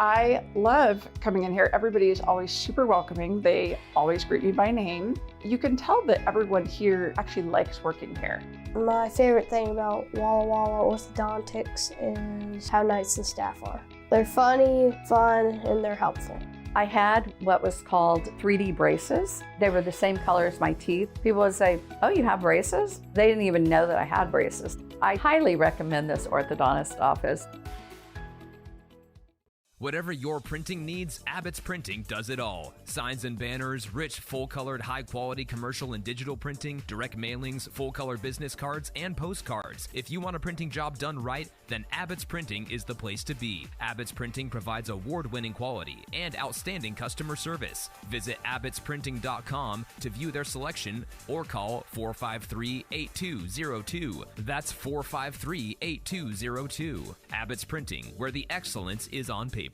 I love coming in here. Everybody is always super welcoming. They always greet me by name. You can tell that everyone here actually likes working here. My favorite thing about Walla Walla orthodontics is how nice the staff are. They're funny, fun, and they're helpful. I had what was called 3D braces. They were the same color as my teeth. People would say, "Oh, you have braces?" They didn't even know that I had braces. I highly recommend this orthodontist office. Whatever your printing needs, Abbott's Printing does it all. Signs and banners, rich, full-colored, high-quality commercial and digital printing, direct mailings, full-color business cards, and postcards. If you want a printing job done right, then Abbott's Printing is the place to be. Abbott's Printing provides award-winning quality and outstanding customer service. Visit abbottsprinting.com to view their selection or call 453-8202. That's 453-8202. Abbott's Printing, where the excellence is on paper.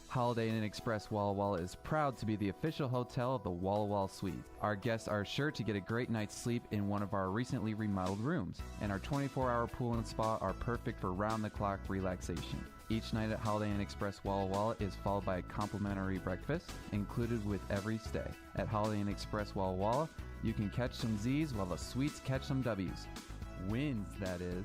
Holiday Inn Express Walla Walla is proud to be the official hotel of the Walla Walla Suite. Our guests are sure to get a great night's sleep in one of our recently remodeled rooms, and our 24-hour pool and spa are perfect for round-the-clock relaxation. Each night at Holiday Inn Express Walla Walla is followed by a complimentary breakfast, included with every stay. At Holiday Inn Express Walla Walla, you can catch some Z's while the suites catch some W's. Wins, that is.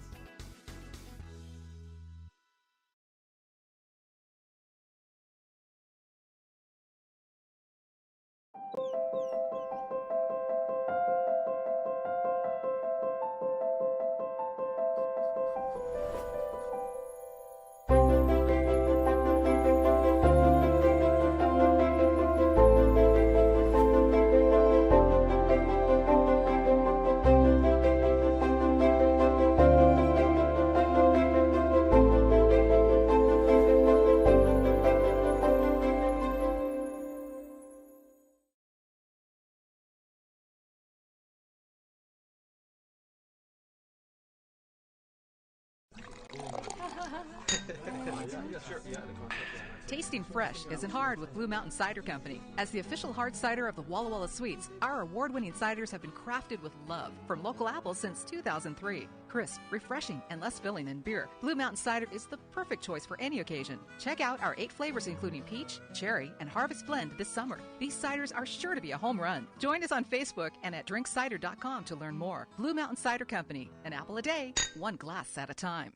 Tasting fresh isn't hard with Blue Mountain Cider Company. As the official hard cider of the Walla Walla Suites, our award-winning ciders have been crafted with love from local apples since 2003. Crisp, refreshing, and less filling than beer, Blue Mountain Cider is the perfect choice for any occasion. Check out our 8 flavors including peach, cherry, and harvest blend this summer. These ciders are sure to be a home run. Join us on Facebook and at drinkcider.com to learn more. Blue Mountain Cider Company, an apple a day, one glass at a time.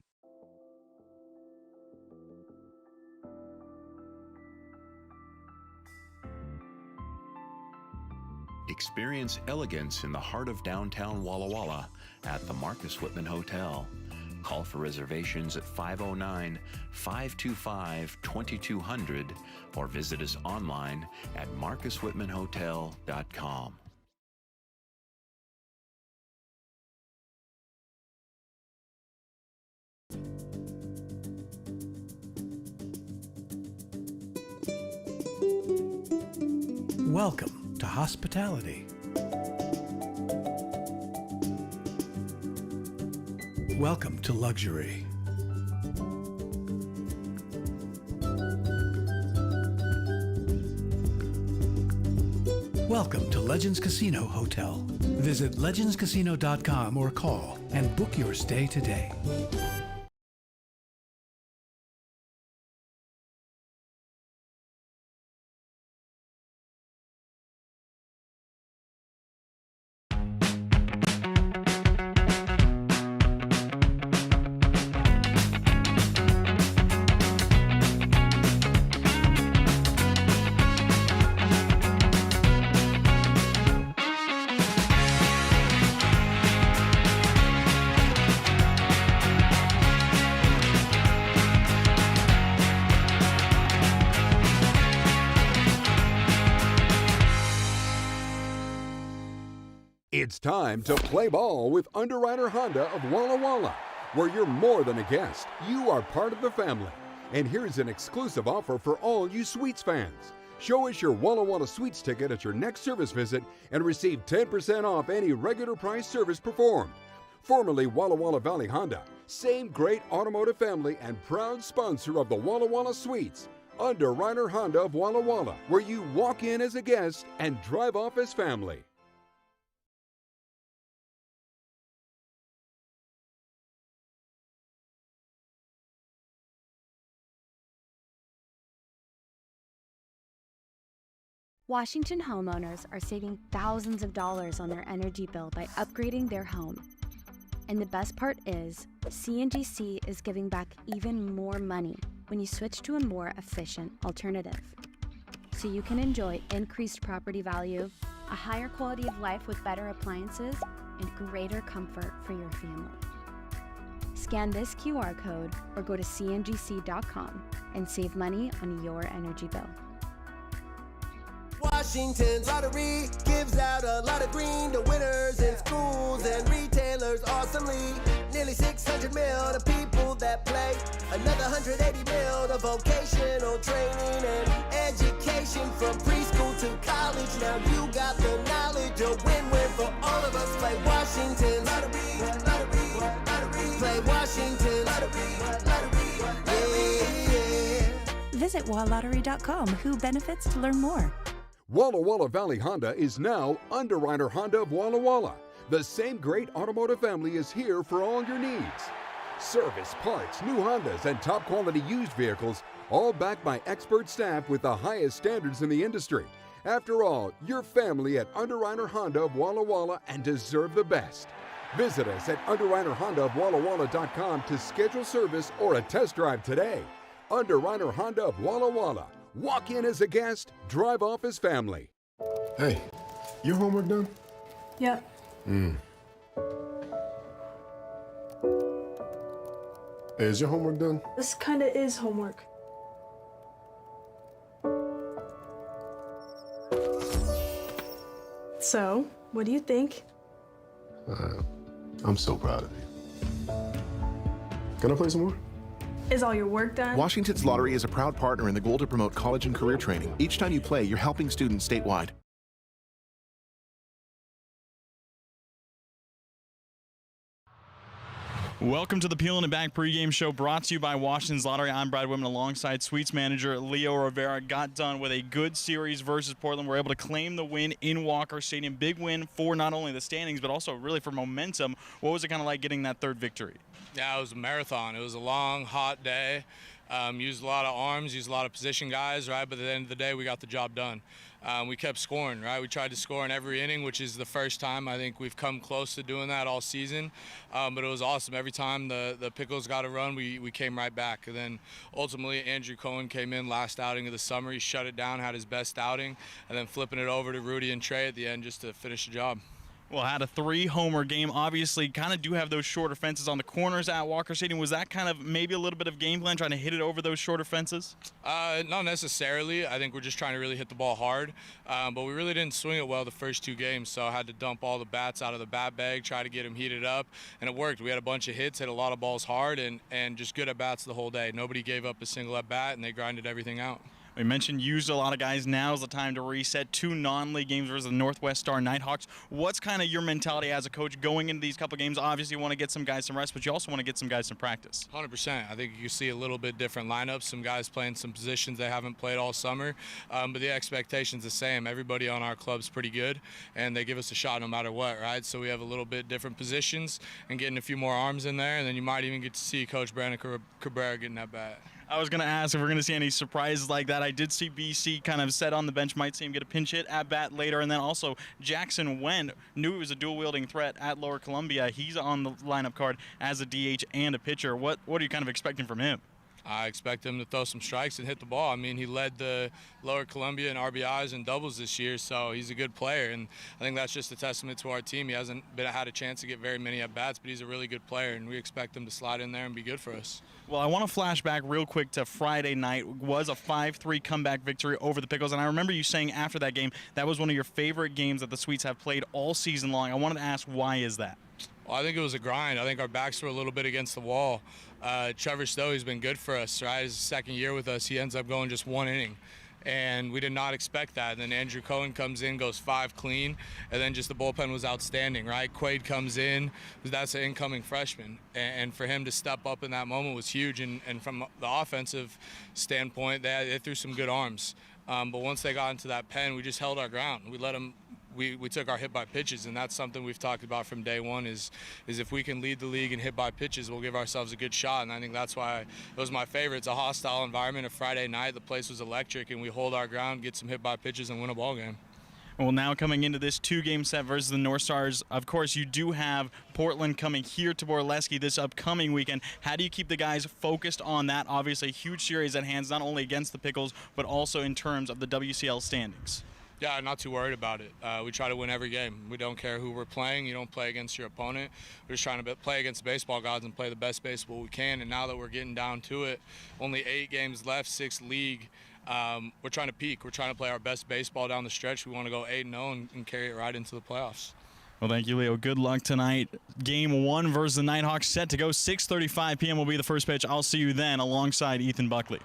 Experience elegance in the heart of downtown Walla Walla at the Marcus Whitman Hotel. Call for reservations at 509-525-2200 or visit us online at marcuswhitmanhotel.com. Welcome to hospitality. Welcome to luxury. Welcome to Legends Casino Hotel. Visit legendscasino.com or call and book your stay today. It's time to play ball with Underwriter Honda of Walla Walla, where you're more than a guest. You are part of the family. And here's an exclusive offer for all you Suites fans. Show us your Walla Walla Suites ticket at your next service visit and receive 10% off any regular price service performed. Formerly Walla Walla Valley Honda, same great automotive family and proud sponsor of the Walla Walla Suites. Underwriter Honda of Walla Walla, where you walk in as a guest and drive off as family. Washington homeowners are saving thousands of dollars on their energy bill by upgrading their home. And the best part is, CNGC is giving back even more money when you switch to a more efficient alternative. So you can enjoy increased property value, a higher quality of life with better appliances, and greater comfort for your family. Scan this QR code or go to cngc.com and save money on your energy bill. Washington's lottery gives out a lot of green to winners in schools and retailers awesomely. Nearly 600 mil to people that play. Another 180 mil to vocational training and education from preschool to college. Now you got the knowledge, a win-win for all of us. Play Washington lottery, lottery, lottery. Play Washington lottery, lottery, lottery. Visit walllottery.com. Who benefits to learn more. Walla Walla Valley Honda is now Underwriter Honda of Walla Walla. The same great automotive family is here for all your needs. Service, parts, new Hondas, and top quality used vehicles, all backed by expert staff with the highest standards in the industry. After all, you're family at Underwriter Honda of Walla Walla and deserve the best. Visit us at underwriterhondaofwallawalla.com to schedule service or a test drive today. Underwriter Honda of Walla Walla. Walk in as a guest, drive off as family. Hey, your homework done? Yep. Hey, is your homework done? This kinda is homework. So, what do you think? I'm so proud of you. Can I play some more? Is all your work done? Washington's Lottery is a proud partner in the goal to promote college and career training. Each time you play, you're helping students statewide. Welcome to the Peelin' It Back pregame show brought to you by Washington's Lottery. I'm Brad Whitman alongside Suites manager Leo Rivera. Got done with a good series versus Portland. We're able to claim the win in Walker Stadium. Big win for not only the standings, but also really for momentum. What was it kind of like getting that third victory? Yeah, it was a marathon. It was a long, hot day. Used a lot of arms, used a lot of position guys, right? But at the end of the day, we got the job done. We kept scoring, right? We tried to score in every inning, which is the first time I think we've come close to doing that all season. But it was awesome. Every time the Pickles got a run, we came right back. And then ultimately, Andrew Cohen came in last outing of the summer. He shut it down, had his best outing, and then flipping it over to Rudy and Trey at the end just to finish the job. Well, had a 3-homer game. Obviously, kind of do have those shorter fences on the corners at Walker Stadium. Was that kind of maybe a little bit of game plan, trying to hit it over those shorter fences? Not necessarily. I think we're just trying to really hit the ball hard. But we really didn't swing it well the first 2 games, so I had to dump all the bats out of the bat bag, try to get them heated up, and it worked. We had a bunch of hits, hit a lot of balls hard, and just good at-bats the whole day. Nobody gave up a single at-bat, and they grinded everything out. We mentioned used a lot of guys. Now's the time to reset. 2 non-league games versus the Northwest Star Nighthawks. What's kind of your mentality as a coach going into these couple games? Obviously, you want to get some guys some rest, but you also want to get some guys some practice. 100%. I think you see a little bit different lineups. Some guys playing some positions they haven't played all summer, but the expectation's the same. Everybody on our club's pretty good, and they give us a shot no matter what, right? So we have a little bit different positions and getting a few more arms in there, and then you might even get to see Coach Brandon Cabrera getting that bat. I was going to ask if we're going to see any surprises like that. I did see BC kind of set on the bench, might see him get a pinch hit at bat later. And then also Jackson Wen knew he was a dual-wielding threat at Lower Columbia. He's on the lineup card as a DH and a pitcher. What are you kind of expecting from him? I expect him to throw some strikes and hit the ball. I mean, he led the Lower Columbia in RBIs and doubles this year, so he's a good player. And I think that's just a testament to our team. He hasn't had a chance to get very many at-bats, but he's a really good player, and we expect him to slide in there and be good for us. Well, I want to flash back real quick to Friday night. It was a 5-3 comeback victory over the Pickles, and I remember you saying after that game that was one of your favorite games that the Sweets have played all season long. I wanted to ask, why is that? Well, I think it was a grind. I think our backs were a little bit against the wall. Trevor Stowe's been good for us, right? His second year with us, he ends up going just 1 inning. And we did not expect that. And then Andrew Cohen comes in, goes 5 clean, and then just the bullpen was outstanding, right? Quaid comes in, that's an incoming freshman. And for him to step up in that moment was huge. And from the offensive standpoint, they threw some good arms. But once they got into that pen, we just held our ground. We let them we took our hit by pitches, and that's something we've talked about from day one is if we can lead the league in hit by pitches, we'll give ourselves a good shot. And I think that's why it was my favorite. It's a hostile environment. A Friday night, the place was electric, and we hold our ground, get some hit by pitches, and win a ball game. Well, now coming into this 2-game set versus the North Stars, of course, you do have Portland coming here to Borleske this upcoming weekend. How do you keep the guys focused on that? Obviously, a huge series at hand, not only against the Pickles, but also in terms of the WCL standings. Yeah, not too worried about it. We try to win every game. We don't care who we're playing. You don't play against your opponent. We're just trying to play against baseball gods and play the best baseball we can. And now that we're getting down to it, only 8 games left, 6 league. We're trying to peak. We're trying to play our best baseball down the stretch. We want to go 8-0 and carry it right into the playoffs. Well, thank you, Leo. Good luck tonight. Game 1 versus the Nighthawks set to go. 6:35 p.m. will be the first pitch. I'll see you then alongside Ethan Buckley.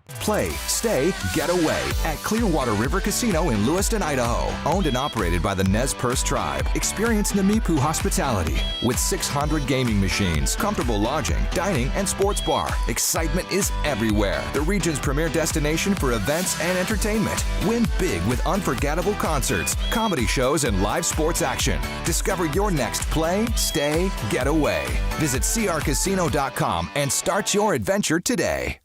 Play, stay, get away at Clearwater River Casino in Lewiston, Idaho. Owned and operated by the Nez Perce Tribe. Experience Namipu hospitality with 600 gaming machines, comfortable lodging, dining, and sports bar. Excitement is everywhere. The region's premier destination for events and entertainment. Win big with unforgettable concerts, comedy shows, and live sports action. Discover your next play, stay, get away. Visit crcasino.com and start your adventure today.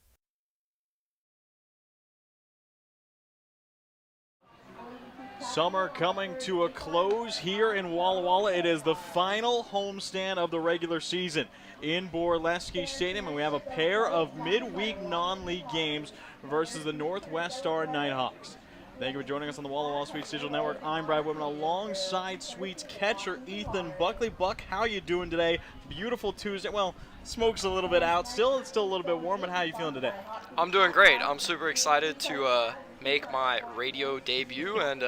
Summer coming to a close here in Walla Walla. It is the final homestand of the regular season in Borleske Stadium, and we have a pair of midweek non-league games versus the Northwest Star Nighthawks. Thank you for joining us on the Walla Walla Suites Digital Network. I'm Brad Whitman alongside Suites catcher Ethan Buckley. Buck, how you doing today? Beautiful Tuesday. Well, smoke's a little bit out. It's still a little bit warm, but how are you feeling today? I'm doing great. I'm super excited to make my radio debut, and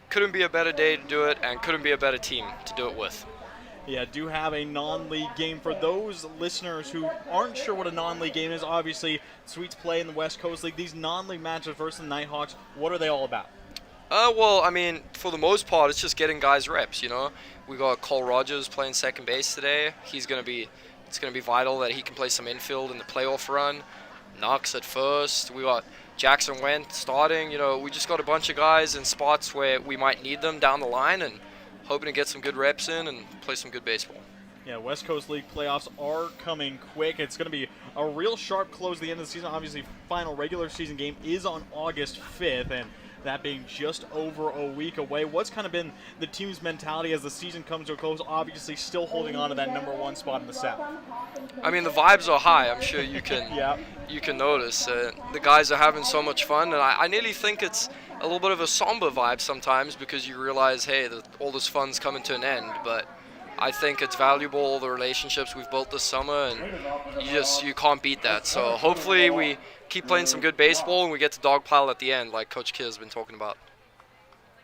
couldn't be a better day to do it, and couldn't be a better team to do it with. Yeah, do have a non-league game. For those listeners who aren't sure what a non-league game is, obviously Suites play in the West Coast League. These non-league matches versus the Nighthawks, what are they all about? Well, I mean, for the most part, it's just getting guys reps, you know. We got Cole Rogers playing second base today. It's going to be vital that he can play some infield in the playoff run. Knox at first. We got Jackson Went starting. You know, we just got a bunch of guys in spots where we might need them down the line, and hoping to get some good reps in and play some good baseball. Yeah, West Coast League playoffs are coming quick. It's going to be a real sharp close at the end of the season. Obviously, final regular season game is on August 5th, and that being just over a week away. What's kind of been the team's mentality as the season comes to a close, obviously still holding on to that #1 spot in the South? I mean, the vibes are high. I'm sure you can you can notice. The guys are having so much fun, and I nearly think it's a little bit of a somber vibe sometimes because you realize, hey, all this fun's coming to an end. But I think it's valuable, the relationships we've built this summer, and you can't beat that. So hopefully we keep playing some good baseball and we get to dogpile at the end like Coach Kidd has been talking about.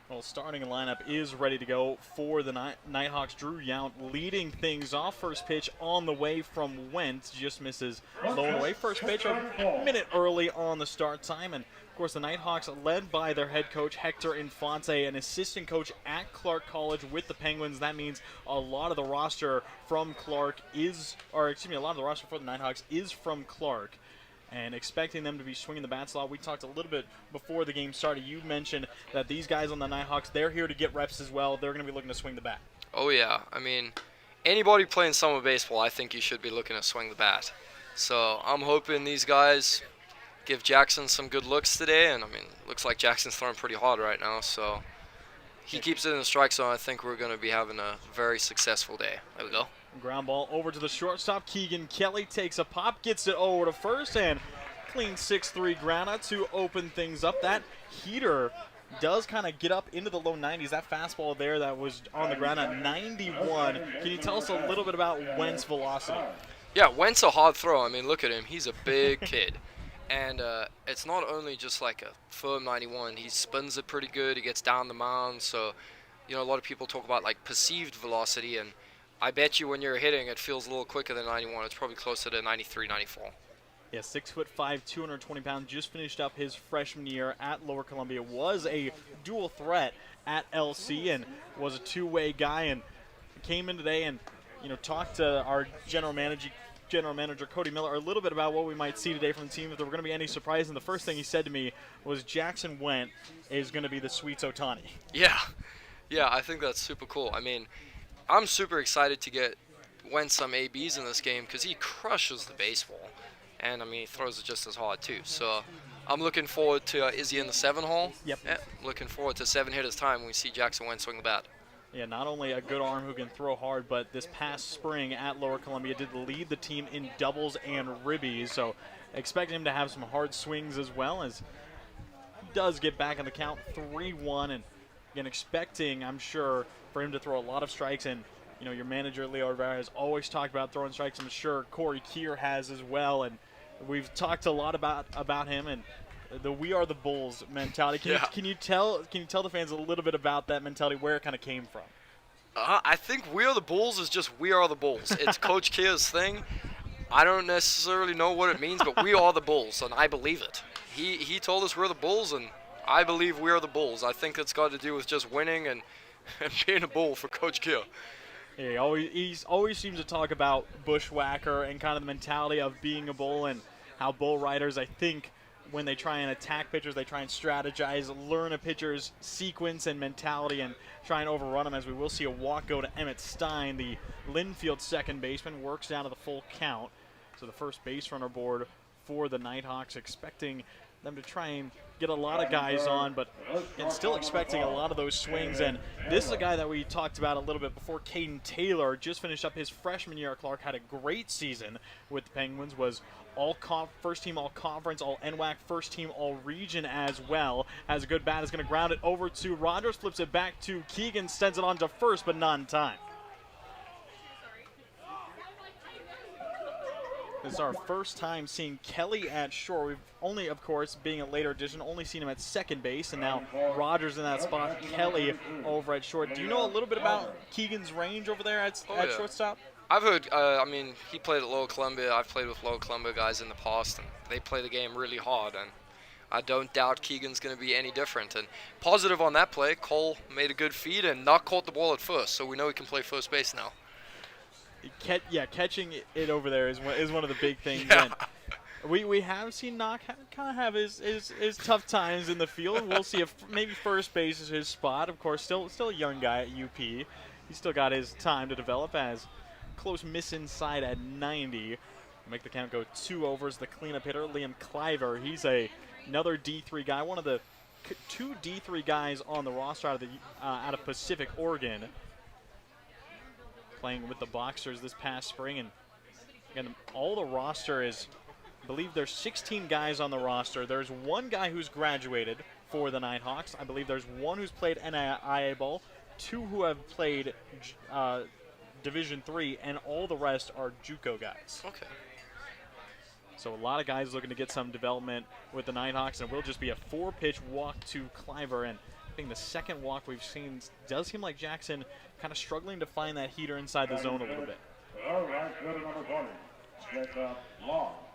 Well, starting lineup is ready to go for the Nighthawks. Drew Yount leading things off. First pitch on the way from Wentz. Just misses low and away. First pitch a minute early on the start time. And, of course, the Nighthawks led by their head coach, Hector Infante, an assistant coach at Clark College with the Penguins. That means a lot of the roster from Clark a lot of the roster for the Nighthawks is from Clark. And expecting them to be swinging the bat slot. We talked a little bit before the game started. You mentioned that these guys on the Nighthawks, they're here to get reps as well. They're going to be looking to swing the bat. Oh, yeah. I mean, anybody playing summer baseball, I think you should be looking to swing the bat. So I'm hoping these guys give Jackson some good looks today. And, I mean, looks like Jackson's throwing pretty hard right now. So he keeps it in the strike zone. I think we're going to be having a very successful day. There we go. Ground ball over to the shortstop. Keegan Kelly takes a pop, gets it over to first, and clean 6-3 ground out to open things up. That heater does kind of get up into the low 90s. That fastball there that was on the ground at 91. Can you tell us a little bit about Wentz' velocity? Yeah, Wentz a hard throw. I mean, look at him. He's a big kid. And it's not only just like a firm 91. He spins it pretty good. He gets down the mound. So, you know, a lot of people talk about like perceived velocity, and I bet you when you're hitting, it feels a little quicker than 91. It's probably closer to 93, 94. Yeah, 6'5", 220 pounds. Just finished up his freshman year at Lower Columbia. Was a dual threat at LC and was a two-way guy. And came in today and talked to our general manager General Manager Cody Miller a little bit about what we might see today from the team, if there were going to be any surprise. And the first thing he said to me was Jackson Went is going to be the Sweets Ohtani. Yeah, I think that's super cool. I mean, I'm super excited to get Went some ABs in this game because he crushes the baseball. And, I mean, he throws it just as hard, too. So I'm looking forward to, is he in the 7 hole? Yep. Yeah, looking forward to 7 hitters time when we see Jackson Wentz swing the bat. Yeah, not only a good arm who can throw hard, but this past spring at Lower Columbia did lead the team in doubles and ribbies. So expect him to have some hard swings as well, as he does get back in the count 3-1. And again, expecting, I'm sure, for him to throw a lot of strikes. And, you know, your manager, Leo Rivera, has always talked about throwing strikes. I'm sure Corey Keir has as well. And we've talked a lot about him and the "We Are the Bulls" mentality. Can you tell the fans a little bit about that mentality, where it kind of came from? I think "We Are the Bulls" is just "We Are the Bulls." It's Coach Keir's thing. I don't necessarily know what it means, but we are the Bulls, and I believe it. He told us we're the Bulls, and I believe we are the Bulls. I think it's got to do with just winning and being a Bull for Coach Keir. Yeah, he always seems to talk about bushwhacker and kind of the mentality of being a Bull, and how Bull riders, I think, when they try and attack pitchers, they try and strategize, learn a pitcher's sequence and mentality, and try and overrun them, as we will see a walk go to Emmett Stein. The Linfield second baseman works down to the full count. So the first base runner board for the Nighthawks, expecting them to try and get a lot of guys on, but and still expecting a lot of those swings. And this is a guy that we talked about a little bit before, Caden Taylor, just finished up his freshman year at Clark, had a great season with the Penguins, was first team all conference, all NWAC, first team all region as well. Has a good bat, is going to ground it over to Rogers, flips it back to Keegan, sends it on to first, but not in time. This is our first time seeing Kelly at short. We've only, of course, being a later addition, only seen him at second base, and now Rogers in that spot, Kelly over at short. Do you know a little bit about Keegan's range over there at shortstop? I've heard, I mean, he played at Lower Columbia. I've played with Lower Columbia guys in the past, and they play the game really hard, and I don't doubt Keegan's going to be any different. And positive on that play, Cole made a good feed and not caught the ball at first, so we know he can play first base now. Catching it over there is one of the big things. Yeah. And we have seen Knock kind of have his tough times in the field. We'll see if maybe first base is his spot. Of course, still a young guy at UP. He's still got his time to develop, as close miss inside at 90. Make the count go 2 overs. The cleanup hitter, Liam Cliver. He's another D3 guy, one of the 2 D3 guys on the roster out of Pacific Oregon, playing with the Boxers this past spring. And again, all the roster is, I believe there's 16 guys on the roster. There's 1 guy who's graduated for the Nighthawks. I believe there's 1 who's played NAIA ball, 2 who have played Division III, and all the rest are JUCO guys. Okay. So a lot of guys looking to get some development with the Nighthawks, and it will just be a 4-pitch walk to Cliver. And I think the second walk we've seen does seem like Jackson kind of struggling to find that heater inside the zone a little bit.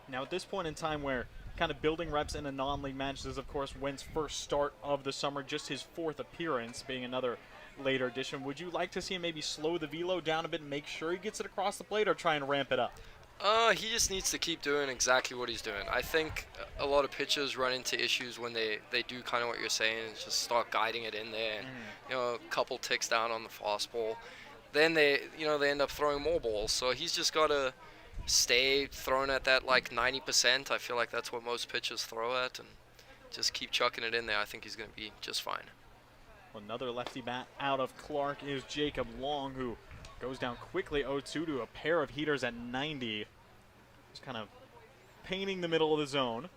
Now at this point in time, where kind of building reps in a non-league match, this is of course Went's first start of the summer, just his 4th appearance, being another later addition. Would you like to see him maybe slow the velo down a bit and make sure he gets it across the plate, or try and ramp it up? He just needs to keep doing exactly what he's doing. I think a lot of pitchers run into issues when they do kind of what you're saying, and just start guiding it in there, and you know, a couple ticks down on the fastball. Then they end up throwing more balls. So he's just got to stay throwing at that like 90%. I feel like that's what most pitchers throw at, and just keep chucking it in there. I think he's going to be just fine. Another lefty bat out of Clark is Jacob Long, who goes down quickly 0-2 to a pair of heaters at 90. Just kind of painting the middle of the zone.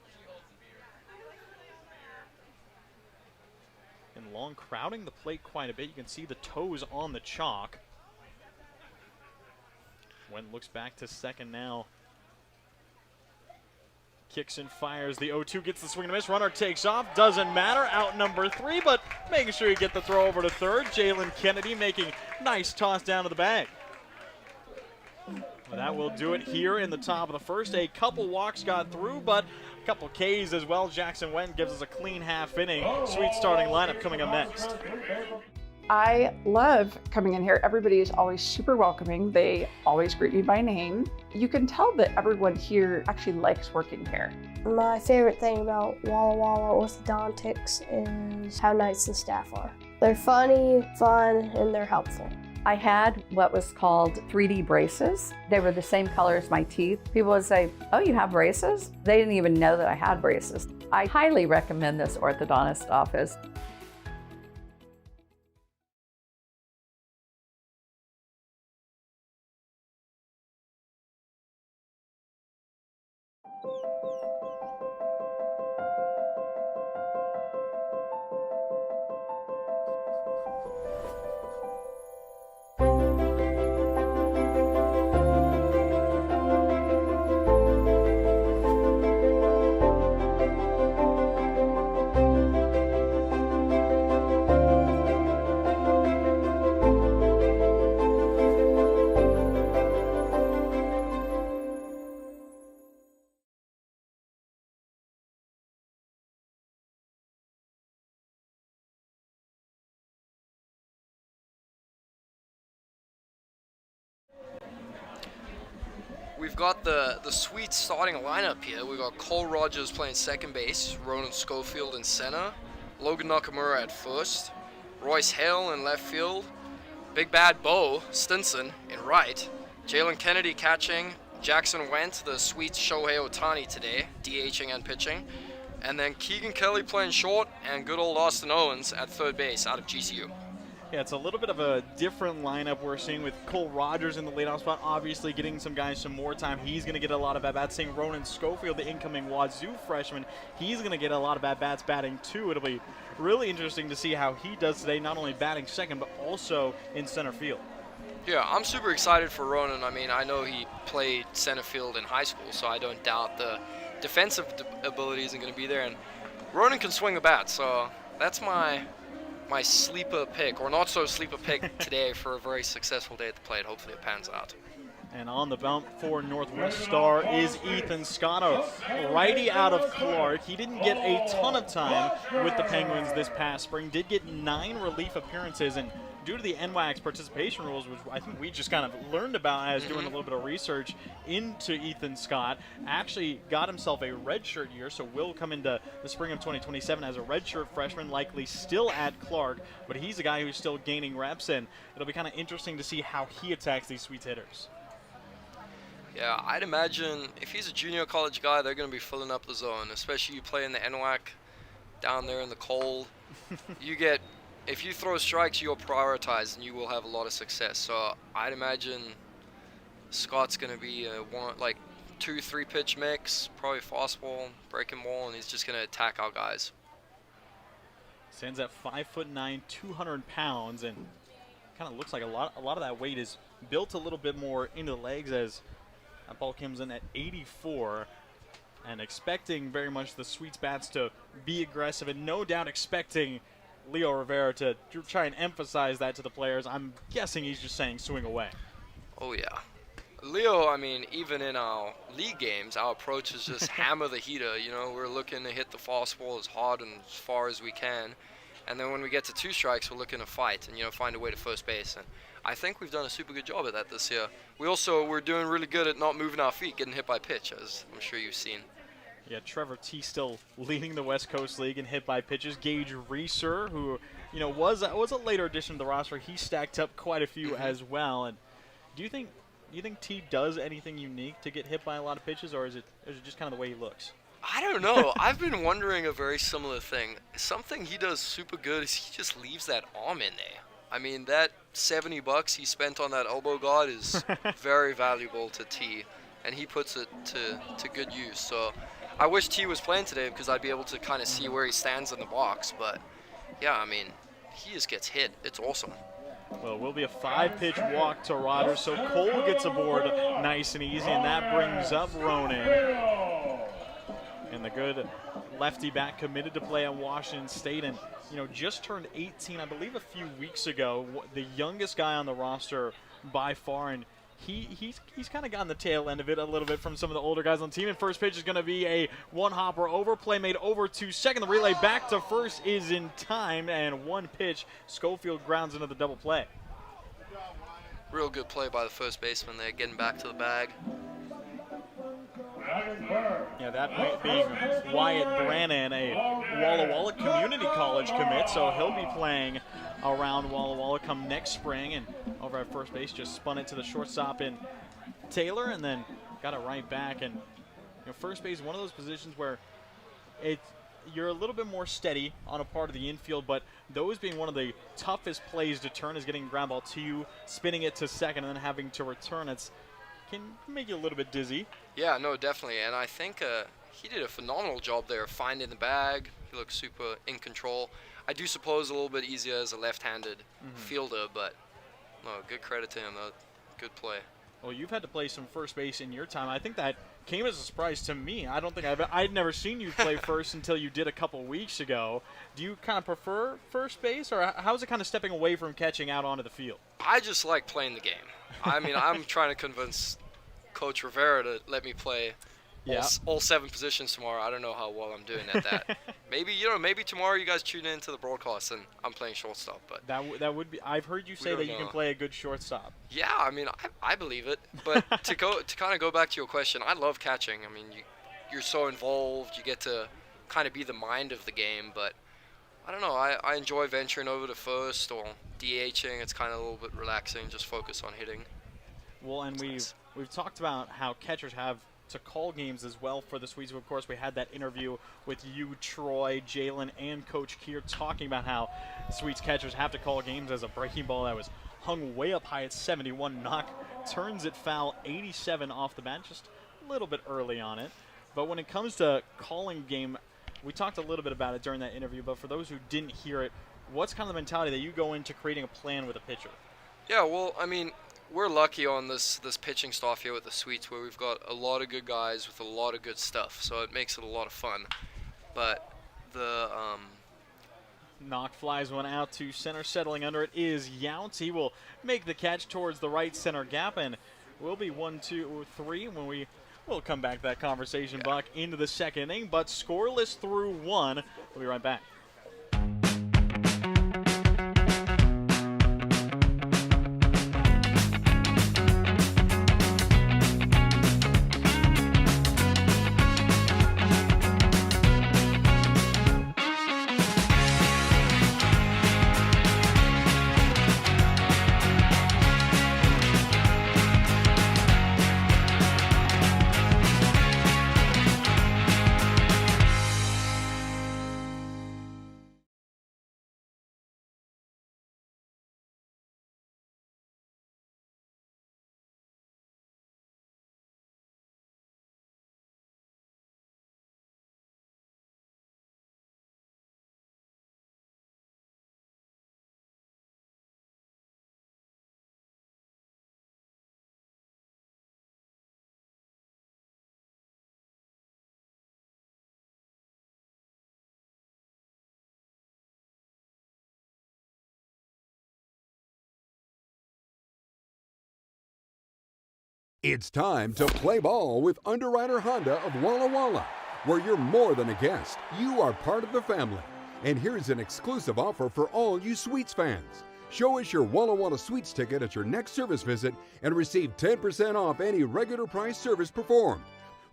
And Long crowding the plate quite a bit. You can see the toes on the chalk. Went looks back to second now. Kicks and fires. The 0-2 gets the swing and a miss. Runner takes off. Doesn't matter. Out number 3, but making sure you get the throw over to third. Jalen Kennedy making nice toss down to the bag. Well, that will do it here in the top of the first. A couple walks got through, but a couple Ks as well. Jackson Went gives us a clean half inning. Sweet starting lineup coming up next. I love coming in here. Everybody is always super welcoming. They always greet me by name. You can tell that everyone here actually likes working here. My favorite thing about Walla Walla Orthodontics is how nice the staff are. They're funny, fun, and they're helpful. I had what was called 3D braces. They were the same color as my teeth. People would say, "Oh, you have braces?" They didn't even know that I had braces. I highly recommend this orthodontist office. We've got the sweet starting lineup here. We've got Cole Rogers playing second base, Ronan Schofield in center, Logan Nakamura at first, Royce Hale in left field, Big Bad Bo Stinson in right, Jalen Kennedy catching, Jackson Went, the sweet Shohei Ohtani today, DHing and pitching, and then Keegan Kelly playing short, and good old Austin Owens at third base out of GCU. Yeah, it's a little bit of a different lineup we're seeing with Cole Rogers in the leadoff spot, obviously getting some guys some more time. He's going to get a lot of at-bats. Seeing Ronan Schofield, the incoming Wazoo freshman, he's going to get a lot of at-bats batting too. It'll be really interesting to see how he does today, not only batting second, but also in center field. Yeah, I'm super excited for Ronan. I mean, I know he played center field in high school, so I don't doubt the defensive ability isn't going to be there. And Ronan can swing the bat, so that's my sleeper pick, or not so sleeper pick today for a very successful day at the plate. Hopefully it pans out. And on the bump for Northwest Star is Ethan Scotto, righty out of Clark. He didn't get a ton of time with the Penguins this past spring, did get 9 relief appearances, and due to the NWAC's participation rules, which I think we just kind of learned about as doing a little bit of research into Ethan Scott, actually got himself a redshirt year, so will come into the spring of 2027 as a redshirt freshman, likely still at Clark, but he's a guy who's still gaining reps, and it'll be kind of interesting to see how he attacks these Sweets hitters. Yeah, I'd imagine if he's a junior college guy, they're going to be filling up the zone, especially you play in the NWAC down there in the cold. If you throw strikes, you're prioritized and you will have a lot of success. So I'd imagine Scott's going to be a 2-3 pitch mix, probably fastball, breaking ball, and he's just going to attack our guys. Stands at 5'9", 200 pounds, and kind of looks like a lot of that weight is built a little bit more into the legs as that ball comes in at 84, and expecting very much the Sweets bats to be aggressive, and no doubt expecting Leo Rivera to try and emphasize that to the players. I'm guessing he's just saying swing away. Oh, yeah. Leo, I mean, even in our league games, our approach is just hammer the heater. You know, we're looking to hit the fastball as hard and as far as we can. And then when we get to 2 strikes, we're looking to fight and, find a way to first base. And I think we've done a super good job at that this year. We're doing really good at not moving our feet, getting hit by pitch, as I'm sure you've seen. Yeah, Trevor T still leading the West Coast League in hit by pitches. Gage Reeser, who was a later addition to the roster, he stacked up quite a few as well. And do you think T does anything unique to get hit by a lot of pitches, or is it just kind of the way he looks? I don't know. I've been wondering a very similar thing. Something he does super good is he just leaves that arm in there. I mean, that $70 he spent on that elbow guard is very valuable to T, and he puts it to good use. So I wish T was playing today because I'd be able to kind of see where he stands in the box. But, yeah, I mean, he just gets hit. It's awesome. Well, it will be a 5-pitch walk to Rogers, so Cole gets aboard nice and easy, and that brings up Ronan. And the good lefty back committed to play at Washington State, and just turned 18, I believe, a few weeks ago. The youngest guy on the roster by far, and he's kind of gotten the tail end of it a little bit from some of the older guys on the team. And first pitch is going to be a one-hopper over. Play made over to second. The relay back to first is in time, and one pitch. Schofield grounds into the double play. Real good play by the first baseman there, getting back to the bag. Yeah, that being Wyatt Brannan, a Walla Walla Community College commit, so he'll be playing around Walla Walla come next spring. And over at first base, just spun it to the shortstop in Taylor, and then got it right back. And first base is one of those positions where you're a little bit more steady on a part of the infield, but those being one of the toughest plays to turn is getting a ground ball to you, spinning it to second, and then having to return. It can make you a little bit dizzy. Yeah, no, definitely. And I think he did a phenomenal job there finding the bag. He looked super in control. I do suppose a little bit easier as a left-handed fielder, but no, good credit to him. Good play. Well, you've had to play some first base in your time. I think that came as a surprise to me. I don't think I'd never seen you play first until you did a couple weeks ago. Do you kind of prefer first base, or how's it kind of stepping away from catching out onto the field? I just like playing the game. I mean, I'm trying to convince Coach Rivera to let me play all 7 positions tomorrow. I don't know how well I'm doing at that. Maybe tomorrow you guys tune into the broadcast and I'm playing shortstop. But that would be. I've heard you say that you can play a good shortstop. Yeah, I mean, I believe it. But to kind of go back to your question, I love catching. I mean, you're so involved. You get to kind of be the mind of the game. But I don't know. I enjoy venturing over to first or DHing. It's kind of a little bit relaxing. Just focus on hitting. Well, and we've talked about how catchers have to call games as well for the Swedes. Of course, we had that interview with you, Troy, Jalen, and Coach Keir talking about how Swedes catchers have to call games as a breaking ball that was hung way up high at 71 knock, turns it foul 87 off the bat, just a little bit early on it. But when it comes to calling game, we talked a little bit about it during that interview, but for those who didn't hear it, what's kind of the mentality that you go into creating a plan with a pitcher? Yeah, well, I mean, we're lucky on this pitching staff here with the Sweets, where we've got a lot of good guys with a lot of good stuff, so it makes it a lot of fun. But the knock flies one out to center. Settling under it is Younts. He will make the catch towards the right center gap, and we'll be 1, 2, 3 when we'll come back to that conversation, Buck, into the second inning, but scoreless through 1. We'll be right back. It's time to play ball with Underwriter Honda of Walla Walla, where you're more than a guest, you are part of the family. And here's an exclusive offer for all you Sweets fans. Show us your Walla Walla Sweets ticket at your next service visit and receive 10% off any regular price service performed.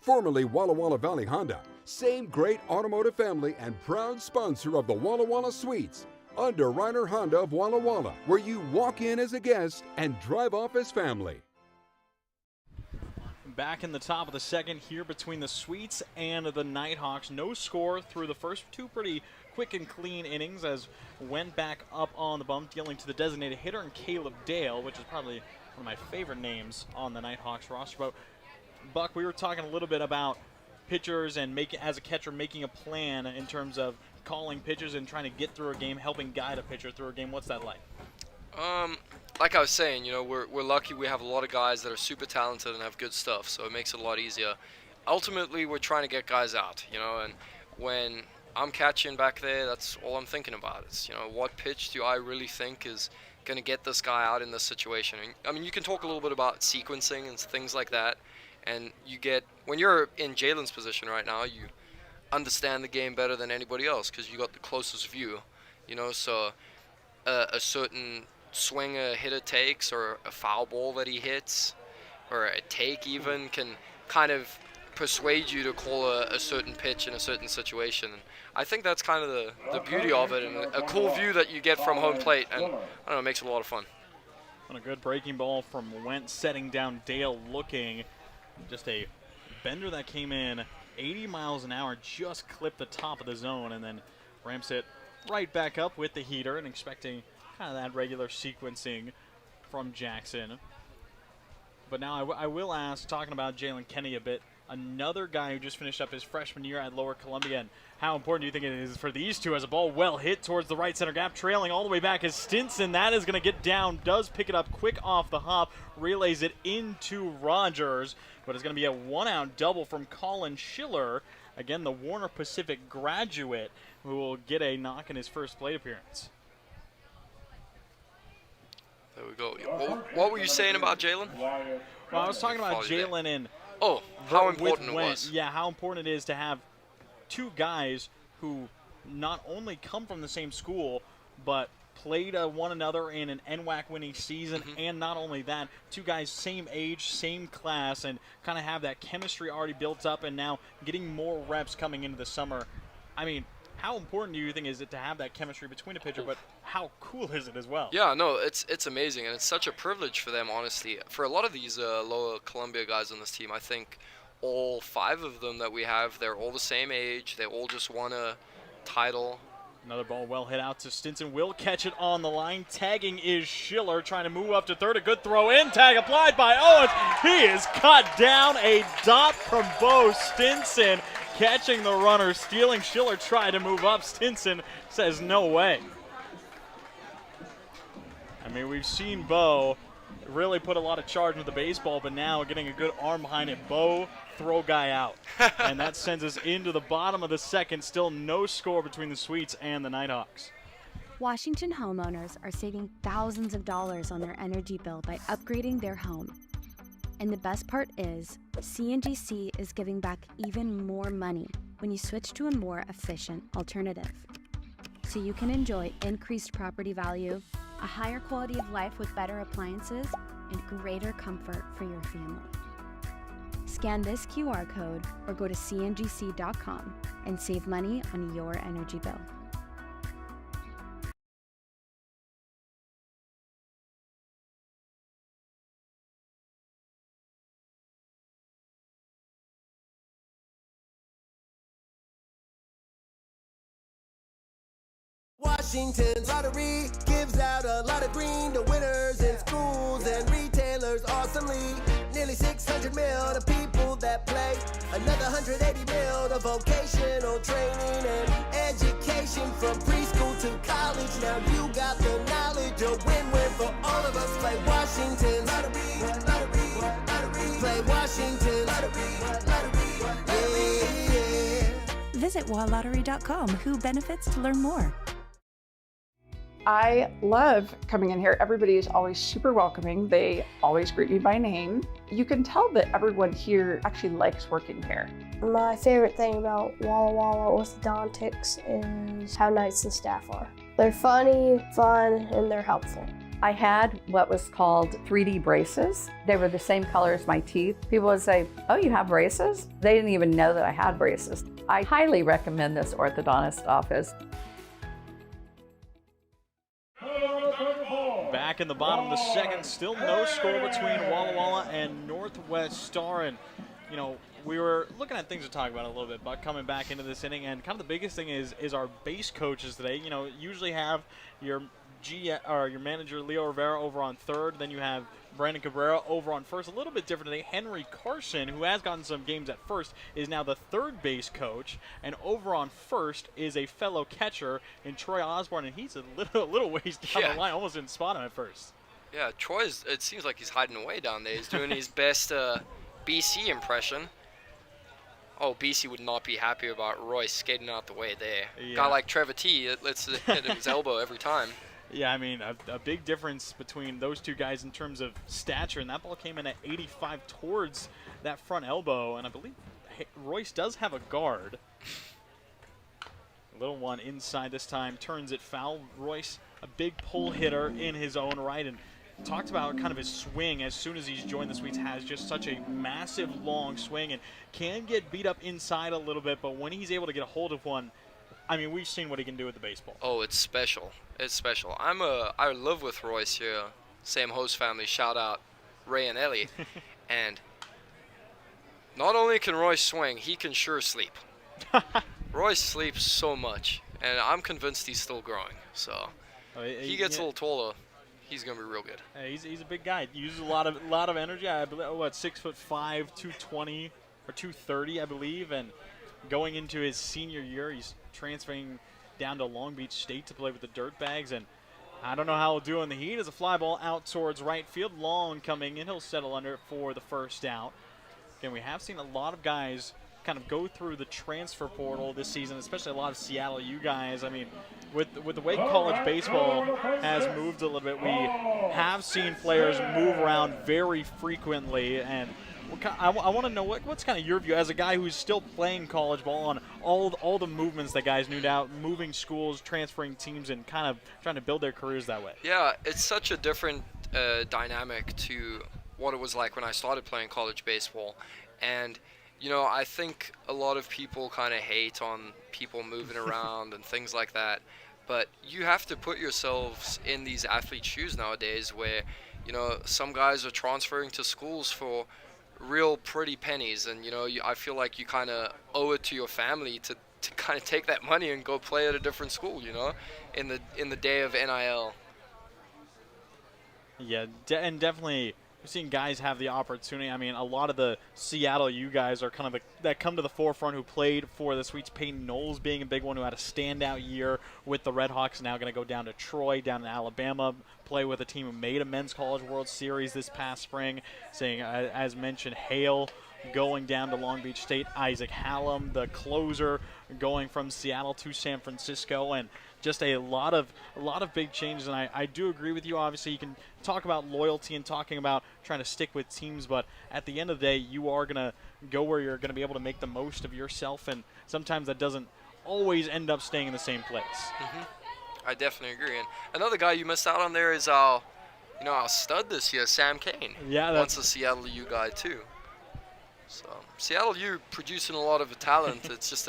Formerly Walla Walla Valley Honda, same great automotive family and proud sponsor of the Walla Walla Sweets. Underwriter Honda of Walla Walla, where you walk in as a guest and drive off as family. Back in the top of the second here between the Sweets and the Nighthawks. No score through the first 2 pretty quick and clean innings, as went back up on the bump, dealing to the designated hitter and Caleb Dale, which is probably one of my favorite names on the Nighthawks roster. But Buck, we were talking a little bit about pitchers and as a catcher making a plan in terms of calling pitches and trying to get through a game, helping guide a pitcher through a game. What's that like? Like I was saying, we're lucky we have a lot of guys that are super talented and have good stuff, so it makes it a lot easier. Ultimately, we're trying to get guys out, and when I'm catching back there, that's all I'm thinking about. It's, what pitch do I really think is going to get this guy out in this situation. I mean, you can talk a little bit about sequencing and things like that, and when you're in Jalen's position right now, you understand the game better than anybody else because you got the closest view, so a certain swing a hitter takes, or a foul ball that he hits, or a take even, can kind of persuade you to call a certain pitch in a certain situation. And I think that's kind of the beauty of it, and a cool view that you get from home plate, and I don't know, it makes it a lot of fun. On a good breaking ball from Wentz, setting down Dale, looking just a bender that came in 80 miles an hour, just clipped the top of the zone, and then ramps it right back up with the heater, and expecting kind of that regular sequencing from Jackson. But now I will ask, talking about Jalen Kenny a bit, another guy who just finished up his freshman year at Lower Columbia, and how important do you think it is for these two as a ball well hit towards the right center gap, trailing all the way back is Stinson. That is going to get down, does pick it up quick off the hop, relays it into Rogers, but it's going to be a one-out double from Colin Schiller, again the Warner Pacific graduate, who will get a knock in his first plate appearance. There we go. What were you saying about Jalen? Well, I was talking about Jalen and how important it was. Yeah, how important it is to have two guys who not only come from the same school, but played one another in an NWAC winning season, and not only that, two guys same age, same class, and kind of have that chemistry already built up, and now getting more reps coming into the summer. I mean, how important do you think is it to have that chemistry between a pitcher, but how cool is it as well? Yeah, no, it's amazing, and it's such a privilege for them, honestly. For a lot of these Lower Columbia guys on this team, I think all 5 of them that we have, they're all the same age. They all just won a title. Another ball well hit out to Stinson. Will catch it on the line. Tagging is Schiller, trying to move up to third. A good throw in. Tag applied by Owens. He is cut down. A dot from Bo Stinson. Catching the runner, stealing. Schiller tried to move up. Stinson says no way. I mean, we've seen Bo really put a lot of charge into the baseball, but now getting a good arm behind it. Bo, throw guy out. And that sends us into the bottom of the second. Still no score between the Sweets and the Nighthawks. Washington homeowners are saving thousands of dollars on their energy bill by upgrading their home. And the best part is, CNGC is giving back even more money when you switch to a more efficient alternative. So you can enjoy increased property value, a higher quality of life with better appliances, and greater comfort for your family. Scan this QR code or go to cngc.com and save money on your energy bill. Washington's lottery gives out a lot of green to winners in schools and retailers awesomely. Nearly 600 mil to people that play. Another 180 mil to vocational training and education from preschool to college. Now you got the knowledge of win-win for all of us. Play Washington lottery, lottery, lottery. Play Washington lottery, lottery, yeah. Visit walllottery.com. Who benefits to learn more. I love coming in here. Everybody is always super welcoming. They always greet me by name. You can tell that everyone here actually likes working here. My favorite thing about Walla Walla Orthodontics is how nice the staff are. They're funny, fun, and they're helpful. I had what was called 3D braces. They were the same color as my teeth. People would say, "Oh, you have braces?" They didn't even know that I had braces. I highly recommend this orthodontist office. Back in the bottom of the second, still no score between Walla Walla and Northwest Star. And, you know, we were looking at things to talk about a little bit, but coming back into this inning, and kind of the biggest thing is our base coaches today. You know, usually have your your manager Leo Rivera over on third, then you have Brandon Cabrera over on first. A little bit different today. Henry Carson, who has gotten some games at first, is now the third base coach, and over on first is a fellow catcher in Troy Osborne, and he's a little ways down the line. Almost didn't spot him at first. Yeah, Troy's, it seems like he's hiding away down there. He's doing his best BC impression. Oh, BC would not be happy about Royce skating out the way there. Yeah. Guy like Trevor T, let's hit his elbow every time. Yeah, I mean, a big difference between those two guys in terms of stature, and that ball came in at 85 towards that front elbow, and I believe Royce does have a guard. Little one inside this time, turns it foul. Royce, a big pull hitter in his own right, and talked about kind of his swing as soon as he's joined the Sweets, has just such a massive long swing and can get beat up inside a little bit, but when he's able to get a hold of one, I mean, we've seen what he can do with the baseball. Oh, it's special. It's special. I live with Royce here, same host family. Shout out Ray and Ellie. And not only can Royce swing, he can sure sleep. Royce sleeps so much, and I'm convinced he's still growing. So he gets a little taller, he's gonna be real good. He's a big guy. He uses a lot of energy. I believe 6'5", 220 or 230, I believe, and going into his senior year, he's transferring down to Long Beach State to play with the Dirtbags, and I don't know how he'll do in the heat. As a fly ball out towards right field, Long coming in, he'll settle under it for the first out. Again, we have seen a lot of guys kind of go through the transfer portal this season, especially a lot of Seattle U guys. I mean, with the way college baseball has moved a little bit, we have seen players move around very frequently, and I want to know what's kind of your view as a guy who's still playing college ball on all the movements that guys knew now, moving schools, transferring teams, and kind of trying to build their careers that way. Yeah, it's such a different dynamic to what it was like when I started playing college baseball. And, you know, I think a lot of people kind of hate on people moving around and things like that. But you have to put yourselves in these athletes' shoes nowadays where, you know, some guys are transferring to schools for real pretty pennies, and I feel like you kind of owe it to your family to kind of take that money and go play at a different school, in the day of NIL. Yeah, and definitely we've seen guys have the opportunity. I mean, a lot of the Seattle U guys are kind of that come to the forefront who played for the Sweets. Peyton Knowles being a big one who had a standout year with the Red Hawks, now going to go down to Troy, down in Alabama, play with a team who made a Men's College World Series this past spring. Saying, as mentioned, Hale going down to Long Beach State, Isaac Hallam, the closer, going from Seattle to San Francisco, and just a lot of big changes. And I do agree with you. Obviously, you can talk about loyalty and talking about trying to stick with teams, but at the end of the day, you are going to go where you're going to be able to make the most of yourself, and sometimes that doesn't always end up staying in the same place. Mm-hmm. I definitely agree. And another guy you missed out on there is our stud this year, Sam Kane. Yeah, that's a Seattle U guy too. So Seattle U producing a lot of talent. It's just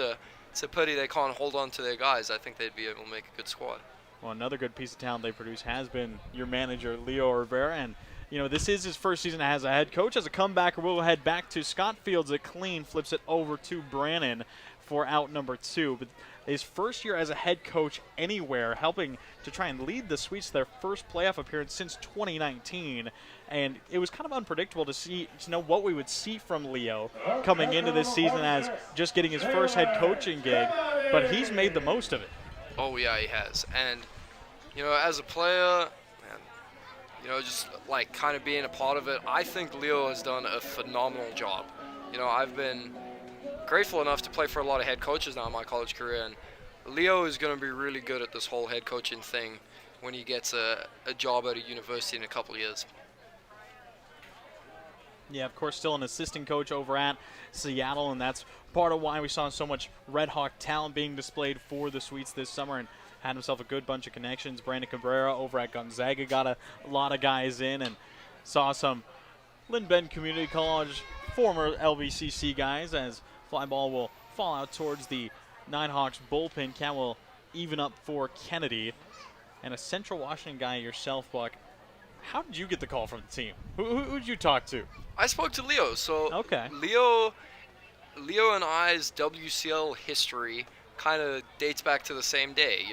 it's a pity they can't hold on to their guys. I think they'd be able to make a good squad. Well, another good piece of talent they produce has been your manager, Leo Rivera. And, this is his first season as a head coach. As a comebacker, we'll head back to Scott Fields. A clean flips it over to Brannon for out number 2. But his first year as a head coach anywhere, helping to try and lead the Sweets to their first playoff appearance since 2019. And it was kind of unpredictable to know what we would see from Leo coming into this season as just getting his first head coaching gig. But he's made the most of it. Oh, yeah, he has. And, as a player, just like kind of being a part of it, I think Leo has done a phenomenal job. I've been grateful enough to play for a lot of head coaches now in my college career, and Leo is going to be really good at this whole head coaching thing when he gets a job at a university in a couple of years. Yeah, of course, still an assistant coach over at Seattle, and that's part of why we saw so much Red Hawk talent being displayed for the Sweets this summer, and had himself a good bunch of connections. Brandon Cabrera over at Gonzaga got a lot of guys in, and saw some Lynn Bend Community College former LBCC guys as fly ball will fall out towards the Nighthawks bullpen. Count will even up for Kennedy. And a Central Washington guy yourself, Buck. How did you get the call from the team? Who did you talk to? I spoke to Leo. So okay. Leo and I's WCL history kind of dates back to the same day.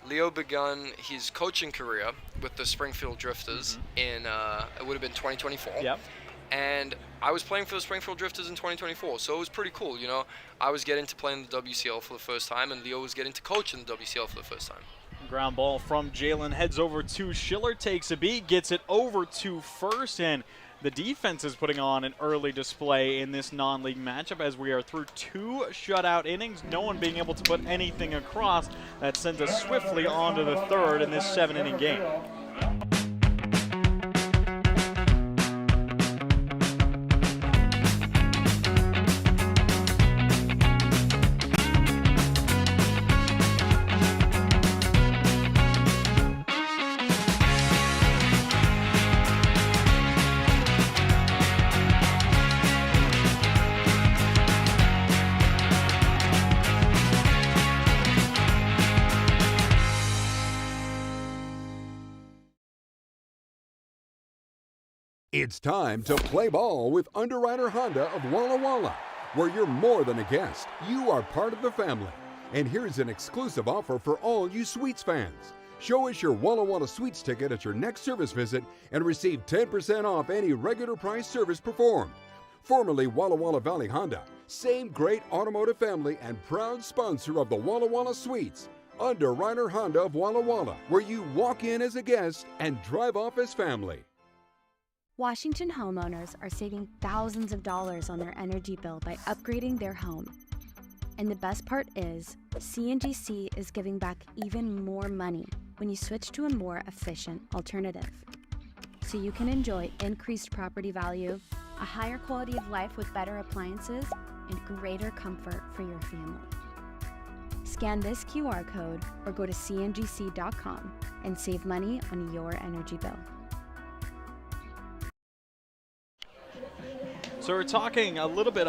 Leo begun his coaching career with the Springfield Drifters in it would have been 2024. Yep. And I was playing for the Springfield Drifters in 2024, so it was pretty cool. I was getting to play in the WCL for the first time, and Leo was getting to coach in the WCL for the first time. Ground ball from Jalen, heads over to Schiller, takes a beat, gets it over to first, and the defense is putting on an early display in this non-league matchup as we are through 2 shutout innings, no one being able to put anything across. That sends us swiftly on to the 3rd in this 7-inning game. It's time to play ball with Underwriter Honda of Walla Walla, where you're more than a guest, you are part of the family. And here's an exclusive offer for all you Sweets fans. Show us your Walla Walla Sweets ticket at your next service visit and receive 10% off any regular price service performed. Formerly Walla Walla Valley Honda, same great automotive family and proud sponsor of the Walla Walla Sweets. Underwriter Honda of Walla Walla, where you walk in as a guest and drive off as family. Washington homeowners are saving thousands of dollars on their energy bill by upgrading their home. And the best part is, CNGC is giving back even more money when you switch to a more efficient alternative. So you can enjoy increased property value, a higher quality of life with better appliances, and greater comfort for your family. Scan this QR code or go to cngc.com and save money on your energy bill. So we're talking a little bit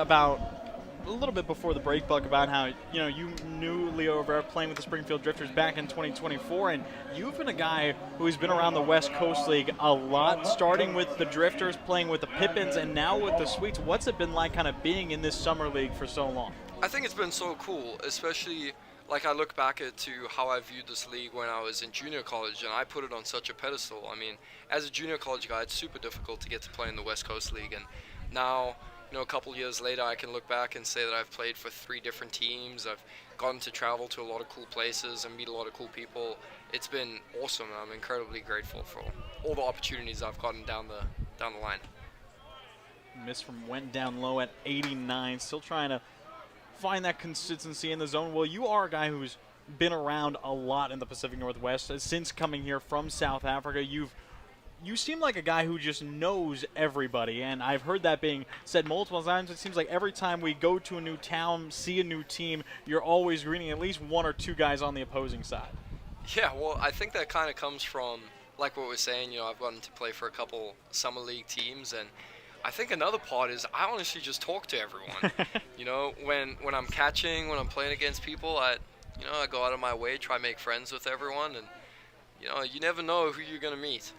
before the break, Buck, about how you knew Leo Rivera playing with the Springfield Drifters back in 2024, and you've been a guy who's been around the West Coast League a lot, starting with the Drifters, playing with the Pippins, and now with the Sweets. What's it been like kind of being in this summer league for so long? I think it's been so cool, especially like I look back to how I viewed this league when I was in junior college, and I put it on such a pedestal. I mean, as a junior college guy, it's super difficult to get to play in the West Coast League, and now, a couple years later, I can look back and say that I've played for 3 different teams. I've gotten to travel to a lot of cool places and meet a lot of cool people. It's been awesome, and I'm incredibly grateful for all the opportunities I've gotten down the line. Miss from went down low at 89, still trying to find that consistency in the zone. Well, you are a guy who's been around a lot in the Pacific Northwest since coming here from South Africa. You seem like a guy who just knows everybody, and I've heard that being said multiple times. It seems like every time we go to a new town, see a new team, you're always greeting at least 1 or 2 guys on the opposing side. Yeah, well, I think that kind of comes from, like what we're saying, I've gotten to play for a couple summer league teams, and I think another part is I honestly just talk to everyone. When I'm catching, when I'm playing against people, I go out of my way, try to make friends with everyone, and, you never know who you're going to meet.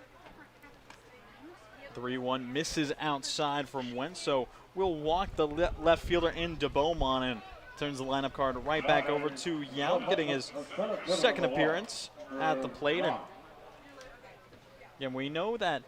3-1 misses outside from Wentz, so we'll walk the left fielder in de Beaumont and turns the lineup card right back over to Yount, getting his second appearance at the plate. And again, we know that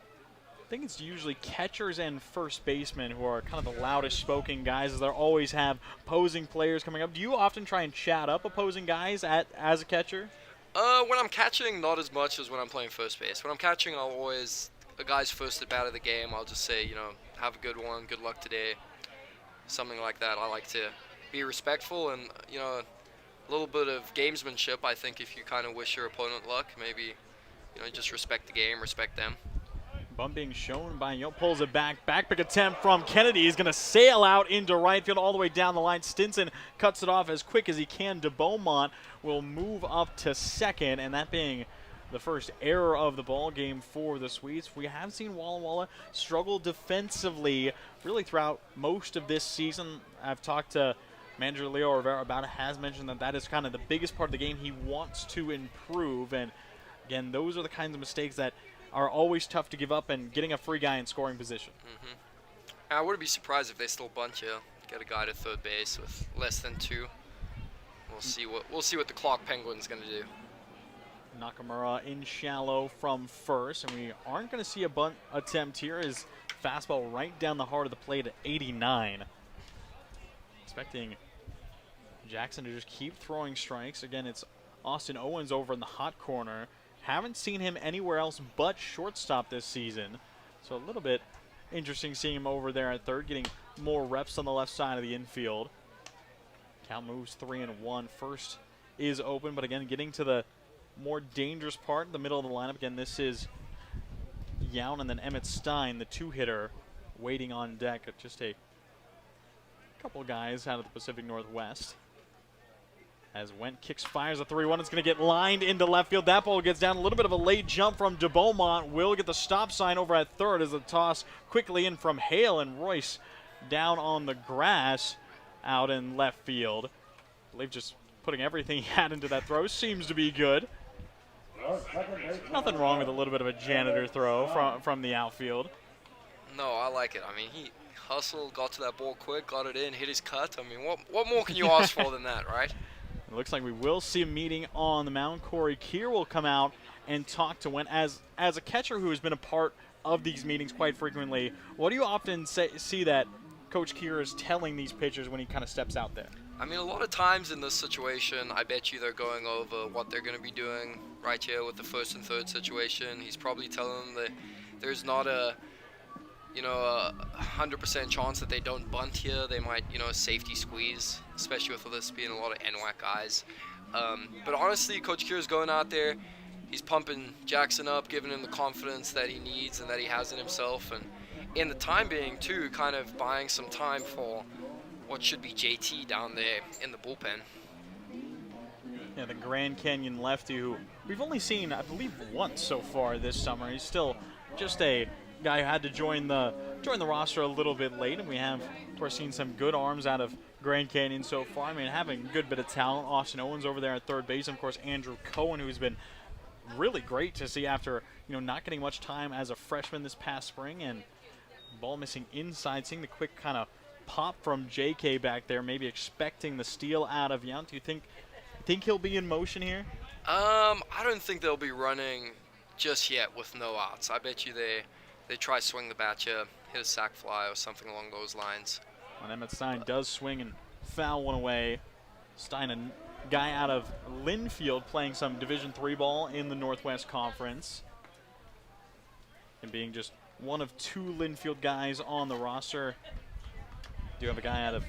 I think it's usually catchers and first basemen who are kind of the loudest spoken guys, as they always have opposing players coming up. Do you often try and chat up opposing guys as a catcher? When I'm catching, not as much as when I'm playing first base. When I'm catching, I'll always, a guy's first at bat of the game, I'll just say, have a good one, good luck today, something like that. I like to be respectful and, a little bit of gamesmanship. I think if you kind of wish your opponent luck, maybe, just respect the game, respect them. Bunt being shown by Yount, pulls it back. Backpick attempt from Kennedy. He's going to sail out into right field all the way down the line. Stinson cuts it off as quick as he can. De Beaumont will move up to second, and that being the first error of the ball game for the Sweets. We have seen Walla Walla struggle defensively really throughout most of this season. I've talked to manager Leo Rivera about it, has mentioned that is kind of the biggest part of the game he wants to improve. And again, those are the kinds of mistakes that are always tough to give up, and getting a free guy in scoring position. I wouldn't be surprised if they still bunt you, get a guy to third base with less than 2. We'll see what the Clark Penguin's going to do. Nakamura in shallow from first, and we aren't going to see a bunt attempt here. His fastball right down the heart of the plate at 89. Expecting Jackson to just keep throwing strikes. Again, it's Austin Owens over in the hot corner. Haven't seen him anywhere else but shortstop this season. So a little bit interesting seeing him over there at third, getting more reps on the left side of the infield. Count moves 3-1. First is open, but again, getting to the more dangerous part, the middle of the lineup. Again, this is Yount and then Emmett Stein, the two-hitter, waiting on deck. Just a couple guys out of the Pacific Northwest. As Went kicks, fires a 3-1. It's going to get lined into left field. That ball gets down. A little bit of a late jump from DeBeaumont. Will get the stop sign over at third as the toss quickly in from Hale, and Royce down on the grass out in left field. I believe just putting everything he had into that throw seems to be good. Nothing wrong with a little bit of a janitor throw from the outfield. No, I like it. I mean, he hustled, got to that ball quick, got it in, hit his cut. I mean, what more can you ask for than that, right? It looks like we will see a meeting on the mound. Corey Keir will come out and talk to Went. As a catcher who has been a part of these meetings quite frequently, what do you often see that Coach Keir is telling these pitchers when he kind of steps out there? I mean, a lot of times in this situation, I bet you they're going over what they're going to be doing right here with the first and third situation. He's probably telling them that there's not a 100% chance that they don't bunt here. They might, safety squeeze, especially with this being a lot of NWAC guys. But honestly, Coach Keir is going out there. He's pumping Jackson up, giving him the confidence that he needs and that he has in himself. And in the time being, too, kind of buying some time for what should be JT down there in the bullpen. Yeah, the Grand Canyon lefty who we've only seen, I believe, once so far this summer. He's still just a guy who had to join the roster a little bit late, and we have, of course, seen some good arms out of Grand Canyon so far. I mean, having a good bit of talent. Austin Owens over there at third base, and of course Andrew Cohen, who's been really great to see after not getting much time as a freshman this past spring, and ball missing inside. Seeing the quick kind of pop from JK back there, maybe expecting the steal out of Yount. Do you think he'll be in motion here? I don't think they'll be running just yet with no outs. I bet you they try swing the bat here, hit a sac fly or something along those lines. And Emmett Stein does swing and foul one away. Stein, a guy out of Linfield, playing some Division III ball in the Northwest Conference, and being just one of two Linfield guys on the roster. Do have a guy out of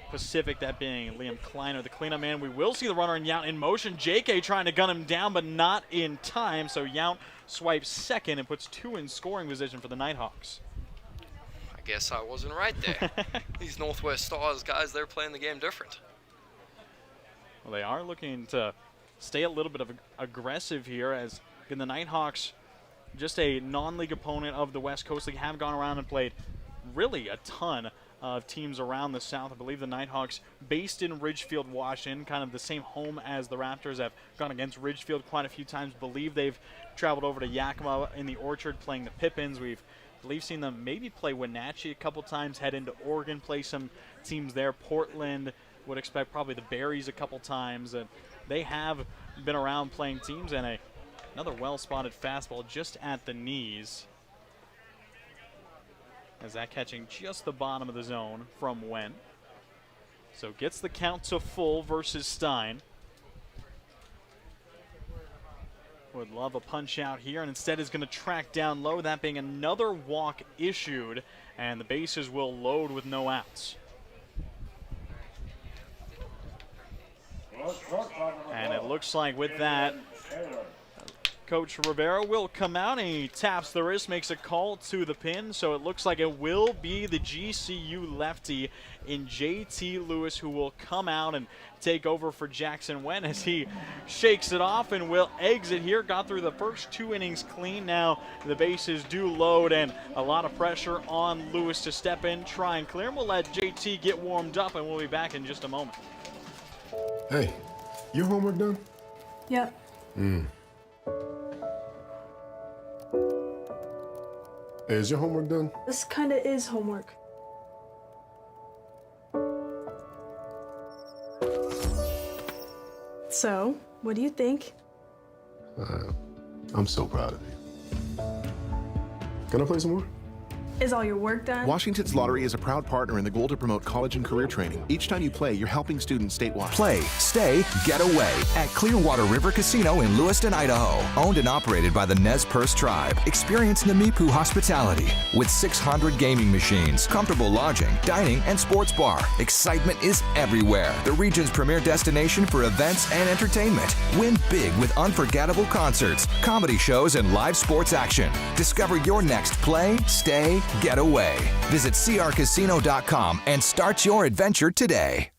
Pacific, that being Liam Kleiner, the cleanup man. We will see the runner and Yount in motion. JK trying to gun him down, but not in time. So Yount swipes second and puts two in scoring position for the Nighthawks. I guess I wasn't right there. These Northwest Stars guys, they're playing the game different. Well, they are looking to stay a little bit of aggressive here, as again, the Nighthawks, just a non-league opponent of the West Coast League, have gone around and played really a ton of teams around the South. I believe the Nighthawks, based in Ridgefield, Washington, kind of the same home as the Raptors, have gone against Ridgefield quite a few times. Believe they've traveled over to Yakima in the Orchard playing the Pippins. We've seen them maybe play Wenatchee a couple times, head into Oregon, play some teams there. Portland, would expect probably the Berries a couple times. And they have been around playing teams, and another well-spotted fastball just at the knees. As that catching just the bottom of the zone from Wen. So gets the count to full versus Stein. Would love a punch out here, and instead is going to track down low, that being another walk issued, and the bases will load with no outs. And it looks like with that, Coach Rivera will come out and he taps the wrist, makes a call to the pin. So it looks like it will be the GCU lefty in JT Lewis who will come out and take over for Jackson Wen as he shakes it off and will exit here. Got through the first 2 innings clean. Now the bases do load and a lot of pressure on Lewis to step in, try and clear him. We'll let JT get warmed up and we'll be back in just a moment. Hey, your homework done? Yep. Hey, is your homework done? This kinda is homework. So, what do you think? I'm so proud of you. Can I play some more? Is all your work done? Washington's Lottery is a proud partner in the goal to promote college and career training. Each time you play, you're helping students statewide. Play, stay, get away at Clearwater River Casino in Lewiston, Idaho. Owned and operated by the Nez Perce Tribe. Experience Namipu hospitality with 600 gaming machines, comfortable lodging, dining, and sports bar. Excitement is everywhere. The region's premier destination for events and entertainment. Win big with unforgettable concerts, comedy shows, and live sports action. Discover your next play, stay, get away. Visit crcasino.com and start your adventure today.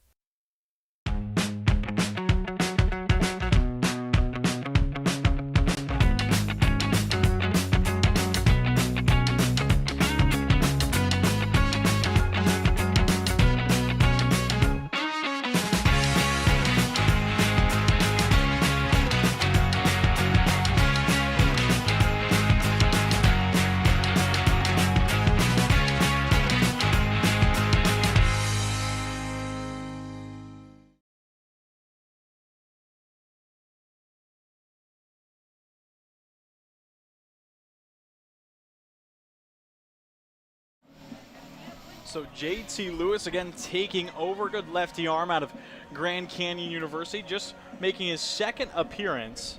So JT Lewis again taking over. Good lefty arm out of Grand Canyon University, just making his second appearance.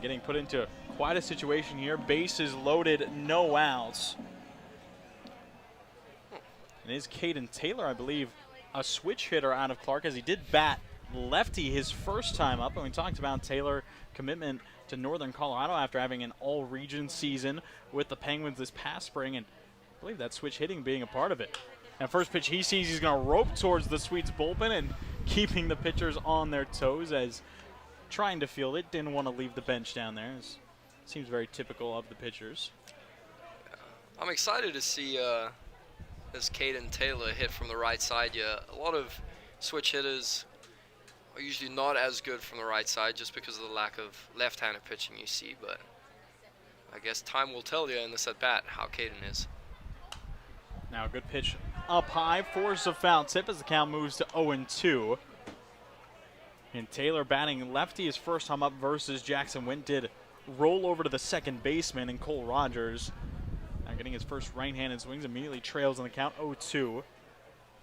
Getting put into quite a situation here. Bases loaded, no outs. And it is Caden Taylor, I believe, a switch hitter out of Clark, as he did bat lefty his first time up. And we talked about Taylor commitment to Northern Colorado after having an all-region season with the Penguins this past spring, and I believe that switch hitting being a part of it. And first pitch he sees, he's going to rope towards the Sweets bullpen and keeping the pitchers on their toes as trying to field it. Didn't want to leave the bench down there. Seems very typical of the pitchers. I'm excited to see this Caden Taylor hit from the right side. Yeah, a lot of switch hitters are usually not as good from the right side just because of the lack of left-handed pitching you see, but I guess time will tell you in this at-bat how Caden is. Now a good pitch up high, force a foul tip as the count moves to 0-2. And Taylor batting lefty his first time up versus Jackson Wint did roll over to the second baseman and Cole Rogers. Now getting his first right-handed swings, immediately trails on the count 0-2.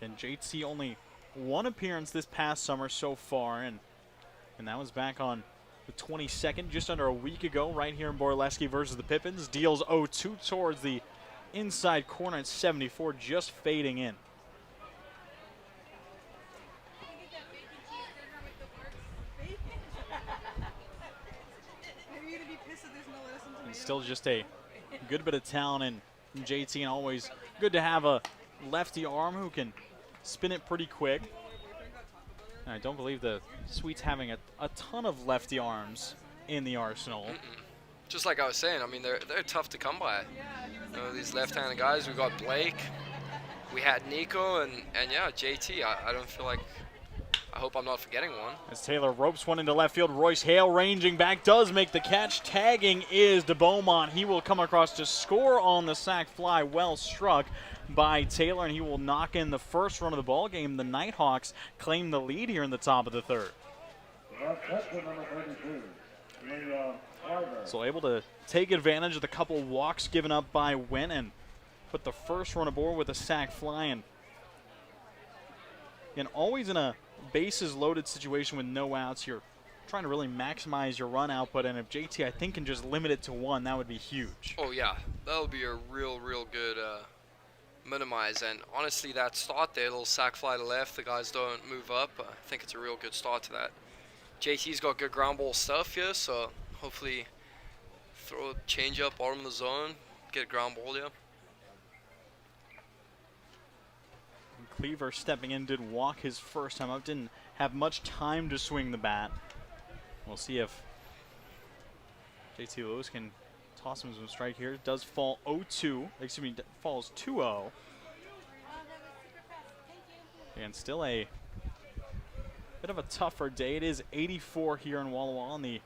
And JT only one appearance this past summer so far, and that was back on the 22nd, just under a week ago, right here in Borleske versus the Pippins. Deals 0-2 towards the inside corner at 74, just fading in. And still just a good bit of talent in JT, and always good to have a lefty arm who can spin it pretty quick. And I don't believe the Sweets having a ton of lefty arms in the arsenal. Just like I was saying, I mean, they're tough to come by. You know, these left-handed guys, we got Blake, we had Nico, and yeah, JT. I don't feel like, I hope I'm not forgetting one. As Taylor ropes one into left field, Royce Hale ranging back, does make the catch. Tagging is de Beaumont. He will come across to score on the sac fly. Well struck by Taylor, and he will knock in the first run of the ball game. The Nighthawks claim the lead here in the top of the third. So able to take advantage of the couple walks given up by Wint and put the first run aboard with a sac fly. And always in a bases loaded situation with no outs, you're trying to really maximize your run output, and if JT, I think, can just limit it to one, that would be huge. Oh yeah, that'll be a real good minimize. And honestly, that start there, little sac fly to left, the guys don't move up. I think it's a real good start to that. JT's got good ground ball stuff here, so hopefully throw a change up bottom of the zone, get a ground ball here. Cleaver stepping in, did walk his first time up, didn't have much time to swing the bat. We'll see if JT Lewis can toss him some strike here. It does fall 0-2, excuse me, falls 2-0. And still a bit of a tougher day. It is 84 here in Walla Walla, and the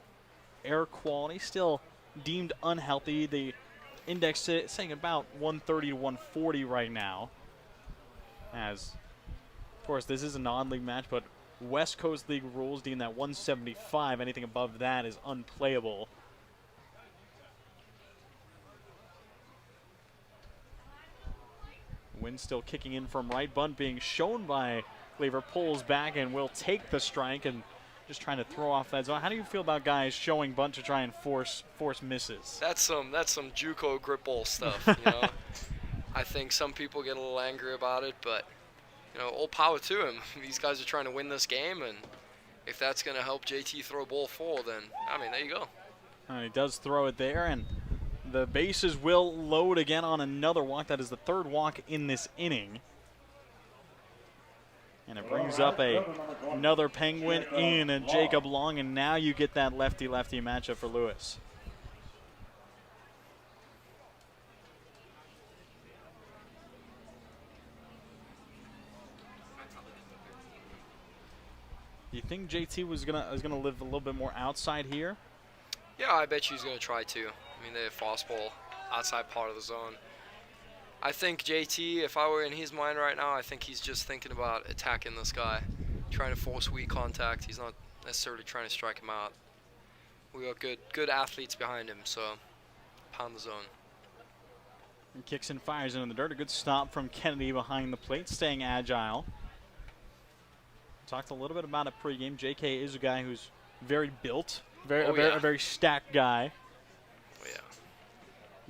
air quality still deemed unhealthy. The index saying about 130 to 140 right now. As, of course, this is a non-league match, but West Coast League rules deem that 175, anything above that is unplayable. Wind still kicking in from right. Bunt being shown by Cleaver, pulls back and will take the strike and just trying to throw off that zone. How do you feel about guys showing bunt to try and force misses? That's some JUCO grip ball stuff, you know. I think some people get a little angry about it, but you know, all power to him. These guys are trying to win this game, and if that's going to help JT throw a ball forward, then I mean, there you go. He does throw it there, and the bases will load again on another walk. That is the third walk in this inning. And it brings up another Penguin in Jacob Long, and now you get that lefty-lefty matchup for Lewis. Do you think JT was gonna live a little bit more outside here? Yeah, I bet you he's gonna try to. I mean, they have fastball outside part of the zone. I think JT, if I were in his mind right now, I think he's just thinking about attacking this guy, trying to force weak contact. He's not necessarily trying to strike him out. We got good athletes behind him, so pound the zone. And kicks and fires into the dirt. A good stop from Kennedy behind the plate, staying agile. Talked a little bit about it pregame. JK is a guy who's very built, a very stacked guy. Oh, yeah.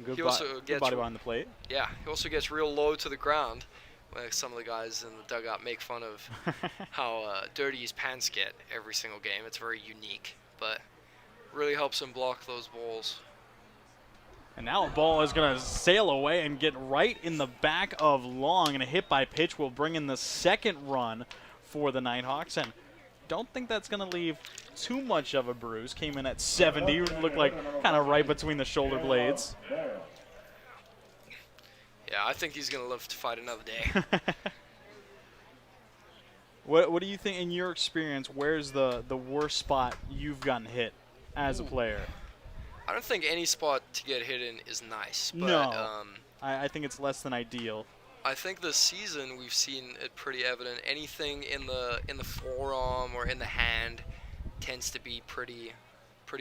Good, he also good body behind the plate. Yeah, he also gets real low to the ground. Like some of the guys in the dugout make fun of how dirty his pants get every single game. It's very unique, but really helps him block those balls. And now a ball is going to sail away and get right in the back of Long, and a hit by pitch will bring in the second run for the Nighthawks. And don't think that's going to leave too much of a bruise. Came in at 70, looked like kind of right between the shoulder blades. Yeah, I think he's going to live to fight another day. What do you think, in your experience, where's the worst spot you've gotten hit as a player? I don't think any spot to get hit in is nice. But, no, I think it's less than ideal. I think this season we've seen it pretty evident. Anything in the forearm or in the hand tends to be pretty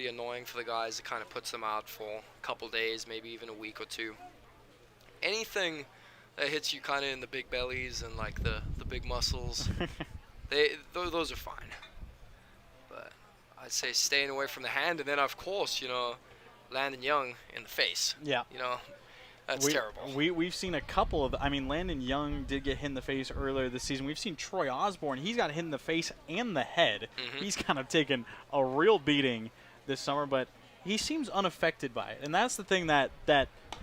annoying for the guys. It kind of puts them out for a couple days, maybe even a week or two. Anything that hits you kind of in the big bellies and like the big muscles, those are fine. But I'd say staying away from the hand, and then of course, you know, Landon Young in the face. Yeah. You know, that's terrible. We've seen a couple of, I mean, Landon Young did get hit in the face earlier this season. We've seen Troy Osborne. He's got hit in the face and the head. Mm-hmm. He's kind of taken a real beating this summer, but he seems unaffected by it. And that's the thing that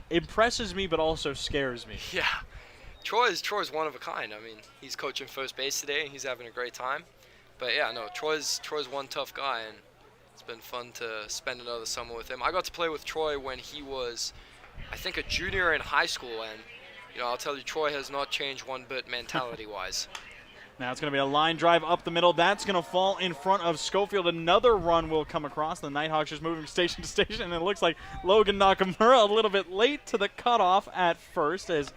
impresses me but also scares me. Yeah. Troy's one of a kind. I mean, he's coaching first base today, and he's having a great time. But, yeah, no, Troy's one tough guy, and it's been fun to spend another summer with him. I got to play with Troy when he was, I think, a junior in high school, and, you know, I'll tell you, Troy has not changed one bit mentality-wise. Now it's going to be a line drive up the middle. That's going to fall in front of Schofield. Another run will come across. The Nighthawks just moving station to station, and it looks like Logan Nakamura a little bit late to the cutoff at first, as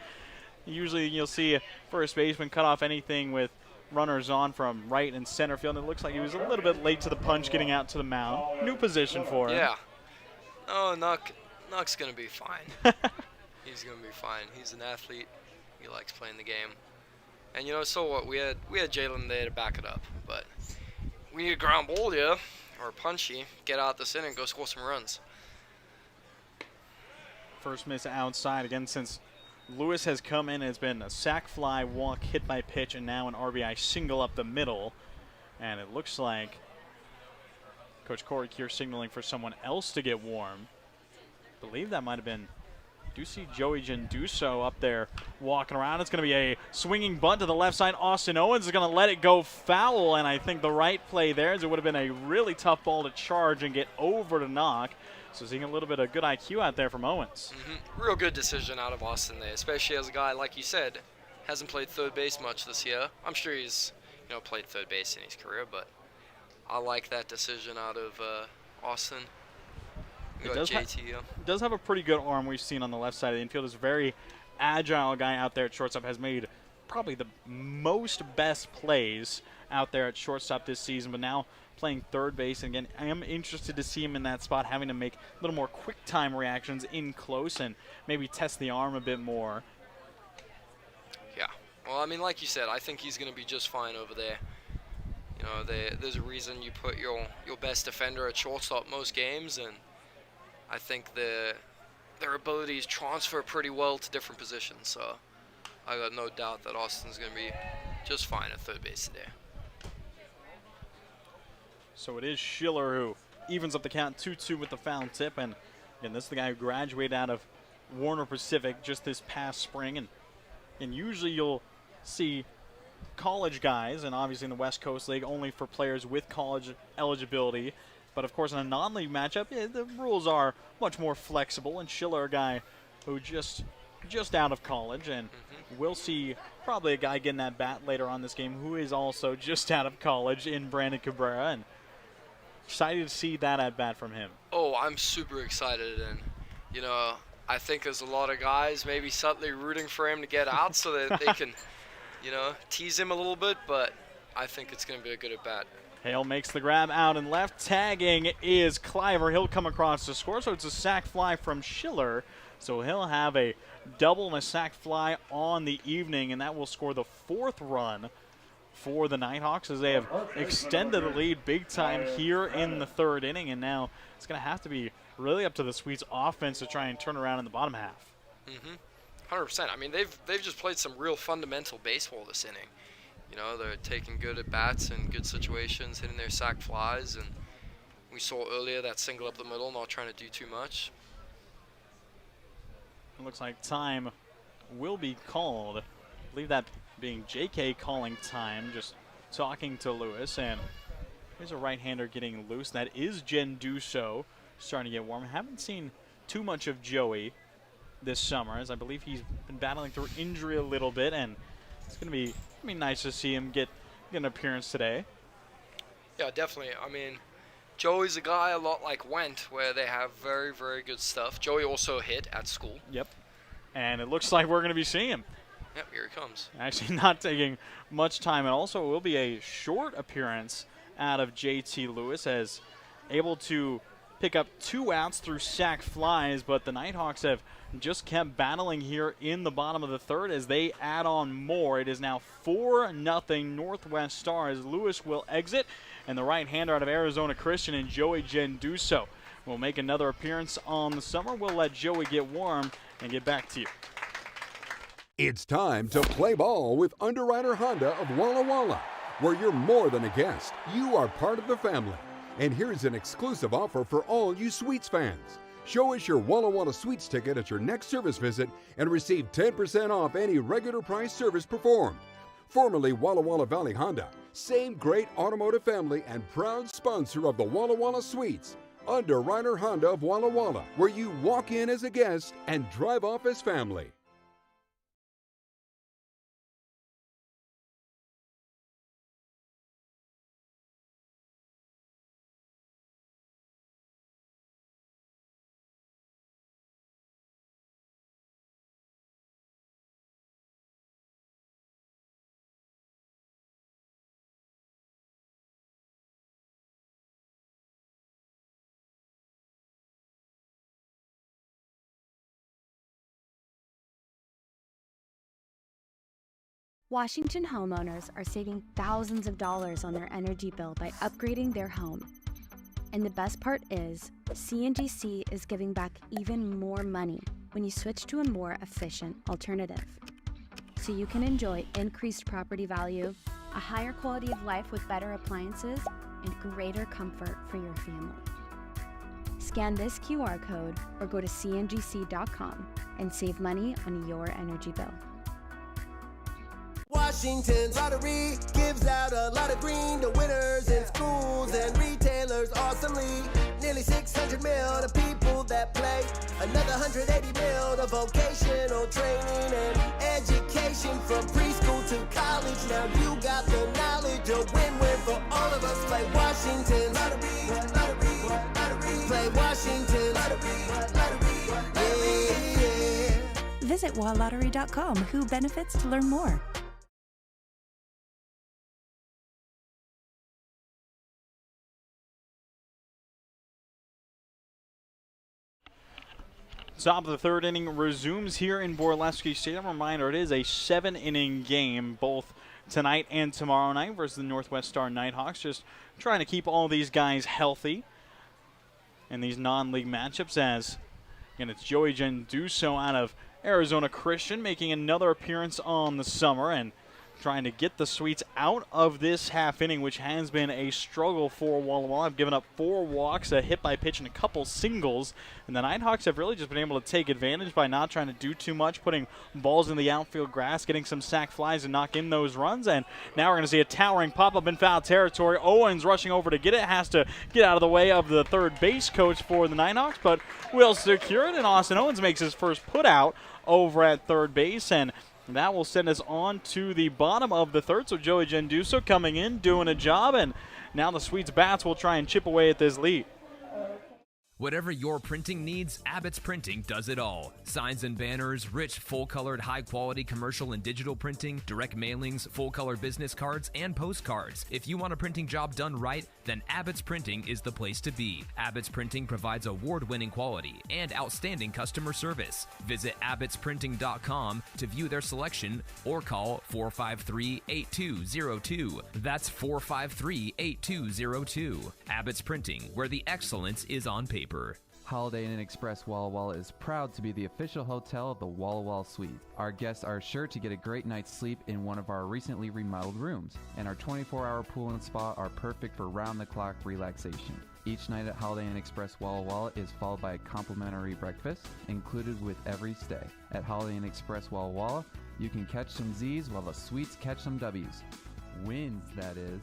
usually you'll see a first baseman cut off anything with runners on from right and center field. And it looks like he was a little bit late to the punch getting out to the mound. New position for him. Yeah. No, Nuck's going to be fine. He's going to be fine. He's an athlete. He likes playing the game. And, you know, so what? We had Jalen there to back it up. But we need a ground ball here, or punchy, get out this inning and go score some runs. First miss outside again since Lewis has come in. It's been a sac fly, walk, hit by pitch, and now an RBI single up the middle. And it looks like Coach Corey Kier signaling for someone else to get warm. I believe that might have been Joey Genduso up there walking around. It's going to be a swinging bunt to the left side. Austin Owens is going to let it go foul, and I think the right play there is it would have been a really tough ball to charge and get over to knock. So seeing a little bit of good IQ out there from Owens. Mm-hmm. Real good decision out of Austin there, especially as a guy, like you said, hasn't played third base much this year. I'm sure he's played third base in his career, but I like that decision out of Austin. Does have a pretty good arm we've seen on the left side of the infield. Is a very agile guy out there at shortstop. Has made probably the most best plays out there at shortstop this season, but now playing third base. And again, I am interested to see him in that spot, having to make a little more quick time reactions in close and maybe test the arm a bit more. Well, I mean, like you said, I think he's going to be just fine over there. You know, there's a reason you put your best defender at shortstop most games, and I think their abilities transfer pretty well to different positions. So I got no doubt that Austin's going to be just fine at third base today. So it is Schiller who evens up the count 2-2 with the foul tip. And again, this is the guy who graduated out of Warner Pacific just this past spring. And usually you'll see college guys, and obviously in the West Coast League, only for players with college eligibility. But of course, in a non-league matchup, the rules are much more flexible. And Schiller, a guy who just out of college, and we'll see probably a guy getting that bat later on this game who is also just out of college in Brandon Cabrera, and excited to see that at bat from him. Oh, I'm super excited, and you know, I think there's a lot of guys maybe subtly rooting for him to get out so that they can, you know, tease him a little bit, but I think it's going to be a good at bat. Hale makes the grab out and left. Tagging is Cliver. He'll come across to score, so it's a sac fly from Schiller. So he'll have a double and a sac fly on the evening, and that will score the 4th run for the Nighthawks as they have extended the lead big time here in the 3rd inning. And now it's going to have to be really up to the Sweets offense to try and turn around in the bottom half. 100%. I mean, they've just played some real fundamental baseball this inning. You know, they're taking good at bats in good situations, hitting their sac flies, and we saw earlier that single up the middle, not trying to do too much. It looks like time will be called. I believe that being JK calling time, just talking to Lewis. And here's a right-hander getting loose. That is Genduso starting to get warm. Haven't seen too much of Joey this summer, as I believe he's been battling through injury a little bit, and it's going to be nice to see him get an appearance today. Yeah, definitely. I mean, Joey's a guy a lot like Went, where they have very, very good stuff. Joey also hit at school. Yep. And it looks like we're going to be seeing him. Yep, here he comes. Actually not taking much time. And also it will be a short appearance out of JT Lewis, as able to pick up 2 outs through sac flies, but the Nighthawks have just kept battling here in the bottom of the 3rd as they add on more. It is now 4-0 Northwest Stars. Lewis will exit, and the right-hander out of Arizona Christian and Joey Genduso will make another appearance on the summer. We'll let Joey get warm and get back to you. It's time to play ball with Underwriter Honda of Walla Walla, where you're more than a guest. You are part of the family. And here's an exclusive offer for all you Sweets fans. Show us your Walla Walla Sweets ticket at your next service visit and receive 10% off any regular price service performed. Formerly Walla Walla Valley Honda, same great automotive family and proud sponsor of the Walla Walla Sweets. Underwriter Honda of Walla Walla, where you walk in as a guest and drive off as family. Washington homeowners are saving thousands of dollars on their energy bill by upgrading their home. And the best part is, CNGC is giving back even more money when you switch to a more efficient alternative. So you can enjoy increased property value, a higher quality of life with better appliances, and greater comfort for your family. Scan this QR code or go to cngc.com and save money on your energy bill. Washington's lottery gives out a lot of green to winners in schools and retailers awesomely. Nearly 600 mil to people that play. Another 180 mil to vocational training and education from preschool to college. Now you got the knowledge, a win-win for all of us. Play Washington lottery, lottery, lottery. Play Washington lottery, lottery, yeah. Visit walllottery.com. Who benefits to learn more. Top of the third inning resumes here in Borleske Stadium. Reminder, it is a 7-inning game, both tonight and tomorrow night versus the Northwest Star Nighthawks. Just trying to keep all these guys healthy in these non-league matchups, as again, it's Joey Genduso out of Arizona Christian making another appearance on the summer and trying to get the Sweets out of this half inning, which has been a struggle for Walla Walla. I've given up 4 walks, a hit by pitch, and a couple singles. And the Nighthawks have really just been able to take advantage by not trying to do too much, putting balls in the outfield grass, getting some sac flies and knock in those runs. And now we're going to see a towering pop-up in foul territory. Owens rushing over to get it, has to get out of the way of the third base coach for the Nighthawks, but will secure it. And Austin Owens makes his first put out over at third base, and that will send us on to the bottom of the third. So Joey Genduso coming in, doing a job, and now the Sweets bats will try and chip away at this lead. Whatever your printing needs, Abbott's Printing does it all. Signs and banners, rich, full-colored, high-quality commercial and digital printing, direct mailings, full-color business cards, and postcards. If you want a printing job done right, then Abbott's Printing is the place to be. Abbott's Printing provides award-winning quality and outstanding customer service. Visit abbotsprinting.com to view their selection or call 453-8202. That's 453-8202. Abbott's Printing, where the excellence is on paper. Holiday Inn Express Walla Walla is proud to be the official hotel of the Walla Walla Suite. Our guests are sure to get a great night's sleep in one of our recently remodeled rooms, and our 24-hour pool and spa are perfect for round-the-clock relaxation. Each night at Holiday Inn Express Walla Walla is followed by a complimentary breakfast included with every stay. At Holiday Inn Express Walla Walla, you can catch some Z's while the Sweets catch some W's. Wins, that is.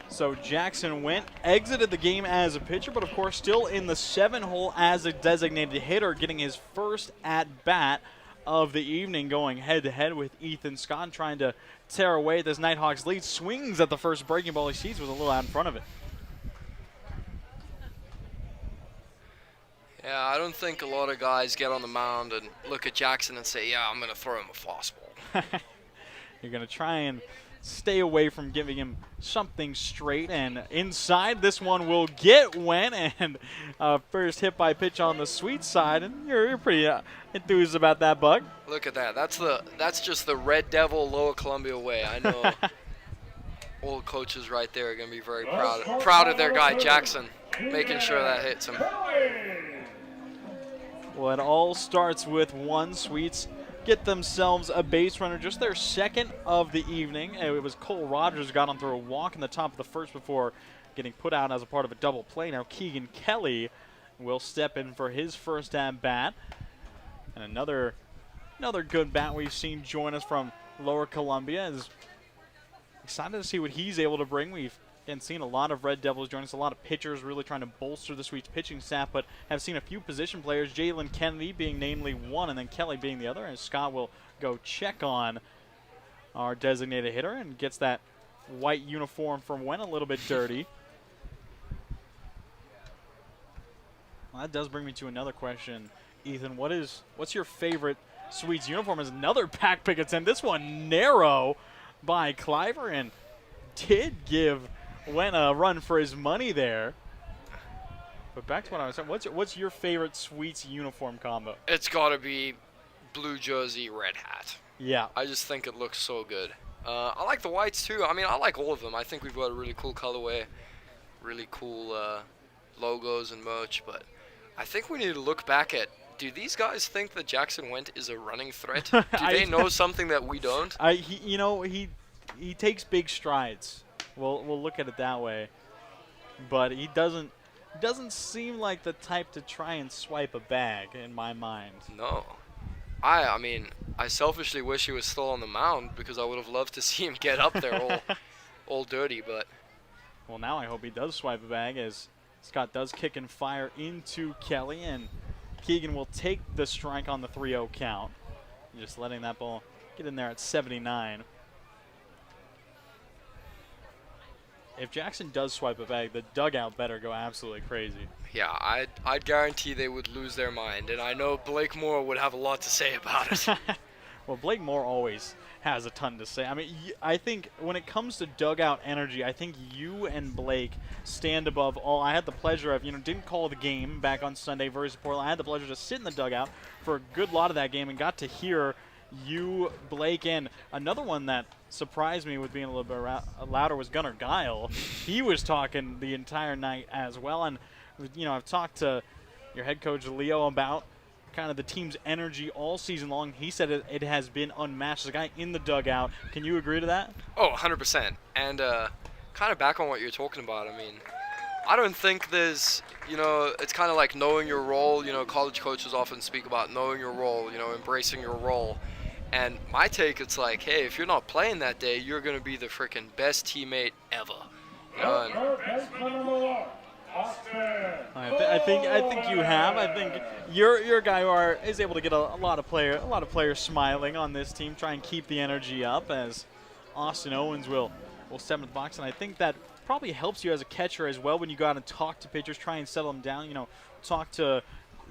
So Jackson Went exited the game as a pitcher, but of course still in the 7-hole as a designated hitter, getting his first at-bat of the evening, going head-to-head with Ethan Scott, trying to tear away this Nighthawks lead. Swings at the first breaking ball he sees, was a little out in front of it. Yeah, I don't think a lot of guys get on the mound and look at Jackson and say, yeah, I'm going to throw him a fastball. You're going to try and stay away from giving him something straight, and inside this one will get Went, and first hit by pitch on the Sweet side, and you're pretty enthused about that, Bug. Look at that. That's just the Red Devil Lower Columbia way. I know all the coaches right there are going to be very proud of their guy Jackson, making sure that hits him. Well, it all starts with one. Sweets get themselves a base runner, just their second of the evening. It was Cole Rogers who got on through a walk in the top of the first before getting put out as a part of a double play. Now Keegan Kelly will step in for his first at-bat. And another good bat we've seen join us from Lower Columbia. Is excited to see what he's able to bring. We've seen a lot of Red Devils join us, a lot of pitchers really trying to bolster the Sweets pitching staff, but have seen a few position players, Jalen Kennedy being namely one and then Kelly being the other, and Scott will go check on our designated hitter and gets that white uniform from Wen a little bit dirty. Well, that does bring me to another question. Ethan, what's your favorite Sweets uniform? Is another pack pick attempt, this one narrow by Cliver, and did give Went a run for his money there. But back to what I was saying, what's your favorite Sweets uniform combo? It's got to be blue jersey, red hat. Yeah. I just think it looks so good. I like the whites too. I mean, I like all of them. I think we've got a really cool colorway, really cool logos and merch. But I think we need to look back at, do these guys think that Jackson Went is a running threat? Do they know something that we don't? He takes big strides. We'll look at it that way. But he doesn't seem like the type to try and swipe a bag in my mind. No. I mean, I selfishly wish he was still on the mound because I would have loved to see him get up there all dirty, but. Well, now I hope he does swipe a bag as Scott does kick and fire into Kelly, and Keegan will take the strike on the 3-0 count. Just letting that ball get in there at 79. If Jackson does swipe a bag, the dugout better go absolutely crazy. Yeah, I'd guarantee they would lose their mind, and I know Blake Moore would have a lot to say about it. Well, Blake Moore always has a ton to say. I mean, I think when it comes to dugout energy, I think you and Blake stand above all. I had the pleasure of, didn't call the game back on Sunday versus Portland. I had the pleasure to sit in the dugout for a good lot of that game and got to hear you, Blake, and another one that surprised me with being a little bit louder was Gunnar Guile. He was talking the entire night as well, and I've talked to your head coach Leo about kind of the team's energy all season long. He said it has been unmatched. The guy in the dugout. Can you agree to that? Oh, 100%. And kind of back on what you're talking about, I mean, I don't think there's, it's kind of like knowing your role. College coaches often speak about knowing your role, embracing your role. And my take, it's like, hey, if you're not playing that day, you're going to be the freaking best teammate ever. I think you have. I think you're a guy who is able to get a lot of players smiling on this team, try and keep the energy up as Austin Owens will step in the box, and I think that probably helps you as a catcher as well when you go out and talk to pitchers, try and settle them down. Talk to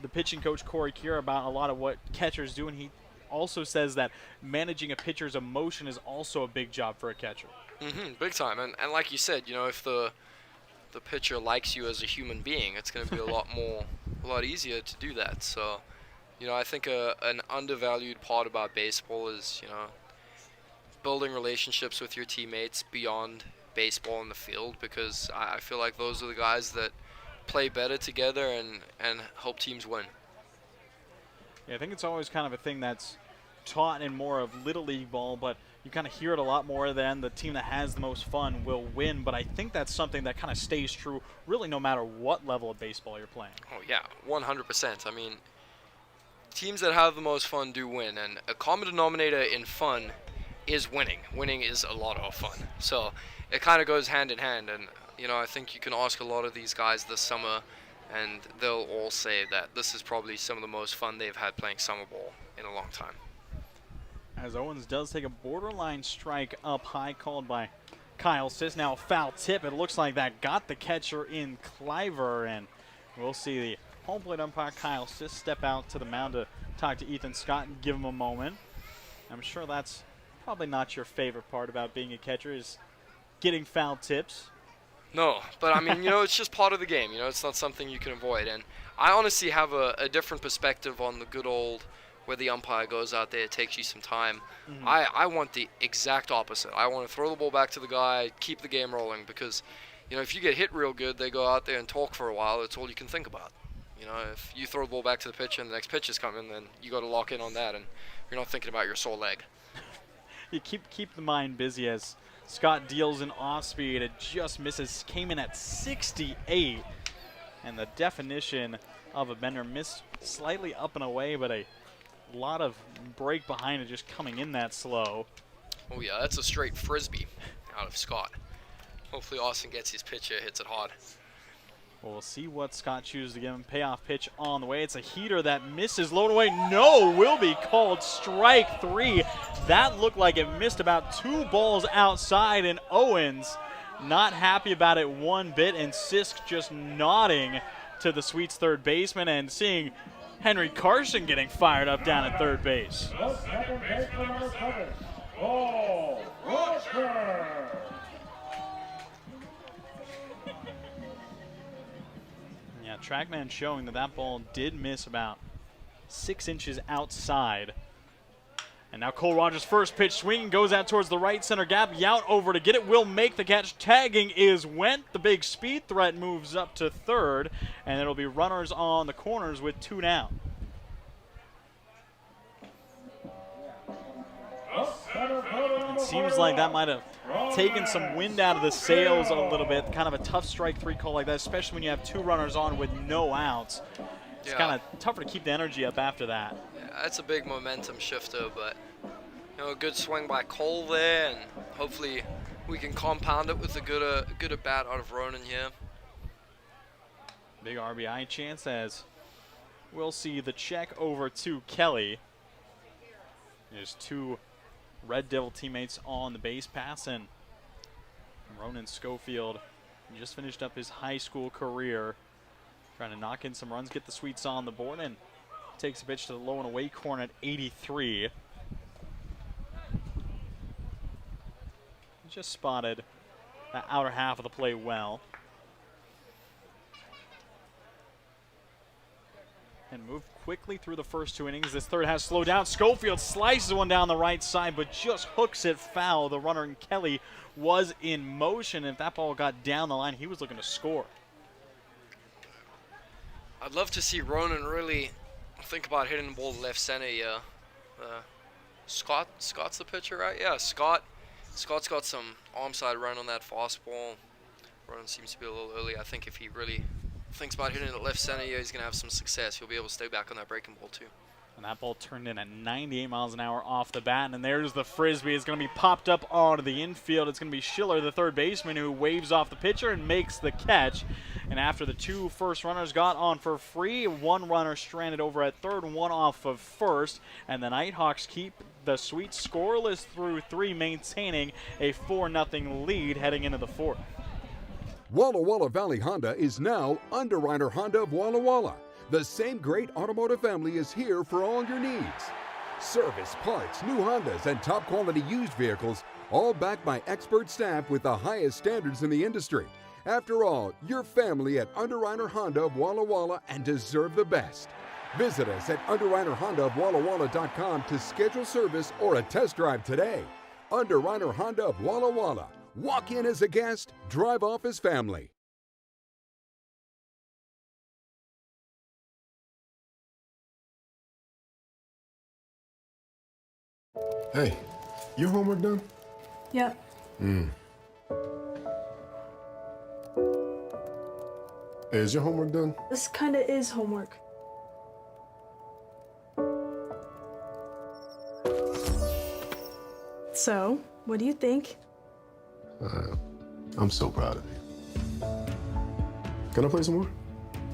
the pitching coach Corey Kira about a lot of what catchers do, and he also says that managing a pitcher's emotion is also a big job for a catcher. Big time, and like you said, if the pitcher likes you as a human being, it's going to be a lot easier to do that. So, I think an undervalued part about baseball is, building relationships with your teammates beyond baseball in the field, because I feel like those are the guys that play better together and help teams win. Yeah, I think it's always kind of a thing that's taught in more of Little League ball, but you kind of hear it a lot more than the team that has the most fun will win. But I think that's something that kind of stays true really no matter what level of baseball you're playing. Oh, yeah, 100%. I mean, teams that have the most fun do win, and a common denominator in fun is winning. Winning is a lot of fun. So it kind of goes hand in hand, and, I think you can ask a lot of these guys this summer, and they'll all say that this is probably some of the most fun they've had playing summer ball in a long time. As Owens does take a borderline strike up high called by Kyle Sisk. Now a foul tip. It looks like that got the catcher in Cliver, and we'll see the home plate umpire Kyle Sisk step out to the mound to talk to Ethan Scott and give him a moment. I'm sure that's probably not your favorite part about being a catcher is getting foul tips. No, but I mean, it's just part of the game. It's not something you can avoid. And I honestly have a different perspective on the good old where the umpire goes out there, it takes you some time. I want the exact opposite. I want to throw the ball back to the guy, keep the game rolling, because, if you get hit real good, they go out there and talk for a while. It's all you can think about. If you throw the ball back to the pitcher and the next pitch is coming, then you got to lock in on that, and you're not thinking about your sore leg. You keep the mind busy as Scott deals an off speed. It just misses. Came in at 68. And the definition of a bender, missed slightly up and away, but a lot of break behind it just coming in that slow. Oh, yeah, that's a straight frisbee out of Scott. Hopefully Austin gets his pitch here, hits it hard. Well, we'll see what Scott chooses to give him. Payoff pitch on the way. It's a heater that misses. Low and away. No, will be called strike 3. That looked like it missed about 2 balls outside, and Owens not happy about it one bit, and Sisk just nodding to the Sweets third baseman and seeing Henry Carson getting fired up down at third base. Yeah, TrackMan showing that ball did miss about 6 inches outside. And now Cole Rogers' first pitch swinging goes out towards the right center gap. Yount over to get it, will make the catch. Tagging is Wendt. The big speed threat moves up to third, and it'll be runners on the corners with 2 down. It seems like that might have taken some wind out of the sails a little bit. Kind of a tough strike 3 call like that, especially when you have 2 runners on with no outs. It's kind of tougher to keep the energy up after that. Yeah, that's a big momentum shifter, but a good swing by Cole there, and hopefully we can compound it with a good at bat out of Ronan here. Big RBI chance as we'll see the check over to Kelly. There's two Red Devil teammates on the base pass, and Ronan Schofield just finished up his high school career, trying to knock in some runs, get the Sweets on the board, and takes a pitch to the low and away corner at 83. Just spotted that outer half of the play well. And moved quickly through the first 2 innings. This third has slowed down. Schofield slices one down the right side, but just hooks it foul. The runner in Kelly was in motion. If that ball got down the line, he was looking to score. I'd love to see Ronan really think about hitting the ball to left center here. Scott's the pitcher, right? Yeah, Scott's got some arm side run on that fastball. Ronan seems to be a little early. I think if he really thinks about hitting it left center here, he's going to have some success. He'll be able to stay back on that breaking ball too. And that ball turned in at 98 miles an hour off the bat. And there's the frisbee. It's going to be popped up onto the infield. It's going to be Schiller, the third baseman, who waves off the pitcher and makes the catch. And after the two first runners got on for free, one runner stranded over at third, one off of first. And the Nighthawks keep the Sweets scoreless through 3, maintaining a 4-0 lead heading into the 4th. Walla Walla Valley Honda is now Underwriter Honda of Walla Walla. The same great automotive family is here for all your needs. Service, parts, new Hondas, and top quality used vehicles, all backed by expert staff with the highest standards in the industry. After all, you're family at Underwriter Honda of Walla Walla and deserve the best. Visit us at underwriterhondaofwallawalla.com to schedule service or a test drive today. Underwriter Honda of Walla Walla. Walk in as a guest, drive off as family. Hey, your homework done? Yep. Hey, is your homework done? This kinda is homework. So, what do you think? I'm so proud of you. Can I play some more?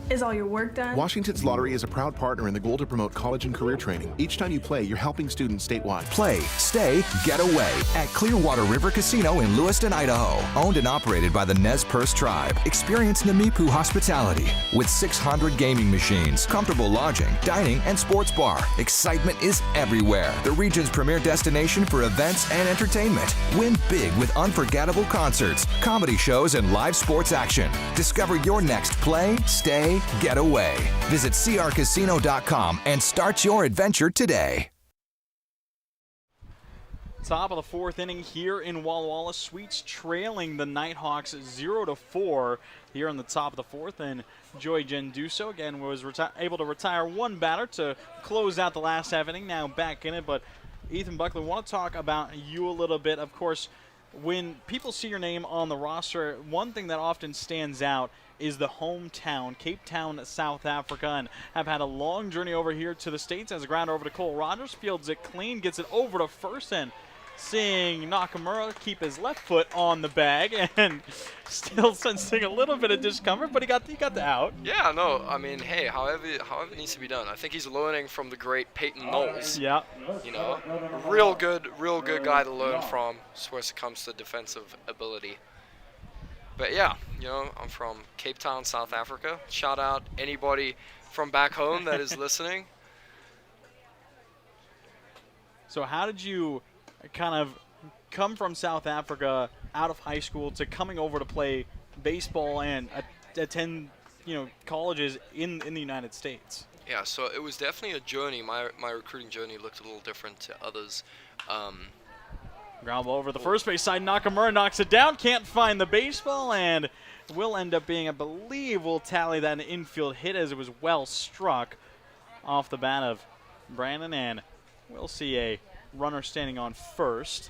Is all your work done? Washington's Lottery is a proud partner in the goal to promote college and career training. Each time you play, you're helping students statewide. Play, stay, get away at Clearwater River Casino in Lewiston, Idaho. Owned and operated by the Nez Perce Tribe. Experience Namipu hospitality with 600 gaming machines, comfortable lodging, dining, and sports bar. Excitement is everywhere. The region's premier destination for events and entertainment. Win big with unforgettable concerts, comedy shows, and live sports action. Discover your next play, stay, get away. Visit crcasino.com and start your adventure today. Top of the 4th inning here in Walla Walla. Sweets trailing the Nighthawks 0-4 here on the top of the 4th. And Joy Genduso again was able to retire one batter to close out the last half inning. Now back in it. But Ethan Buckley, want to talk about you a little bit. Of course, when people see your name on the roster, one thing that often stands out is the hometown, Cape Town, South Africa, and have had a long journey over here to the States as a ground over to Cole Rogers, fields it clean, gets it over to first, and seeing Nakamura keep his left foot on the bag and still sensing a little bit of discomfort, but he got the out. Yeah, no, I mean, hey, however it needs to be done. I think he's learning from the great Peyton Knowles. Yeah. You know, real good guy to learn from as far as it comes to defensive ability. But yeah, you know, I'm from Cape Town, South Africa. Shout out anybody from back home that is listening. So how did you kind of come from South Africa out of high school to coming over to play baseball and attend, you know, colleges in the United States? Yeah, so it was definitely a journey. My recruiting journey looked a little different to others. Ground ball over the first base side. Nakamura knocks it down. Can't find the baseball, and will end up being, I believe, we'll tally that an infield hit as it was well struck off the bat of Brandon, and we'll see a runner standing on first.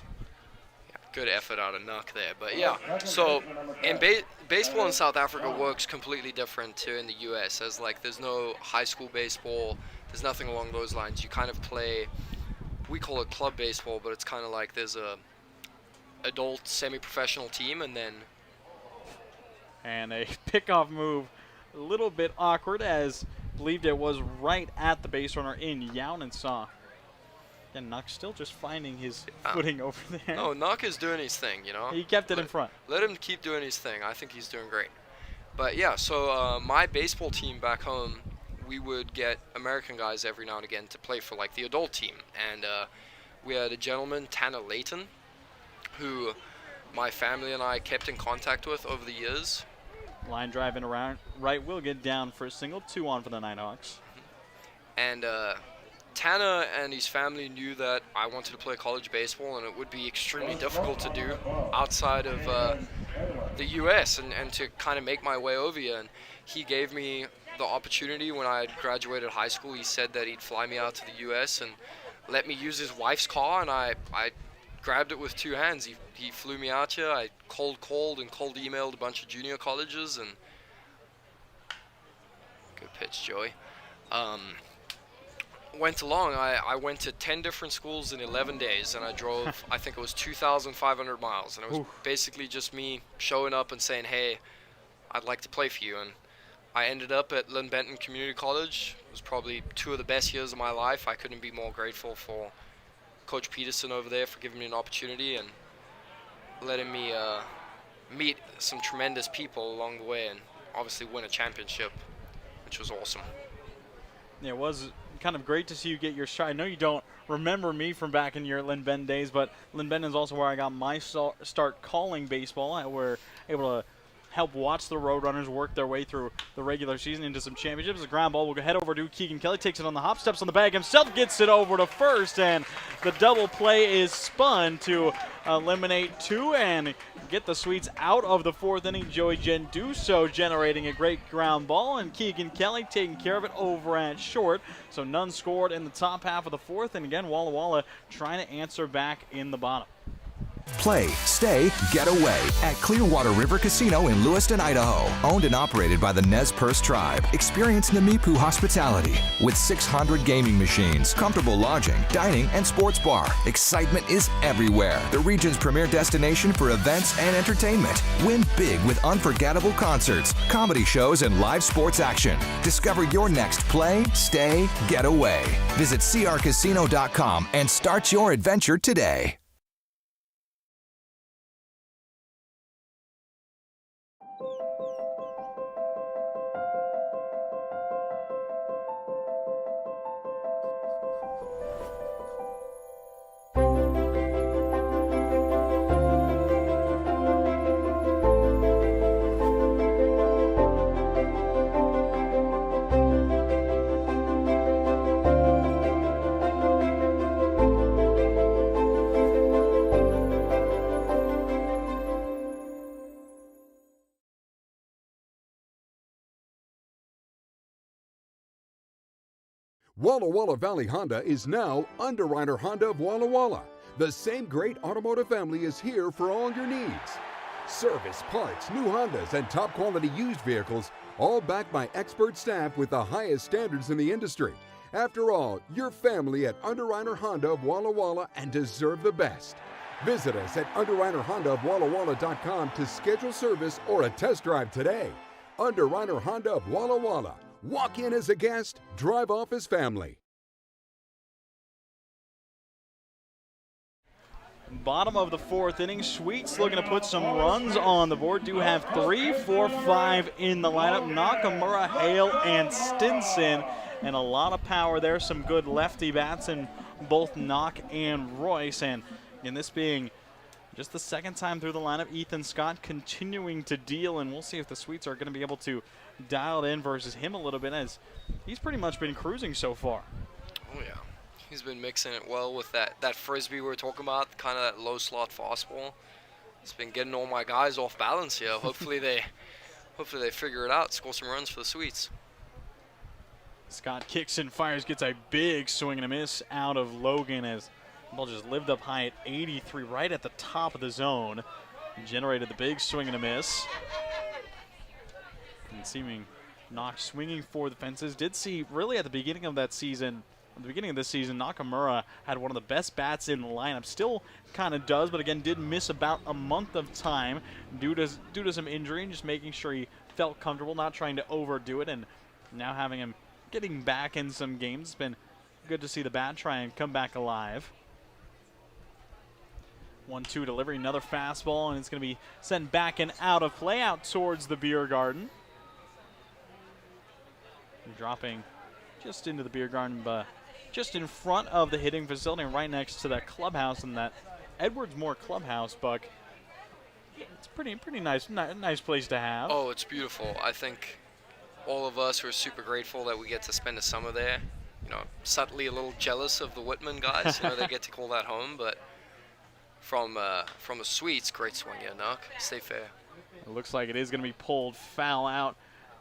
Yeah, good effort out of Nuck there. But yeah, so in baseball in South Africa works completely different to in the U.S. as like there's no high school baseball. There's nothing along those lines. You kind of play, we call it club baseball, but it's kind of like there's a adult semi-professional team, and then. And a pickoff move, a little bit awkward, as believed it was right at the base runner in Youn and Saw. And Nuck still just finding his footing over there. No, Nuck is doing his thing, you know. He kept it in front. Let him keep doing his thing. I think he's doing great. But yeah, so my baseball team back home, we would get American guys every now and again to play for like the adult team. And we had a gentleman, Tanner Layton, who my family and I kept in contact with over the years. Line driving around right will get down for a single, 2 on for the Nighthawks. And Tanner and his family knew that I wanted to play college baseball, and it would be extremely difficult to do outside of the U.S. and to kind of make my way over here. And he gave me the opportunity when I had graduated high school. He said that he'd fly me out to the U.S. and let me use his wife's car, and I grabbed it with 2 hands. He flew me out here. I called and cold emailed a bunch of junior colleges, and good pitch, Joey. Went along. I went to 10 different schools in 11 days, and I drove, I think it was 2,500 miles, and it was basically just me showing up and saying, hey, I'd like to play for you. And I ended up at Lynn Benton Community College. It was probably 2 of the best years of my life. I couldn't be more grateful for Coach Peterson over there for giving me an opportunity and letting me meet some tremendous people along the way, and obviously win a championship, which was awesome. Yeah, it was kind of great to see you get your shot. I know you don't remember me from back in your Lynn Benton days, but Lynn Benton is also where I got my start calling baseball. We're able to help watch the Roadrunners work their way through the regular season into some championships. The ground ball will head over to Keegan Kelly, takes it on the hop, steps on the bag himself, gets it over to first, and the double play is spun to eliminate 2 and get the Sweets out of the 4th inning. Joey Genduso generating a great ground ball, and Keegan Kelly taking care of it over at short. So none scored in the top half of the 4th, and again, Walla Walla trying to answer back in the bottom. Play, stay, get away at Clearwater River Casino in Lewiston, Idaho. Owned and operated by the Nez Perce Tribe. Experience Namipu hospitality with 600 gaming machines, comfortable lodging, dining, and sports bar. Excitement is everywhere. The region's premier destination for events and entertainment. Win big with unforgettable concerts, comedy shows, and live sports action. Discover your next play, stay, get away. Visit crcasino.com and start your adventure today. Walla Walla Valley Honda is now Underwriter Honda of Walla Walla. The same great automotive family is here for all your needs. Service, parts, new Hondas, and top quality used vehicles, all backed by expert staff with the highest standards in the industry. After all, you're family at Underwriter Honda of Walla Walla and deserve the best. Visit us at underwriterhondaofwallawalla.com to schedule service or a test drive today. Underwriter Honda of Walla Walla. Walk in as a guest, drive off as family. Bottom of the 4th inning, Sweets looking to put some runs on the board. Do have 3, 4, 5 in the lineup. Nakamura, Hale, and Stinson. And a lot of power there. Some good lefty bats in both Knock and Royce. And in this being just the 2nd time through the lineup, Ethan Scott continuing to deal. And we'll see if the Sweets are going to be able to dial it in versus him a little bit, as he's pretty much been cruising so far. Oh, yeah. He's been mixing it well with that frisbee we were talking about, kind of that low slot fastball. It's been getting all my guys off balance here. Hopefully they figure it out, score some runs for the Sweets. Scott kicks and fires, gets a big swing and a miss out of Logan, as the ball just lived up high at 83, right at the top of the zone. Generated the big swing and a miss. And seeming Knox swinging for the fences. Did see really at the beginning of that season, at the beginning of this season, Nakamura had one of the best bats in the lineup. Still kind of does, but again, did miss about a month of time due to some injury and just making sure he felt comfortable, not trying to overdo it. And now having him getting back in some games, it's been good to see the bat try and come back alive. 1-2 delivery, another fastball, and it's going to be sent back and out of play, out towards the beer garden. And dropping just into the beer garden, but just in front of the hitting facility and right next to that clubhouse and that Edwards Moore clubhouse, Buck. It's pretty nice place to have. Oh, it's beautiful. I think all of us are super grateful that we get to spend the summer there. You know, subtly a little jealous of the Whitman guys. You know, they get to call that home, but from the suites, great swing, yeah, Knock. Stay fair. It looks like it is going to be pulled foul out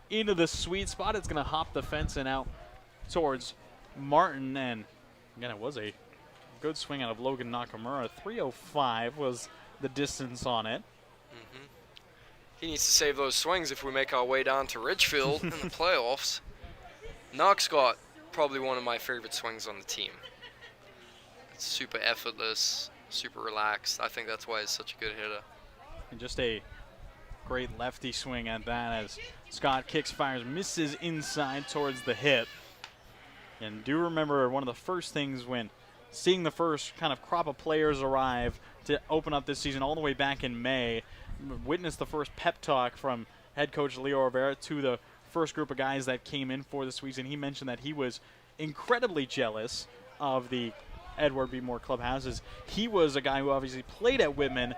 into the sweet spot. It's going to hop the fence and out towards Martin. And again, it was a good swing out of Logan Nakamura. 305 was the distance on it. Mm-hmm. He needs to save those swings if we make our way down to Ridgefield in the playoffs. Knox got probably one of my favorite swings on the team. It's super effortless, super relaxed. I think that's why he's such a good hitter. And just a great lefty swing at that as Scott kicks, fires, misses inside towards the hip. And do remember one of the first things when seeing the first kind of crop of players arrive to open up this season all the way back in May, witnessed the first pep talk from head coach Leo Rivera to the first group of guys that came in for the Swedes, and he mentioned that he was incredibly jealous of the Edward B. Moore clubhouses. He was a guy who obviously played at Whitman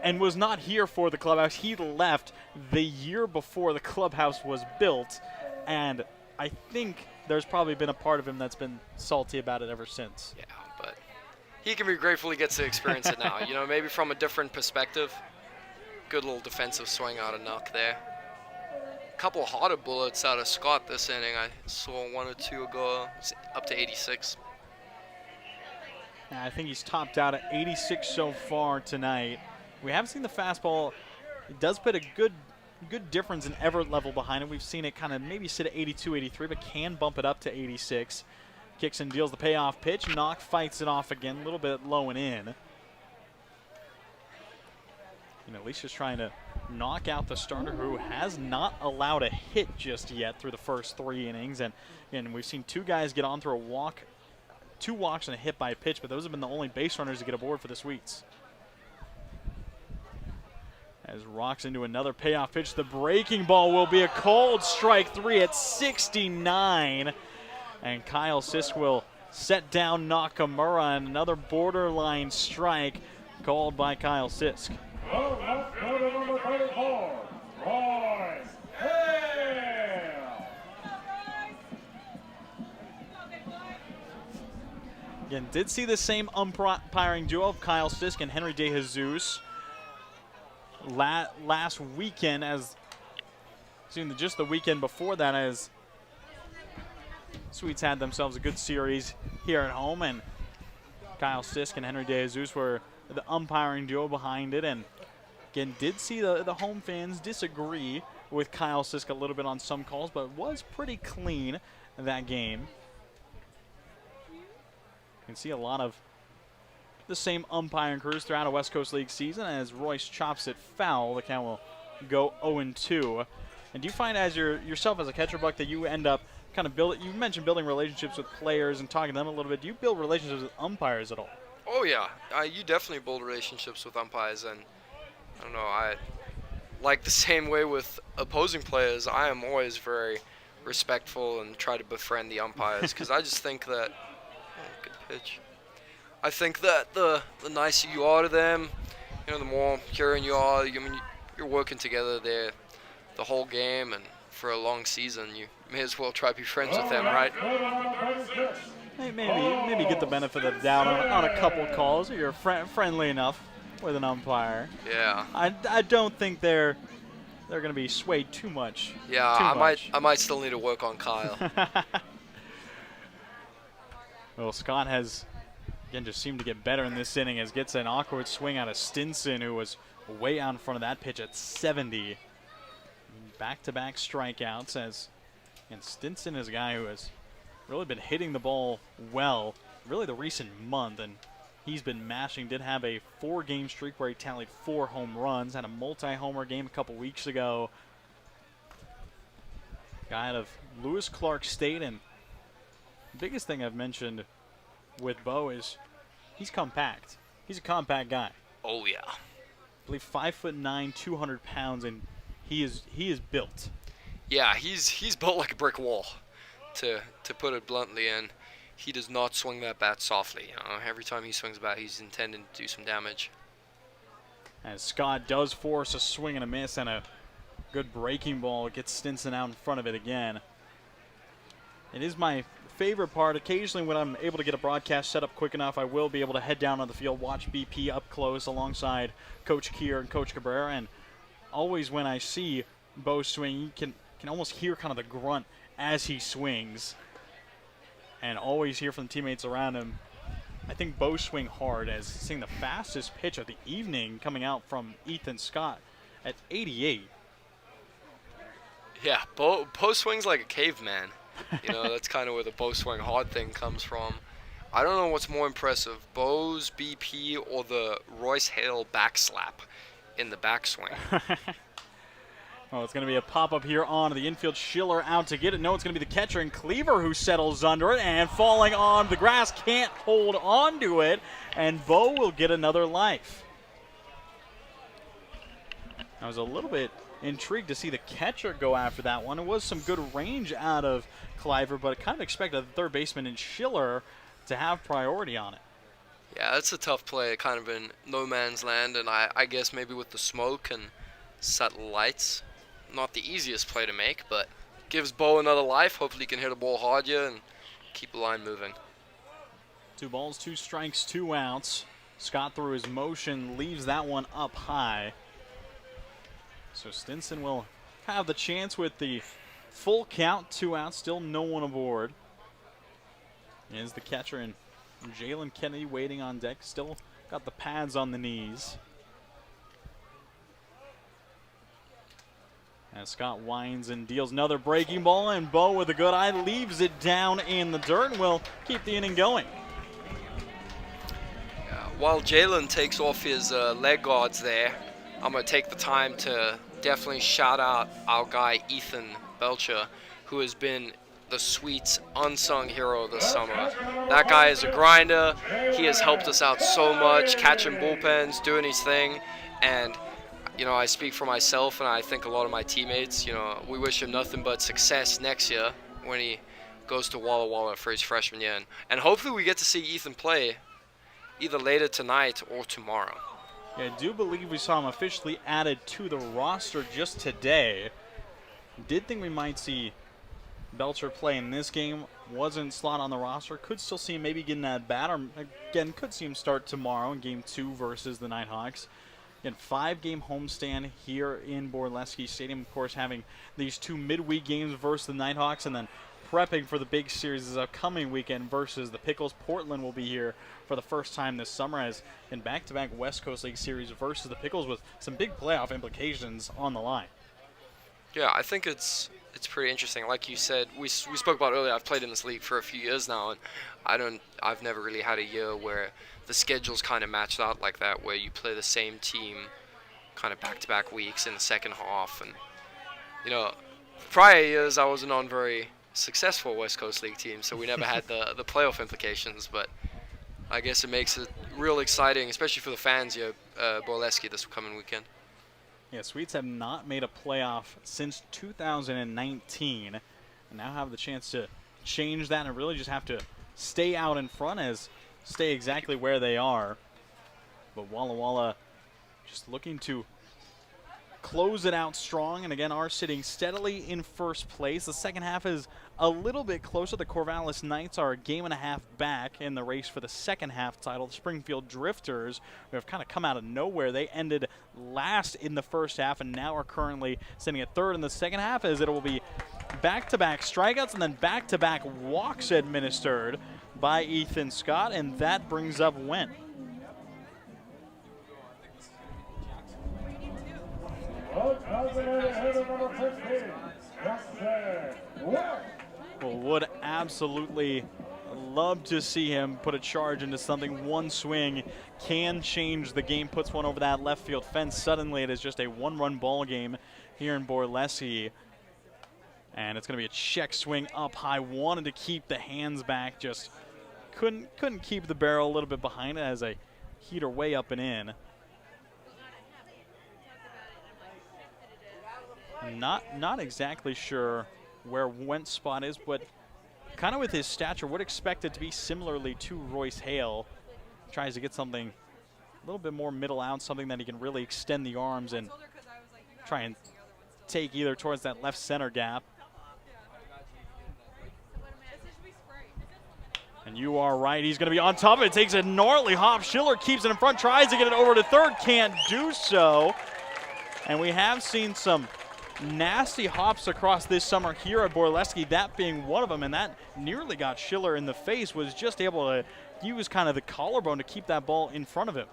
and was not here for the clubhouse. He left the year before the clubhouse was built, and I think there's probably been a part of him that's been salty about it ever since. Yeah, but he can be grateful he gets to experience it now. You know, maybe from a different perspective. Good little defensive swing out of Nuck there. A couple harder bullets out of Scott this inning. I saw one or two ago. It's up to 86. I think he's topped out at 86 so far tonight. We haven't seen the fastball. It does put a good difference in Everett level behind it. We've seen it kind of maybe sit at 82, 83, but can bump it up to 86. Kicks and deals the payoff pitch. Knock fights it off again, a little bit low and in. And Alicia's trying to knock out the starter who has not allowed a hit just yet through the first 3 innings. And we've seen 2 guys get on through a walk, 2 walks and a hit by a pitch, but those have been the only base runners to get aboard for the Sweets. As rocks into another payoff pitch, the breaking ball will be a cold strike 3 at 69. And Kyle Sisk will set down Nakamura, and another borderline strike called by Kyle Sisk. Number 34, Royce Hale. Again, did see the same umpiring duo of Kyle Sisk and Henry DeJesus last weekend, as just the weekend before that, as Sweets had themselves a good series here at home, and Kyle Sisk and Henry DeJesus were the umpiring duo behind it. And again, did see the home fans disagree with Kyle Sisk a little bit on some calls, but was pretty clean in that game. You can see a lot of the same umpiring crews throughout a West Coast League season. As Royce chops it foul, the count will go 0-2. And do you find as yourself as a catcher, Buck, that you end up kind of you mentioned building relationships with players and talking to them a little bit. Do you build relationships with umpires at all? Oh, yeah. You definitely build relationships with umpires, and I don't know, I like the same way with opposing players. I am always very respectful and try to befriend the umpires, because I just think that, good pitch. I think that the nicer you are to them, you know, the more caring you are. I mean, you're working together there the whole game, and for a long season, you may as well try to be friends with them, right? Hey, maybe get the benefit of the doubt on a couple calls. You're friendly enough with an umpire. Yeah. I don't think they're going to be swayed too much. Yeah, I might still need to work on Kyle. Well, Scott has again just seemed to get better in this inning, as gets an awkward swing out of Stinson, who was way out in front of that pitch at 70. Back-to-back strikeouts, and Stinson is a guy who has really been hitting the ball well, really the recent month, and he's been mashing. Did have a 4-game streak where he tallied 4 home runs, had a multi-homer game a couple weeks ago. Guy out of Lewis Clark State, and the biggest thing I've mentioned with Bo is he's compact. He's a compact guy. Oh yeah. I believe 5'9", 200 pounds, and he is built. Yeah, he's built like a brick wall, to put it bluntly, and he does not swing that bat softly. Every time he swings a bat, he's intending to do some damage. As Scott does force a swing and a miss and a good breaking ball, it gets Stinson out in front of it again. It is my favorite part. Occasionally when I'm able to get a broadcast set up quick enough, I will be able to head down on the field, watch BP up close alongside Coach Kier and Coach Cabrera, and always when I see Bo swing, you can almost hear kind of the grunt as he swings, and always hear from the teammates around him. I think Bo swing hard, as seeing the fastest pitch of the evening coming out from Ethan Scott at 88. Yeah, Bo swings like a caveman. That's kind of where the Bo swing hard thing comes from. I don't know what's more impressive, Bo's BP or the Royce Hale backslap in the backswing. Well, it's going to be a pop-up here on the infield. Schiller out to get it. No, it's going to be the catcher and Cleaver who settles under it, and falling on the grass, can't hold on to it, and Bo will get another life. I was a little bit intrigued to see the catcher go after that one. It was some good range out of Cleaver, but kind of expected the third baseman in Schiller to have priority on it. Yeah, it's a tough play, kind of in no man's land, and I guess maybe with the smoke and satellites, not the easiest play to make, but gives Bo another life. Hopefully he can hit a ball hard here and keep the line moving. 2 balls, 2 strikes, 2 outs. Scott, through his motion, leaves that one up high. So Stinson will have the chance with the full count, 2 outs, still no one aboard. Is the catcher and Jalen Kennedy waiting on deck, still got the pads on the knees. As Scott winds and deals another breaking ball, and Bo with a good eye leaves it down in the dirt and will keep the inning going. While Jalen takes off his leg guards there, I'm going to take the time to definitely shout out our guy Ethan Belcher, who has been the Sweets' unsung hero this summer. That guy is a grinder. He has helped us out so much, catching bullpens, doing his thing, and I speak for myself, and I think a lot of my teammates, we wish him nothing but success next year when he goes to Walla Walla for his freshman year. And hopefully we get to see Ethan play either later tonight or tomorrow. Yeah, I do believe we saw him officially added to the roster just today. Did think we might see Belcher play in this game. Wasn't slot on the roster. Could still see him maybe getting that bat, or again, could see him start tomorrow in Game 2 versus the Nighthawks. Again, 5-game homestand here in Borleske Stadium. Of course, having these 2 midweek games versus the Nighthawks, and then prepping for the big series this upcoming weekend versus the Pickles. Portland will be here for the first time this summer, as in back-to-back West Coast League series versus the Pickles, with some big playoff implications on the line. Yeah, I think it's pretty interesting. Like you said, we spoke about earlier, I've played in this league for a few years now, and I've never really had a year where the schedule's kind of matched out like that, where you play the same team kind of back-to-back weeks in the second half. And prior years I wasn't on very successful West Coast League teams, so we never had the playoff implications, but I guess it makes it real exciting, especially for the fans here Borleske this coming weekend. Yeah, Sweets have not made a playoff since 2019, and now have the chance to change that and really just have to stay out in front, as stay exactly where they are. But Walla Walla just looking to close it out strong, and again are sitting steadily in first place. The second half is a little bit closer. The Corvallis Knights are a game and a half back in the race for the second half title. The Springfield Drifters, who have kind of come out of nowhere, they ended last in the first half and now are currently sitting at third in the second half, as it will be back-to-back strikeouts and then back-to-back walks administered by Ethan Scott, and that brings up Went. Well, Wood absolutely love to see him put a charge into something. One swing can change the game, puts one over that left field fence. Suddenly it is just a one-run ball game here in Borleske. And it's going to be a check swing up high. Wanted to keep the hands back, just couldn't keep the barrel a little bit behind it as a heater way up and in. Not exactly sure where Wentz spot is, but kind of with his stature, would expect it to be similarly to Royce Hale. Tries to get something a little bit more middle out, something that he can really extend the arms and try and take either towards that left center gap. And you are right, he's going to be on top of it. Takes a gnarly hop. Schiller keeps it in front, tries to get it over to third, can't do so. And we have seen some nasty hops across this summer here at Borleske, that being one of them, and that nearly got Schiller in the face. Was just able to use kind of the collarbone to keep that ball in front of him.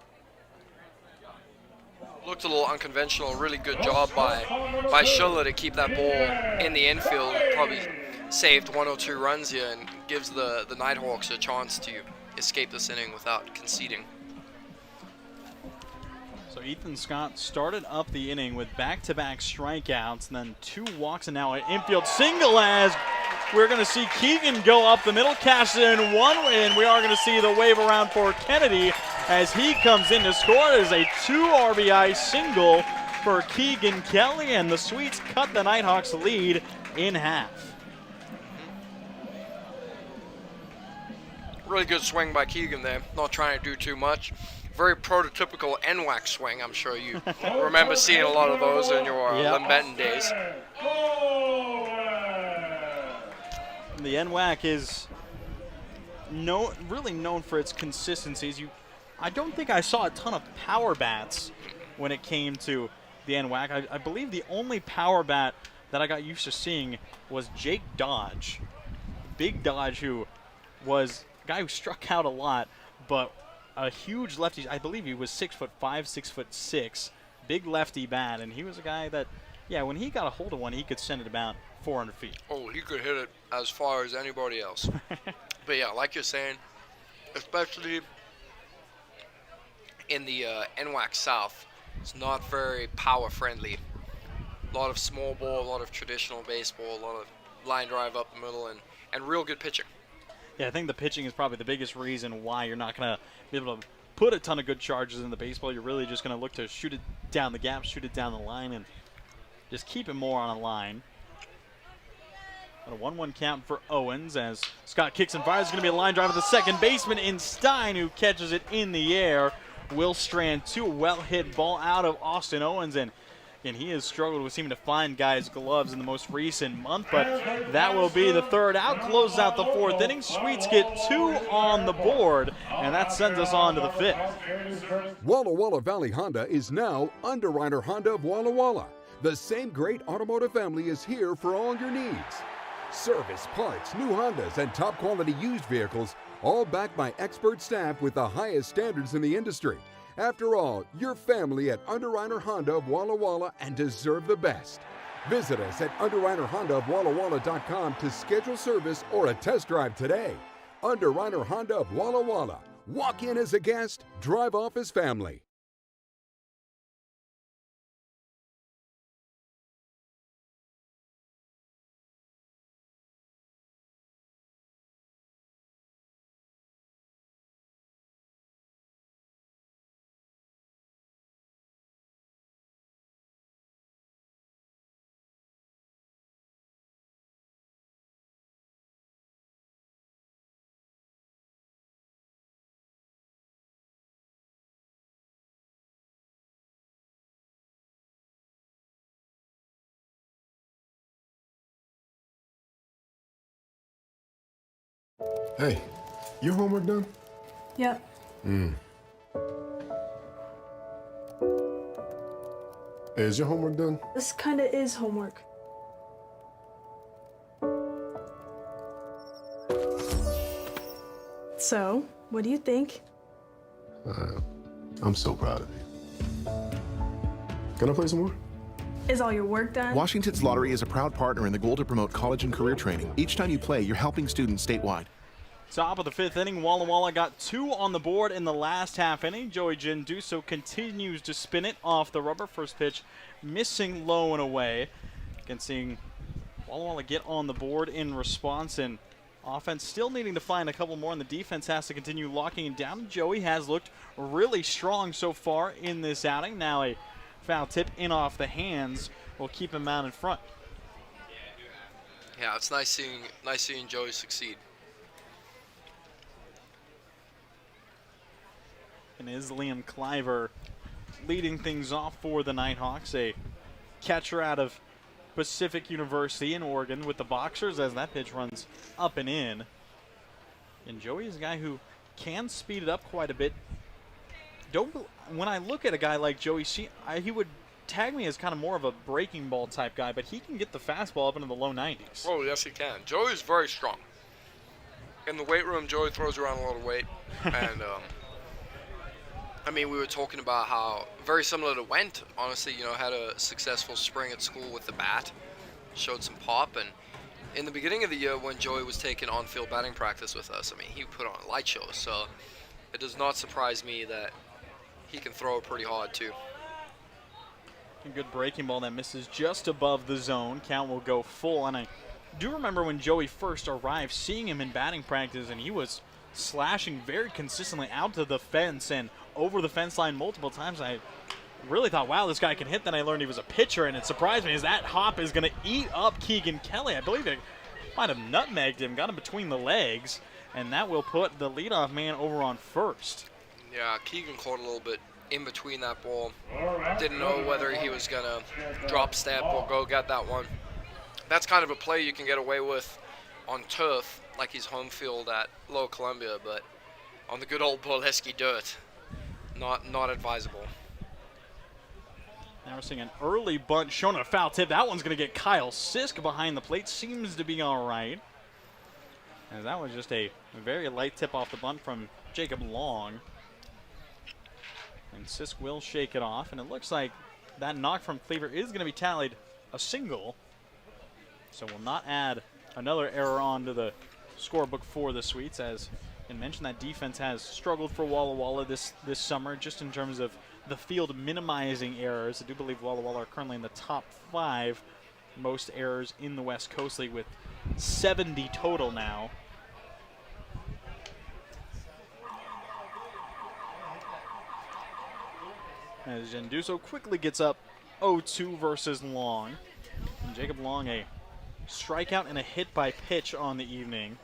Looked a little unconventional. Really good job by Schiller to keep that ball in the infield. Probably saved 1 or 2 runs here and gives the Nighthawks a chance to escape this inning without conceding. So Ethan Scott started up the inning with back-to-back strikeouts and then 2 walks, and now an infield single as we're going to see Keegan go up the middle, cash it in one, and we are going to see the wave around for Kennedy as he comes in to score. It is a 2 RBI single for Keegan Kelly, and the Sweets cut the Nighthawks lead in half. Really good swing by Keegan there, not trying to do too much. Very prototypical NWAC swing. I'm sure you remember seeing a lot of those in your Limbenton days. The NWAC is really known for its consistencies. I don't think I saw a ton of power bats when it came to the NWAC. I believe the only power bat that I got used to seeing was Jake Dodge. Big Dodge, who was a guy who struck out a lot, but a huge lefty. I believe he was 6'5", 6'6", big lefty bat, and he was a guy that, yeah, when he got a hold of one, he could send it about 400 feet. Oh, he could hit it as far as anybody else. But yeah, like you're saying, especially in the NWAC South, it's not very power friendly. A lot of small ball, a lot of traditional baseball, a lot of line drive up the middle, and real good pitching. Yeah, I think the pitching is probably the biggest reason why you're not going to be able to put a ton of good charges in the baseball. You're really just going to look to shoot it down the gap, shoot it down the line, and just keep it more on a line. A 1-1 count for Owens as Scott kicks and fires. It's going to be a line drive at the second baseman in Stein, who catches it in the air. Will Strand, 2 well-hit ball out of Austin Owens, and he has struggled with seeming to find guys' gloves in the most recent month, but that will be the third out. Closes out the 4th inning. Sweets get 2 on the board, and that sends us on to the 5th. Walla Walla Valley Honda is now Underwriter Honda of Walla Walla. The same great automotive family is here for all your needs. Service, parts, new Hondas, and top quality used vehicles, all backed by expert staff with the highest standards in the industry. After all, you're family at Underwriter Honda of Walla Walla and deserve the best. Visit us at UnderwriterHondaofWallaWalla.com to schedule service or a test drive today. Underwriter Honda of Walla Walla. Walk in as a guest, drive off as family. Hey, your homework done? Yep. Hey, is your homework done? This kinda is homework. So, what do you think? I'm so proud of you. Can I play some more? Is all your work done? Washington's Lottery is a proud partner in the goal to promote college and career training. Each time you play, you're helping students statewide. Top of the 5th inning, Walla Walla got 2 on the board in the last half inning. Joey Genduso continues to spin it off the rubber. First pitch missing low and away. Again, seeing Walla Walla get on the board in response, and offense still needing to find a couple more, and the defense has to continue locking it down. Joey has looked really strong so far in this outing. Now a foul tip in off the hands will keep him out in front. Yeah, it's nice seeing Joey succeed. And is Liam Cliver leading things off for the Nighthawks, a catcher out of Pacific University in Oregon with the Boxers, as that pitch runs up and in. And Joey is a guy who can speed it up quite a bit. When I look at a guy like Joey, he would tag me as kind of more of a breaking ball type guy, but he can get the fastball up into the low 90s. Oh, yes, he can. Joey's very strong. In the weight room, Joey throws around a lot of weight. And, I mean, we were talking about how very similar to Went, honestly, had a successful spring at school with the bat, showed some pop. And in the beginning of the year when Joey was taking on-field batting practice with us, I mean, he put on a light show. So it does not surprise me that he can throw it pretty hard, too. A good breaking ball that misses just above the zone. Count will go full. And I do remember when Joey first arrived, seeing him in batting practice, and he was slashing very consistently out to the fence and over the fence line multiple times. I really thought, wow, this guy can hit. Then I learned he was a pitcher, and it surprised me as that hop is going to eat up Keegan Kelly. I believe it might have nutmegged him, got him between the legs, and that will put the leadoff man over on first. Yeah, Keegan caught a little bit in between that ball. Didn't know whether he was going to drop step or go get that one. That's kind of a play you can get away with on turf, like his home field at Lower Columbia, but on the good old Borleske dirt, not advisable. Now we're seeing an early bunt shown a foul tip. That one's going to get Kyle Sisk behind the plate. Seems to be all right. And that was just a very light tip off the bunt from Jacob Long. And Sisk will shake it off, and it looks like that knock from Cleaver is going to be tallied a single. So we'll not add another error onto the scorebook for the Sweets. As I mentioned, that defense has struggled for Walla Walla this summer, just in terms of the field minimizing errors. I do believe Walla Walla are currently in the top 5 most errors in the West Coast League, with 70 total now. As Genduso quickly gets up 0-2 versus Long. And Jacob Long, a strikeout and a hit by pitch on the evening.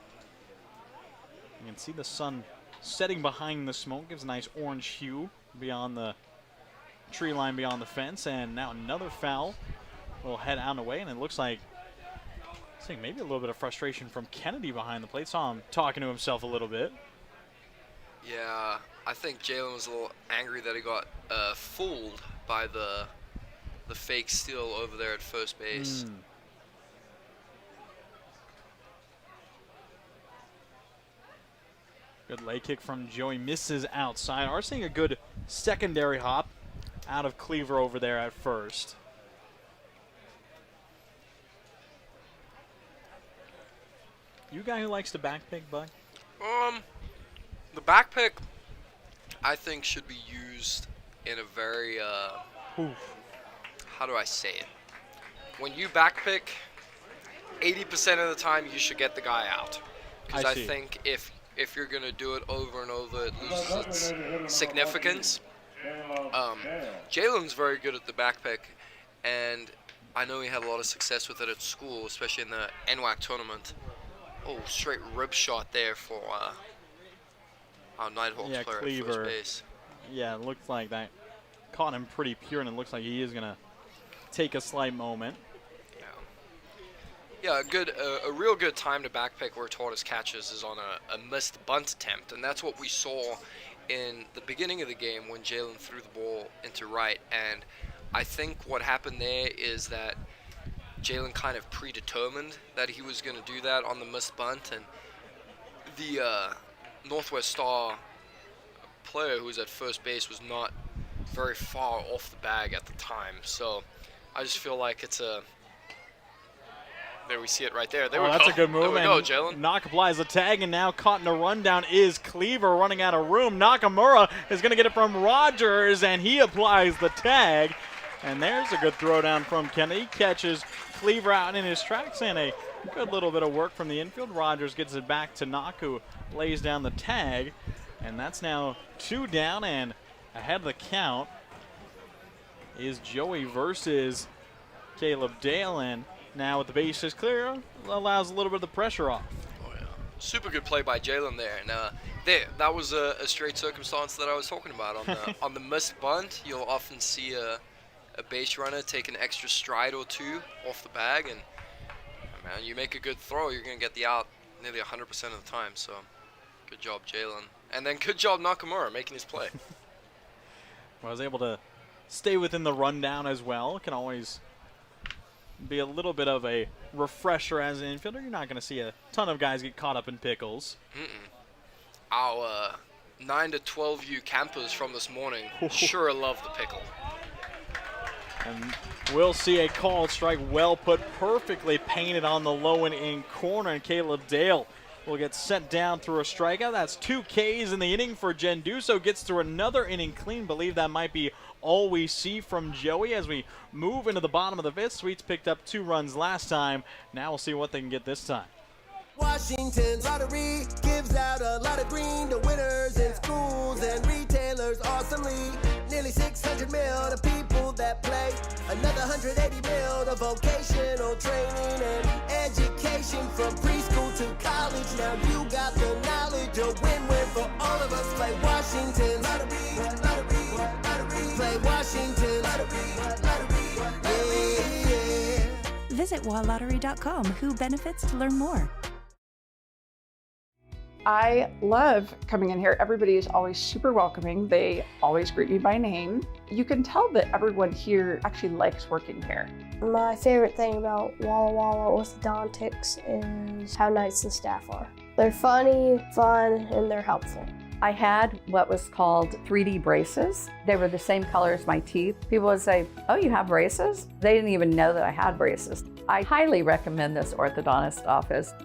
You can see the sun setting behind the smoke, gives a nice orange hue beyond the tree line beyond the fence. And now another foul will head out and away, and it looks like, maybe a little bit of frustration from Kennedy behind the plate. Saw him talking to himself a little bit. Yeah, I think Jalen was a little angry that he got fooled by the fake steal over there at first base. Good lay kick from Joey, misses outside. Are seeing a good secondary hop out of Cleaver over there at first. You a guy who likes to back pick, Bud? The back pick, I think, should be used in a very, how do I say it? When you back pick, 80% of the time you should get the guy out. Because I think if you're going to do it over and over, it loses its significance. Jalen's very good at the back pick, and I know he had a lot of success with it at school, especially in the NWAC tournament. Oh, straight rib shot there for our Nighthawks player Cleaver. at first base. Yeah, it looked like that caught him pretty pure, and it looks like he is going to take a slight moment. Yeah, a real good time to backpick where taught as catches is on a missed bunt attempt, and that's what we saw in the beginning of the game when Jalen threw the ball into right. And I think what happened there is that Jalen kind of predetermined that he was going to do that on the missed bunt, and the Northwest Star player who was at first base was not very far off the bag at the time. So I just feel like it's a. There we see it right there. There we That's go. a good move. There we go, Jalen. Knock applies the tag, and now caught in a rundown is Cleaver running out of room. Nakamura is going to get it from Rogers, and he applies the tag. And there's a good throwdown from Kennedy. He catches Cleaver out in his tracks, and a good little bit of work from the infield. Rogers gets it back to Knock, who lays down the tag. And that's now 2 down, and ahead of the count is Joey versus Caleb Dale. And now with the bases clear, allows a little bit of the pressure off. Oh, yeah. Super good play by Jalen there. And that was a straight circumstance that I was talking about. On the missed bunt, you'll often see a base runner take an extra stride or two off the bag. And, man, you make a good throw, you're going to get the out nearly 100% of the time. So, good job, Jalen. And then good job, Nakamura, making his play. I was able to stay within the rundown as well. Can always be a little bit of a refresher as an infielder. You're not going to see a ton of guys get caught up in pickles. Our 9 to 12U campers from this morning sure love the pickle. And we'll see a called strike, well put, perfectly painted on the low and in corner, and Caleb Dale will get sent down through a strikeout. That's 2 Ks in the inning for Genduso. Gets through another inning clean. Believe that might be all we see from Joey as we move into the bottom of the 5th. Sweets picked up 2 runs last time. Now we'll see what they can get this time. Washington's lottery gives out a lot of green to winners in schools and retailers awesomely. Nearly 600 mil to people that play. Another 180 mil to vocational training and education from preschool to college. Now you got the knowledge, a win-win for all of us. Play Washington lottery, lottery, lottery. Play Washington lottery, lottery, yeah. Visit walllottery.com. Who benefits to learn more. I love coming in here. Everybody is always super welcoming. They always greet me by name. You can tell that everyone here actually likes working here. My favorite thing about Walla Walla orthodontics is how nice the staff are. They're funny, fun, and they're helpful. I had what was called 3D braces. They were the same color as my teeth. People would say, "Oh, you have braces?" They didn't even know that I had braces. I highly recommend this orthodontist office.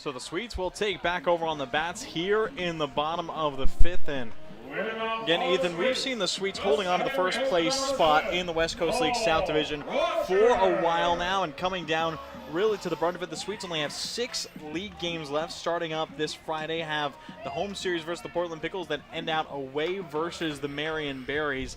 So the Sweets will take back over on the bats here in the bottom of the 5th. And again, Ethan, we've seen the Sweets holding on to the first place spot in the West Coast League South Division for a while now, and coming down really to the brunt of it. The Sweets only have 6 league games left. Starting up this Friday, have the home series versus the Portland Pickles, that end out away versus the Marion Berries.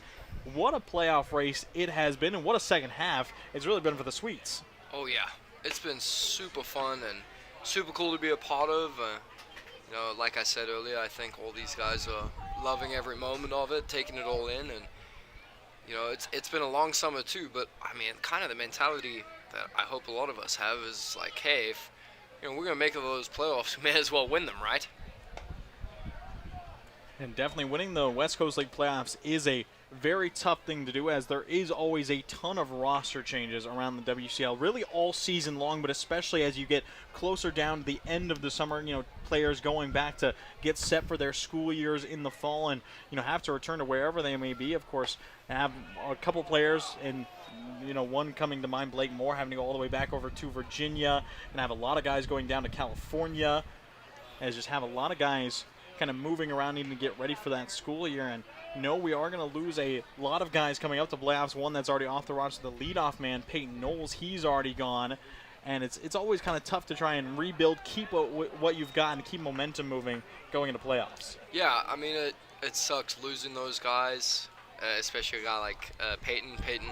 What a playoff race it has been, and what a second half it's really been for the Sweets. Oh yeah, it's been super fun and super cool to be a part of. You know, like I said earlier, I think all these guys are loving every moment of it, taking it all in, and you know, it's been a long summer too. But I mean, kind of the mentality that I hope a lot of us have is like, hey, if you know we're gonna make it those playoffs, we may as well win them, right? And definitely winning the West Coast League playoffs is a very tough thing to do, as there is always a ton of roster changes around the WCL, really all season long, but especially as you get closer down to the end of the summer, you know, players going back to get set for their school years in the fall and, you know, have to return to wherever they may be. Of course, have a couple players, and, you know, one coming to mind, Blake Moore, having to go all the way back over to Virginia, and have a lot of guys going down to California, as just have a lot of guys kind of moving around, needing to get ready for that school year. And no, we are going to lose a lot of guys coming up to playoffs. One that's already off the roster, the leadoff man, Peyton Knowles, he's already gone. And it's always kind of tough to try and rebuild, keep what you've got, and keep momentum moving going into playoffs. Yeah, I mean, it sucks losing those guys, especially a guy like Peyton. Peyton,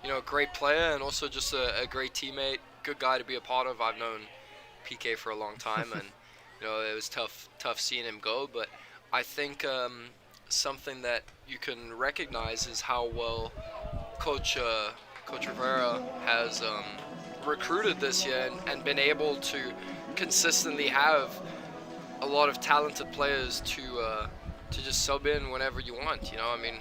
you know, a great player and also just a great teammate, good guy to be a part of. I've known PK for a long time, and it was tough seeing him go. But I think something that you can recognize is how well Coach Rivera has recruited this year and been able to consistently have a lot of talented players to just sub in whenever you want. I mean,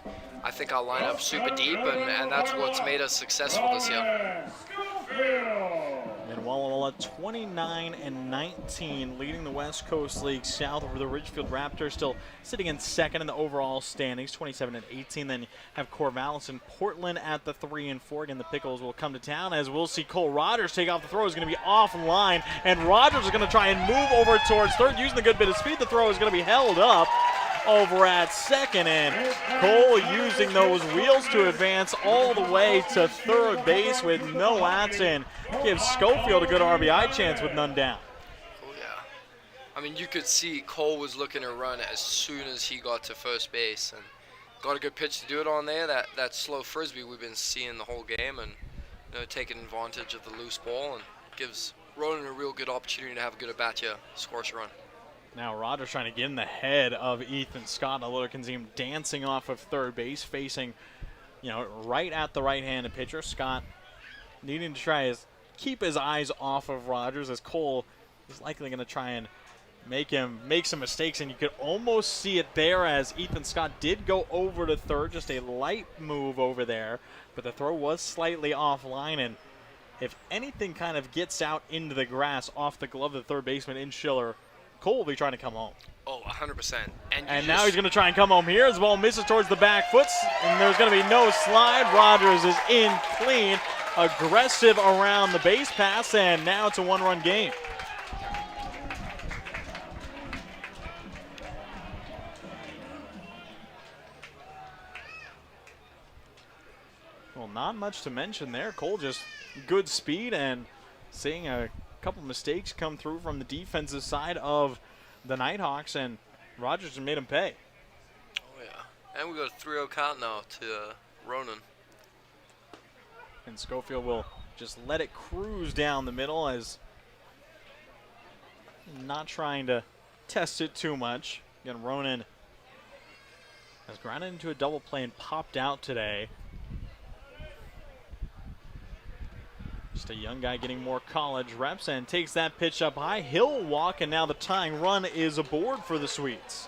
I think our lineup's super deep, and that's what's made us successful this year. And Walla Walla 29-19, leading the West Coast League south over the Ridgefield Raptors, still sitting in second in the overall standings, 27-18. Then you have Corvallis and Portland at the 3 and 4. Again, the Pickles will come to town, as we'll see Cole Rogers take off the throw. Is going to be offline, and Rogers is going to try and move over towards third, using a good bit of speed. The throw is going to be held up over at second, and Cole using those wheels to advance all the way to third base with no outs, and gives Schofield a good RBI chance with none down. Oh yeah, I mean, you could see Cole was looking to run as soon as he got to first base, and got a good pitch to do it on there. That slow frisbee we've been seeing the whole game, and taking advantage of the loose ball, and gives Ronan a real good opportunity to have a good at-bat here, score us a run. Now Rogers trying to get in the head of Ethan Scott. Although can see him dancing off of third base, facing, right at the right-handed pitcher. Scott needing to try to keep his eyes off of Rogers, as Cole is likely going to try and make him make some mistakes. And you could almost see it there, as Ethan Scott did go over to third, just a light move over there, but the throw was slightly offline. And if anything kind of gets out into the grass off the glove of the third baseman in Schiller, Cole will be trying to come home. Oh, 100%. And now he's going to try and come home here as the ball misses towards the back foot, and there's going to be no slide. Rogers is in clean, aggressive around the base pass, and now it's a one-run game. Well, not much to mention there. Cole just good speed, and seeing a couple mistakes come through from the defensive side of the Nighthawks, and Rogers made him pay. Oh yeah, and we got a 3-0 count now to Ronan. And Schofield will just let it cruise down the middle, as not trying to test it too much. Again, Ronan has grounded into a double play and popped out today. Just a young guy getting more college reps, and takes that pitch up high. He'll walk, and now the tying run is aboard for the Sweets.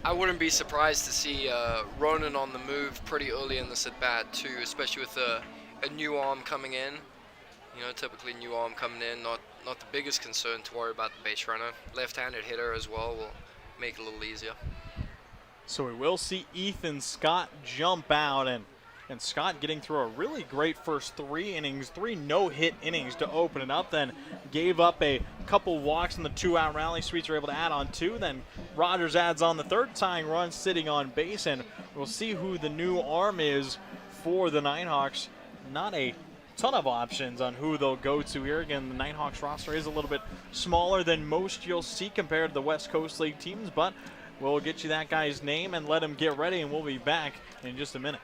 I wouldn't be surprised to see Ronan on the move pretty early in this at-bat too, especially with a new arm coming in. Typically new arm coming in, not the biggest concern to worry about the base runner. Left-handed hitter as well will make it a little easier. So we will see Ethan Scott jump out, and Scott getting through a really great first 3 innings, 3 no-hit innings to open it up, then gave up a couple walks in the 2-out rally. Sweets were able to add on 2, then Rogers adds on the third tying run, sitting on base, and we'll see who the new arm is for the Nighthawks. Not a ton of options on who they'll go to here. Again, the Nighthawks roster is a little bit smaller than most you'll see compared to the West Coast League teams, but we'll get you that guy's name and let him get ready, and we'll be back in just a minute.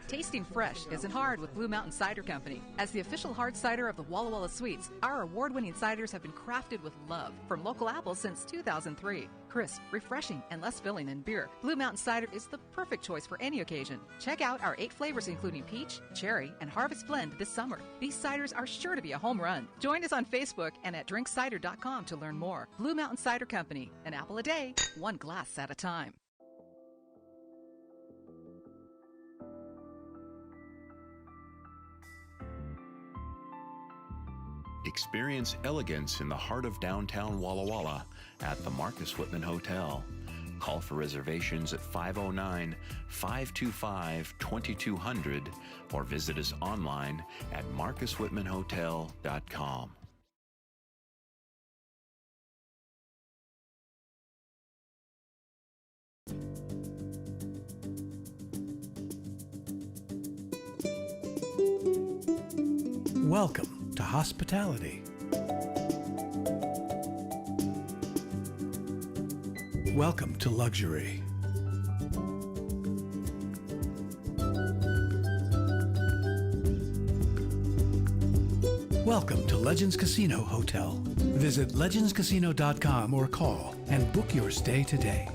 Tasting fresh isn't hard with Blue Mountain Cider Company. As the official hard cider of the Walla Walla Sweets, our award-winning ciders have been crafted with love from local apples since 2003. Crisp, refreshing, and less filling than beer, Blue Mountain Cider is the perfect choice for any occasion. Check out our 8 flavors including peach, cherry, and harvest blend this summer. These ciders are sure to be a home run. Join us on Facebook and at drinkcider.com to learn more. Blue Mountain Cider Company, an apple a day, 1 glass at a time. Experience elegance in the heart of downtown Walla Walla at the Marcus Whitman Hotel. Call for reservations at 509-525-2200 or visit us online at marcuswhitmanhotel.com. Welcome to hospitality. Welcome to luxury. Welcome to Legends Casino Hotel. Visit legendscasino.com or call and book your stay today.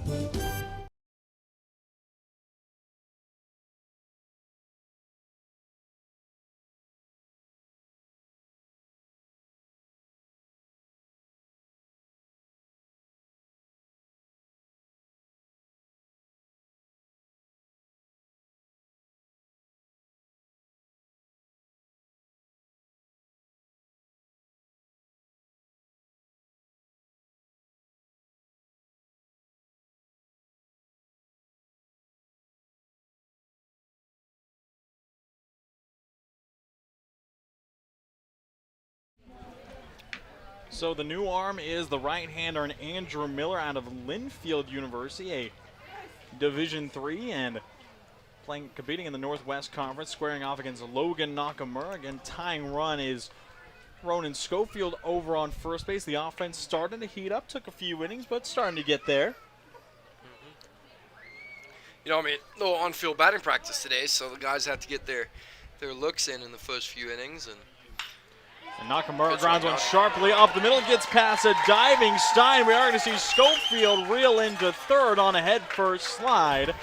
So the new arm is the right-hander and Andrew Miller out of Linfield University, a Division III, and competing in the Northwest Conference, squaring off against Logan Nakamura. Again, tying run is Ronan Schofield over on first base. The offense starting to heat up, took a few innings, but starting to get there. You know, I mean, no on-field batting practice today, so the guys had to get their looks in the first few innings. And Nakamura grounds one sharply up the middle, gets past a diving Stein. We are going to see Schofield reel into third on a head-first slide.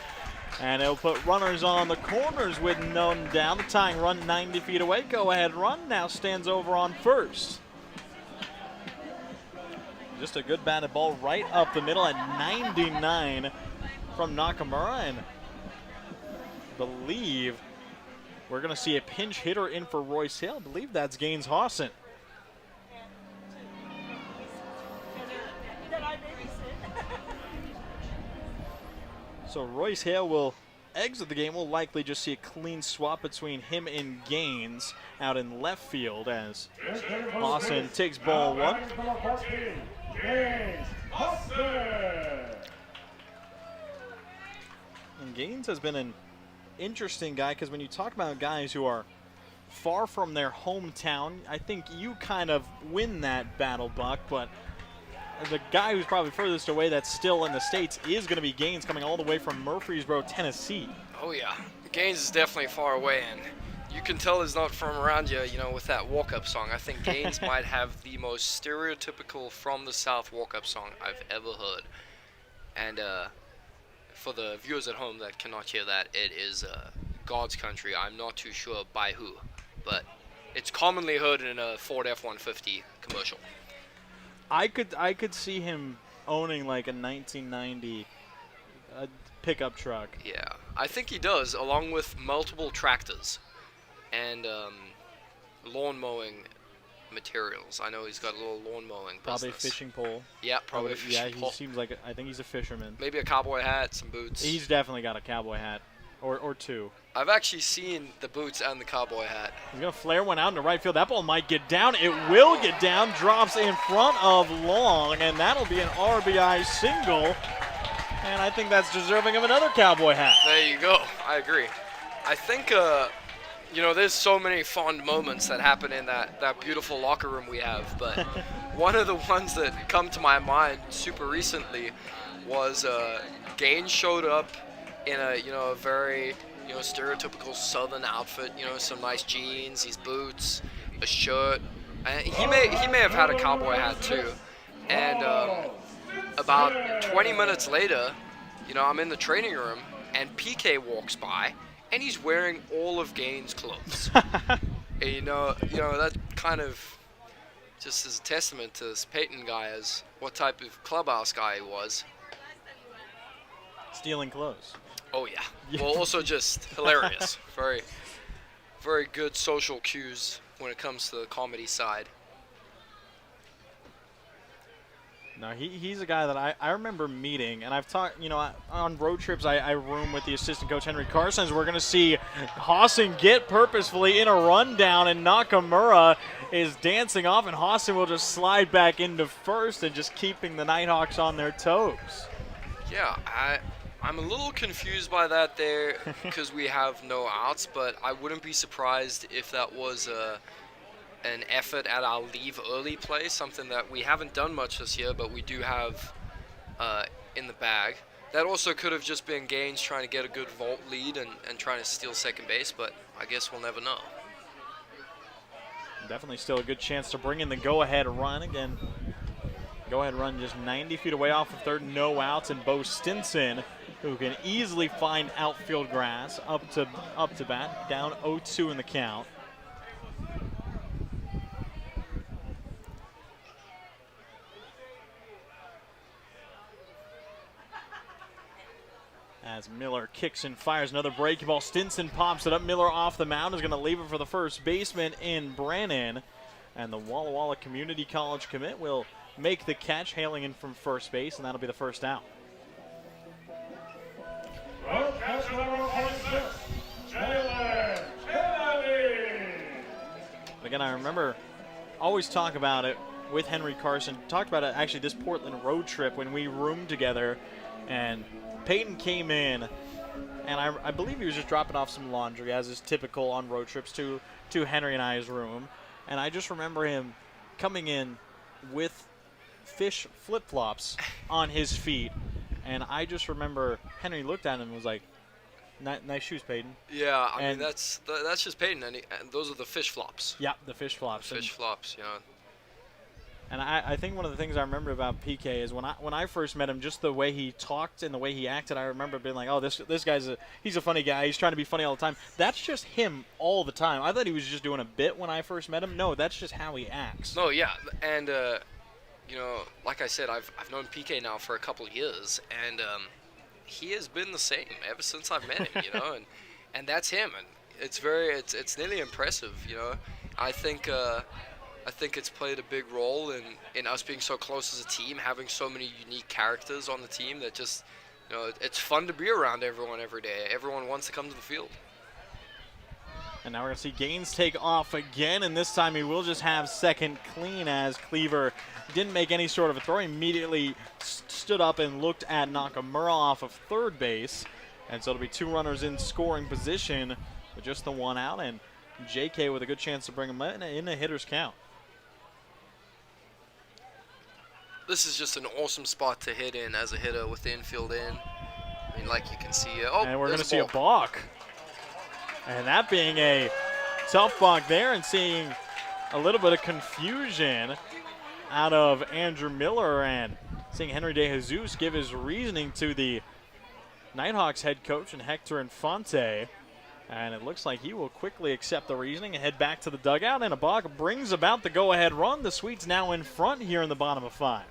And it'll put runners on the corners with none down. The tying run 90 feet away. Go-ahead run now stands over on first. Just a good batted ball right up the middle at 99 from Nakamura. And I believe we're going to see a pinch hitter in for Royce Hale. I believe that's Gaines Hawson. So Royce Hale will exit the game. We'll likely just see a clean swap between him and Gaines out in left field as Hawson takes ball one. And Gaines has been an interesting guy, because when you talk about guys who are far from their hometown, I think you kind of win that battle, Buck, but the guy who's probably furthest away that's still in the States is going to be Gaines, coming all the way from Murfreesboro, Tennessee. Oh yeah, Gaines is definitely far away, and you can tell he's not from around you, you know, with that walk-up song. I think Gaines might have the most stereotypical from the South walk-up song I've ever heard. And for the viewers at home that cannot hear that, it is God's Country. I'm not too sure by who, but it's commonly heard in a Ford F-150 commercial. I could see him owning like a 1990 pickup truck. Yeah, I think he does, along with multiple tractors and lawn mowing materials. I know he's got a little lawn mowing Probably business. a fishing pole. Yeah, probably a fishing pole. Yeah, he seems like I think he's a fisherman. Maybe a cowboy hat, some boots. He's definitely got a cowboy hat, or two. I've actually seen the boots and the cowboy hat. He's going to flare one out into right field. That ball might get down. It will get down. Drops in front of Long, and that'll be an RBI single. And I think that's deserving of another cowboy hat. There you go. I agree. I think, you know, there's so many fond moments that happen in that beautiful locker room we have. But one of the ones that come to my mind super recently was Gaines showed up in a very stereotypical Southern outfit. You know, some nice jeans, these boots, a shirt. He may have had a cowboy hat too. And about 20 minutes later, you know, I'm in the training room and PK walks by, and he's wearing all of Gaines' clothes. And you know that kind of just is a testament to this Peyton guy as what type of clubhouse guy he was. Stealing clothes. Oh yeah. Well, also just hilarious. Very, very good social cues when it comes to the comedy side. No, he's a guy that I remember meeting, and I've talked, you know, on road trips I room with the assistant coach Henry Carson. We're going to see Hawson get purposefully in a rundown, and Nakamura is dancing off, and Hawson will just slide back into first and just keeping the Nighthawks on their toes. Yeah, I'm a little confused by that there because we have no outs, but I wouldn't be surprised if that was an effort at our leave early play, something that we haven't done much this year, but we do have in the bag. That also could have just been Gaines trying to get a good vault lead and trying to steal second base, but I guess we'll never know. Definitely still a good chance to bring in the go-ahead run. Again, go-ahead run just 90 feet away off of third, no outs, and Bo Stinson, who can easily find outfield grass, up to bat, down 0-2 in the count. As Miller kicks and fires another breaking ball. Stinson pops it up. Miller off the mound is going to leave it for the first baseman in Brannon. And the Walla Walla Community College commit will make the catch, hailing in from first base, and that'll be the first out. Broadcast number 46, Jalen Kennedy. Again, I remember always talk about it with Henry Carson. Talked about it actually this Portland road trip when we roomed together, and Peyton came in, and I believe he was just dropping off some laundry, as is typical on road trips, to Henry and I's room. And I just remember him coming in with fish flip-flops on his feet. And I just remember Henry looked at him and was like, nice shoes, Peyton. Yeah, I mean, that's just Peyton, and those are the fish flops. Yeah, the fish flops. Fish flops, you know. And I think one of the things I remember about PK is when I first met him, just the way he talked and the way he acted, I remember being like, oh, this guy's he's a funny guy. He's trying to be funny all the time. That's just him all the time. I thought he was just doing a bit when I first met him. No, that's just how he acts. No, yeah, and you know, like I said, I've known PK now for a couple of years, and he has been the same ever since I've met him. You know, and that's him, and it's nearly impressive. You know, I think it's played a big role in us being so close as a team, having so many unique characters on the team that just, you know, it's fun to be around everyone every day. Everyone wants to come to the field. And now we're going to see Gaines take off again, and this time he will just have second clean, as Cleaver didn't make any sort of a throw. He immediately stood up and looked at Nakamura off of third base. And so it'll be two runners in scoring position with just the one out, and JK with a good chance to bring him in a hitter's count. This is just an awesome spot to hit in as a hitter with the infield in. I mean, like you can see. And we're going to see a balk. And that being a tough balk there, and seeing a little bit of confusion out of Andrew Miller, and seeing Henry De Jesus give his reasoning to the Nighthawks head coach and Hector Infante. And it looks like he will quickly accept the reasoning and head back to the dugout. And a balk brings about the go-ahead run. The Swedes now in front here in the bottom of 5.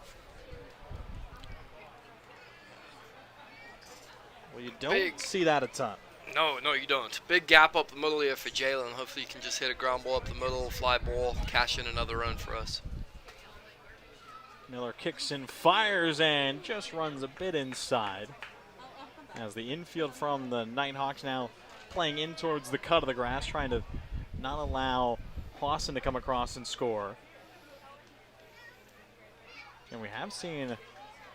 Well, you don't see that a ton. No, you don't. Big gap up the middle here for Jalen. Hopefully he can just hit a ground ball up the middle, fly ball, cash in another run for us. Miller kicks and fires and just runs a bit inside. As the infield from the Nighthawks now playing in towards the cut of the grass, trying to not allow Clausen to come across and score. And we have seen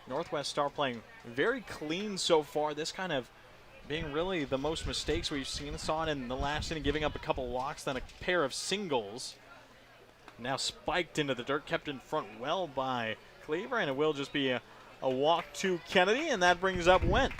Northwest Star playing very clean so far. This kind of being really the most mistakes we've seen. Saw it in the last inning, giving up a couple walks, then a pair of singles. Now spiked into the dirt, kept in front well by Cleaver, and it will just be a walk to Kennedy, and that brings up Wendt.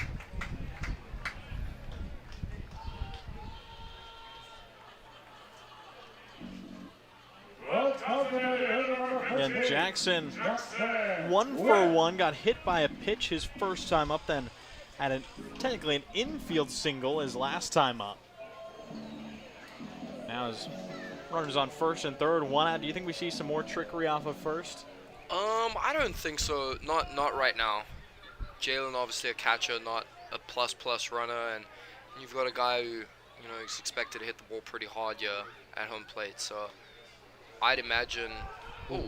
And Jackson, 1 for 1, got hit by a pitch his first time up, then had technically an infield single his last time up. Now his runners on first and third, 1 out. Do you think we see some more trickery off of first? I don't think so. Not right now. Jalen, obviously a catcher, not a plus runner, and you've got a guy who, you know, is expected to hit the ball pretty hard here at home plate. So I'd imagine. Ooh,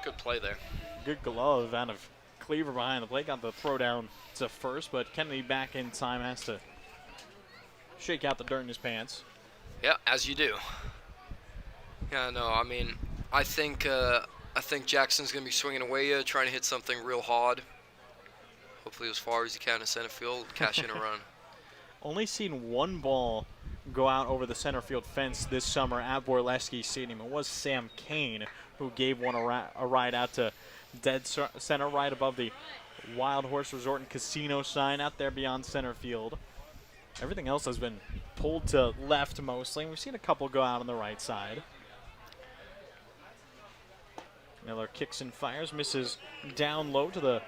good play there. Good glove out of Cleaver behind the plate. Got the throw down to first, but Kennedy back in time, has to shake out the dirt in his pants. Yeah, as you do. Yeah, no, I mean, I think Jackson's going to be swinging away here, trying to hit something real hard. Hopefully as far as he can in center field, cash in a run. Only seen one ball go out over the center field fence this summer at Borleske Stadium. It was Sam Kane who gave one a ride out to dead center right above the Wild Horse Resort and Casino sign out there beyond center field. Everything else has been pulled to left mostly, and we've seen a couple go out on the right side. Miller kicks and fires, misses down low to the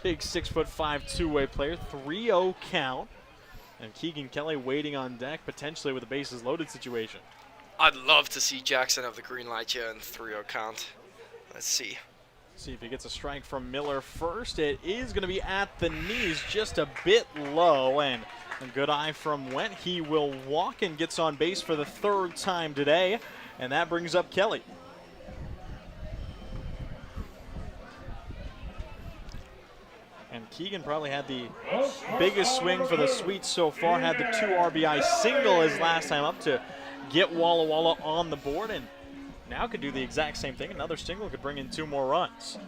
big 6'5" two-way player. 3-0 count. And Keegan Kelly waiting on deck, potentially with a bases loaded situation. I'd love to see Jackson have the green light here in 3-0 count. Let's see. See if he gets a strike from Miller first. It is going to be at the knees, just a bit low, and a good eye from Went. He will walk and gets on base for the 3rd time today, and that brings up Kelly. And Keegan probably had the biggest swing for the Sweets so far, had the 2 RBI single his last time up to get Walla Walla on the board, and now could do the exact same thing. Another single could bring in 2 more runs.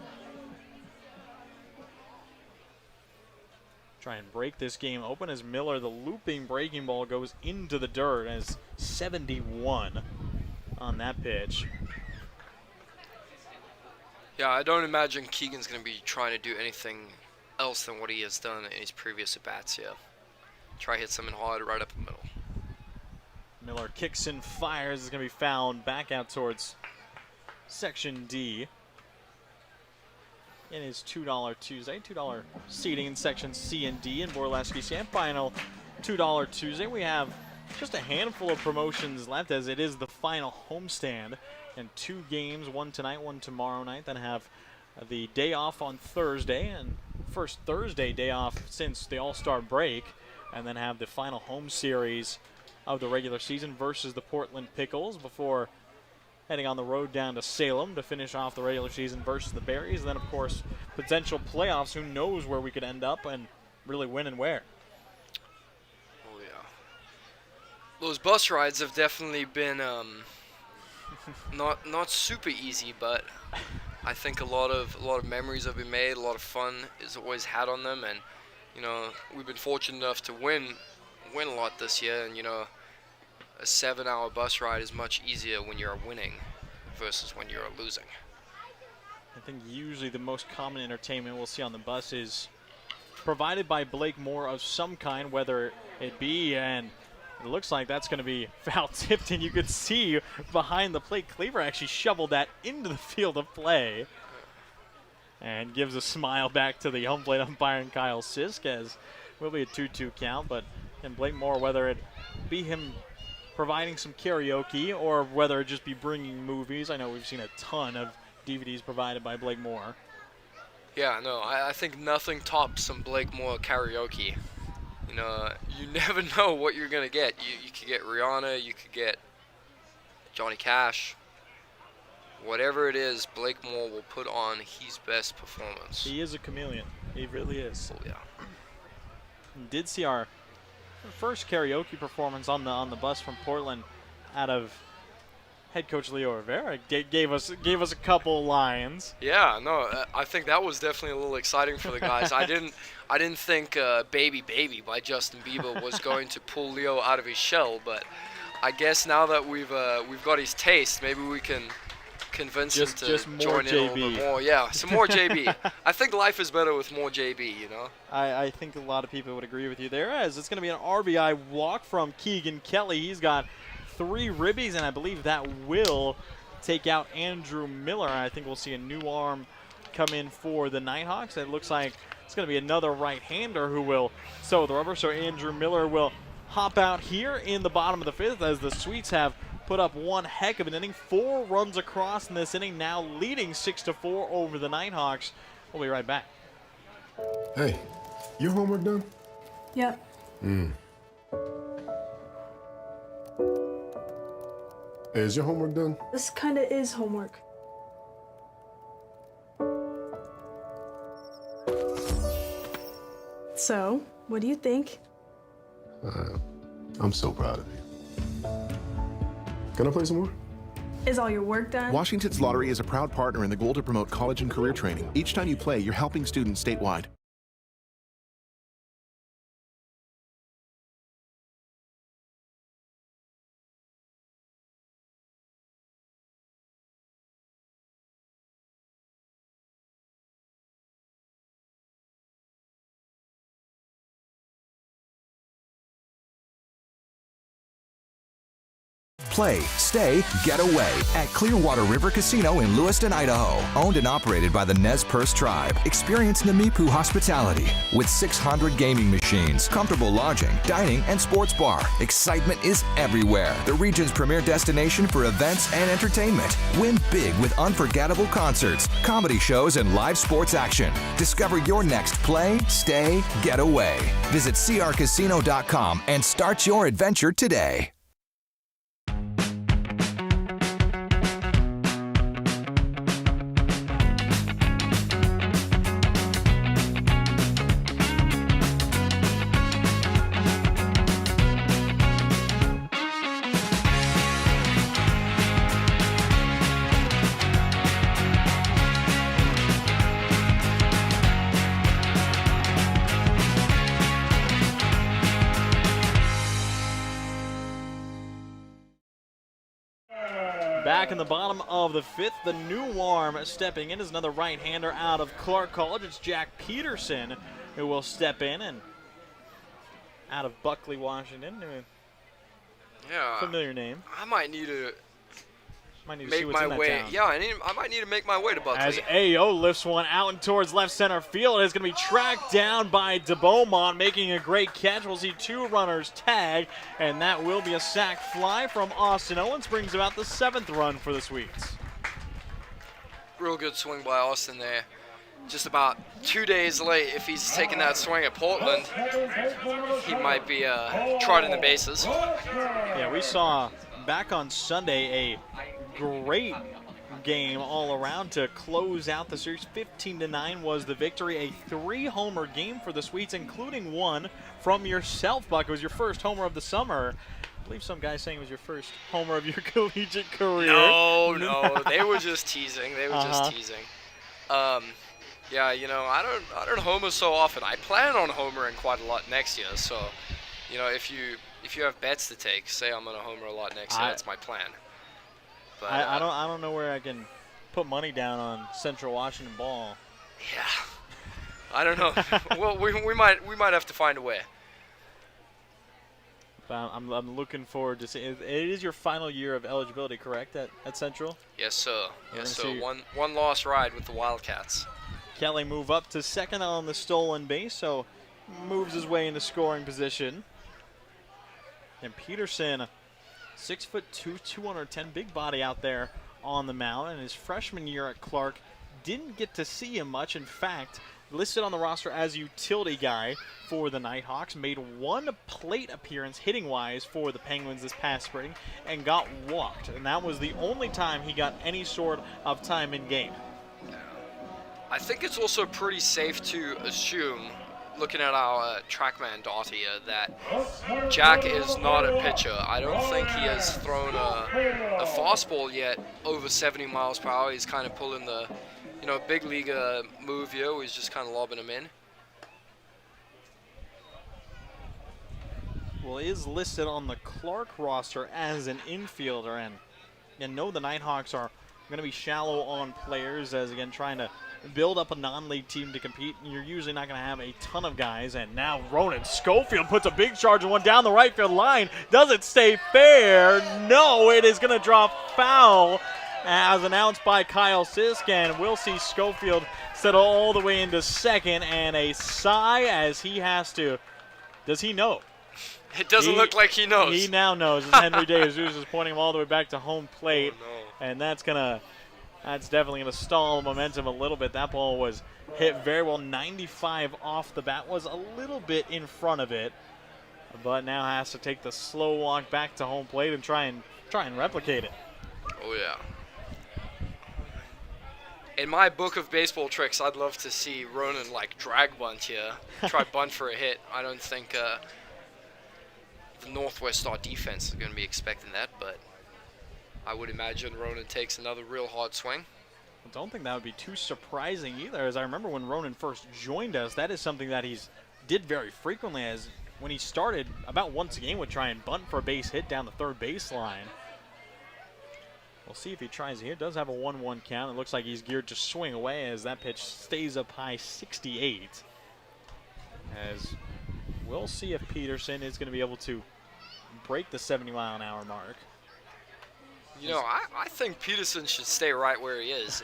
Try and break this game open as Miller, the looping breaking ball, goes into the dirt as 71 on that pitch. Yeah, I don't imagine Keegan's going to be trying to do anything else than what he has done in his previous at-bats here. Try hit something hard right up the middle. Miller kicks and fires. Is going to be fouled back out towards Section D. It is $2 Tuesday. $2 seating in Section C and D in Borleske Stadium. Final $2 Tuesday. We have just a handful of promotions left as it is the final homestand. And 2 games, one tonight, one tomorrow night. Then have the day off on Thursday, and first Thursday day off since the All-Star break. And then have the final home series of the regular season versus the Portland Pickles before heading on the road down to Salem to finish off the regular season versus the Berries. And then, of course, potential playoffs. Who knows where we could end up and really win and where. Oh, yeah. Those bus rides have definitely been not super easy, but I think a lot of memories have been made. A lot of fun is always had on them, and you know, we've been fortunate enough to win a lot this year, and you know, a 7-hour bus ride is much easier when you're winning versus when you're losing. I think usually the most common entertainment we'll see on the bus is provided by Blake Moore of some kind, whether it be, and it looks like that's going to be foul tipped, and you could see behind the plate, Cleaver actually shoveled that into the field of play and gives a smile back to the home plate umpire and Kyle Sisk, as will be a 2-2 count. But and Blake Moore, whether it be him providing some karaoke or whether it just be bringing movies. I know we've seen a ton of DVDs provided by Blake Moore. Yeah, no, I think nothing tops some Blake Moore karaoke. You know, you never know what you're going to get. You could get Rihanna, you could get Johnny Cash. Whatever it is, Blake Moore will put on his best performance. He is a chameleon. He really is. Oh, yeah. We did see our first karaoke performance on the bus from Portland out of head coach Leo Rivera. Gave us a couple lines. Yeah, no, I think that was definitely a little exciting for the guys. I didn't think "Baby Baby" by Justin Bieber was going to pull Leo out of his shell, but I guess now that we've got his taste, maybe we can convince him to join in a little bit more. Yeah, some more JB. I think life is better with more JB, you know? I think a lot of people would agree with you there, as it's going to be an RBI walk from Keegan Kelly. He's got 3 ribbies, and I believe that will take out Andrew Miller. I think we'll see a new arm come in for the Nighthawks. It looks like it's going to be another right-hander who will sew the rubber. So Andrew Miller will hop out here in the bottom of the 5th as the Sweets have put up one heck of an inning. 4 runs across in this inning, now leading 6-4 over the Nighthawks. We'll be right back. Hey, your homework done? Yep. Hey, is your homework done? This kinda is homework. So, what do you think? I'm so proud of you. Can I play some more? Is all your work done? Washington's Lottery is a proud partner in the goal to promote college and career training. Each time you play, you're helping students statewide. play, stay, get away at Clearwater River Casino in Lewiston, Idaho. Owned and operated by the Nez Perce Tribe. Experience Namipu hospitality with 600 gaming machines, comfortable lodging, dining, and sports bar. Excitement is everywhere. The region's premier destination for events and entertainment. Win big with unforgettable concerts, comedy shows, and live sports action. Discover your next play, stay, get away. Visit crcasino.com and start your adventure today. Back in the bottom of the fifth, the new arm stepping in is another right-hander out of Clark College. It's Jack Peterson who will step in, and out of Buckley, Washington. Yeah. Familiar name. I might need to make my way. Yeah, I might need to make my way to Buckley. As AO lifts one out and towards left center field, it's going to be tracked down by DeBeaumont, making a great catch. We'll see two runners tag, and that will be a sac fly from Austin Owens. Brings about the 7th run for the Sweets. Real good swing by Austin there. Just about 2 days late. If he's taking that swing at Portland, he might be trotting the bases. Yeah, we saw back on Sunday a great game all around to close out the series. 15-9 was the victory. A 3-homer game for the Sweets, including one from yourself, Buck. It was your first homer of the summer. I believe some guy saying it was your first homer of your collegiate career. No, they were just teasing. Just teasing. Yeah, you know, I don't homer so often. I plan on homering quite a lot next year. So, you know, if you have bets to take, say I'm gonna homer a lot next year. That's my plan. But, I don't know where I can put money down on Central Washington ball. Yeah, I don't know. Well, we might have to find a way. But I'm looking forward to see. It is your final year of eligibility, correct, at Central? Yes, sir. Yes, sir. One lost ride with the Wildcats. Kelly move up to second on the stolen base, so moves his way into scoring position. And Peterson, 6'2", 210, big body out there on the mound. And his freshman year at Clark, didn't get to see him much. In fact, listed on the roster as utility guy for the Nighthawks, made one plate appearance hitting-wise for the Penguins this past spring and got walked. And that was the only time he got any sort of time in game. I think it's also pretty safe to assume, looking at our TrackMan dot here, that Jack is not a pitcher. I don't think he has thrown a fastball yet over 70 miles per hour. He's kind of pulling the, big league move here, where he's just kind of lobbing him in. Well, he is listed on the Clark roster as an infielder, and know the Nighthawks are going to be shallow on players, as again trying to build up a non-league team to compete. You're usually not going to have a ton of guys. And now Ronan Schofield puts a big charge and one down the right field line. Does it stay fair? No, it is going to drop foul, as announced by Kyle Sisk. And we'll see Schofield settle all the way into second, and a sigh as he has to. Does he know? It doesn't look like he knows. He now knows, as Henry DeJesus is pointing him all the way back to home plate. Oh, no. And that's definitely going to stall momentum a little bit. That ball was hit very well. 95 off the bat, was a little bit in front of it, but now has to take the slow walk back to home plate and try and replicate it. Oh yeah. In my book of baseball tricks, I'd love to see Ronan drag bunt here, try bunt for a hit. I don't think the Northwest Star defense is going to be expecting that, but I would imagine Ronan takes another real hard swing. I don't think that would be too surprising either, as I remember when Ronan first joined us, that is something that he's did very frequently, as when he started, about once a game would try and bunt for a base hit down the third baseline. We'll see if he tries here. Does have a 1-1 count. It looks like he's geared to swing away as that pitch stays up high, 68. As we'll see if Peterson is going to be able to break the 70-mile-an-hour mark. You know, I think Peterson should stay right where he is.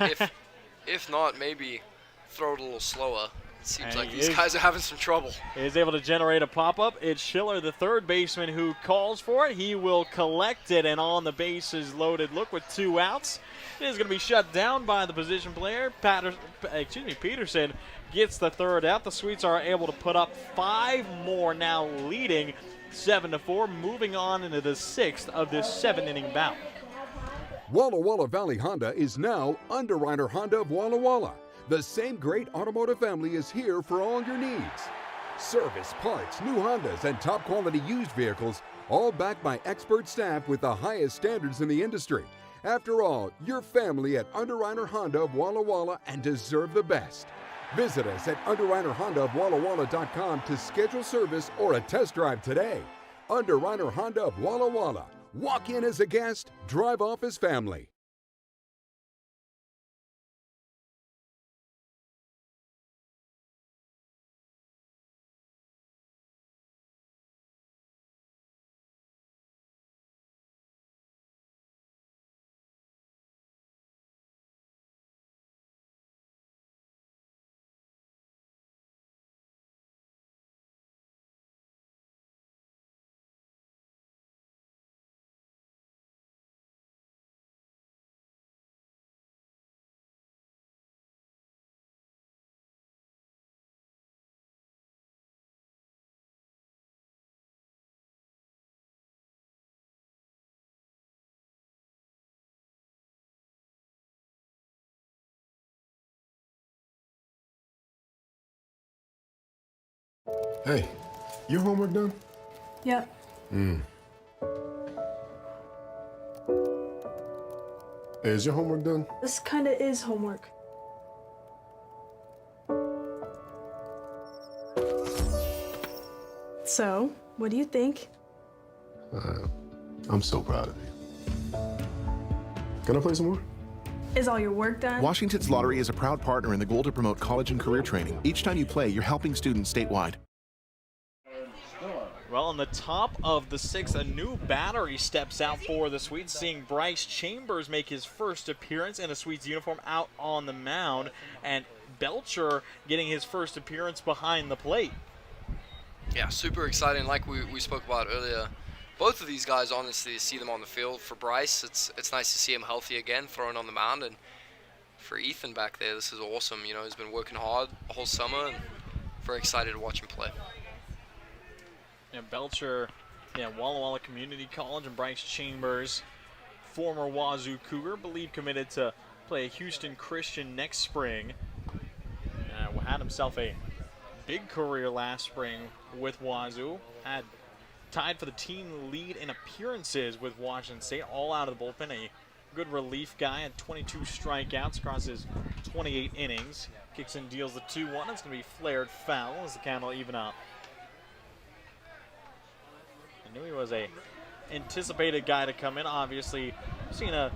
If not, maybe throw it a little slower. It seems like these guys are having some trouble. He is able to generate a pop-up. It's Schiller, the third baseman, who calls for it. He will collect it, and on the bases loaded look with 2 outs. It is going to be shut down by the position player. Peterson gets the third out. The Sweets are able to put up 5 more, now leading 7-4, moving on into the 6th of this 7-inning bout. Walla Walla Valley Honda is now Underwriter Honda of Walla Walla. The same great automotive family is here for all your needs. Service, parts, new Hondas, and top quality used vehicles, all backed by expert staff with the highest standards in the industry. After all, your family at Underwriter Honda of Walla Walla and deserve the best. Visit us at UnderwriterHondaofWallaWalla.com to schedule service or a test drive today. Underwriter Honda of Walla Walla. Walk in as a guest, drive off as family. Hey, your homework done? Yep. Hey, is your homework done? This kinda is homework. So, what do you think? I'm so proud of you. Can I play some more? Is all your work done? Washington's Lottery is a proud partner in the goal to promote college and career training. Each time you play, you're helping students statewide. Well, on the top of the 6th, a new battery steps out for the Sweets, seeing Bryce Chambers make his first appearance in a Sweets uniform out on the mound, and Belcher getting his first appearance behind the plate. Yeah, super exciting. Like we spoke about earlier, both of these guys, honestly, see them on the field. For Bryce, it's nice to see him healthy again, throwing on the mound, and for Ethan back there, this is awesome. You know, he's been working hard the whole summer, and very excited to watch him play. And Belcher, Walla Walla Community College, and Bryce Chambers, former Wazoo Cougar, believe committed to play Houston Christian next spring. Had himself a big career last spring with Wazoo. Had tied for the team lead in appearances with Washington State, all out of the bullpen. A good relief guy, had 22 strikeouts across his 28 innings. Kicks and deals the 2-1. It's going to be flared foul as the count will even up. I knew he was a anticipated guy to come in. Obviously, seen a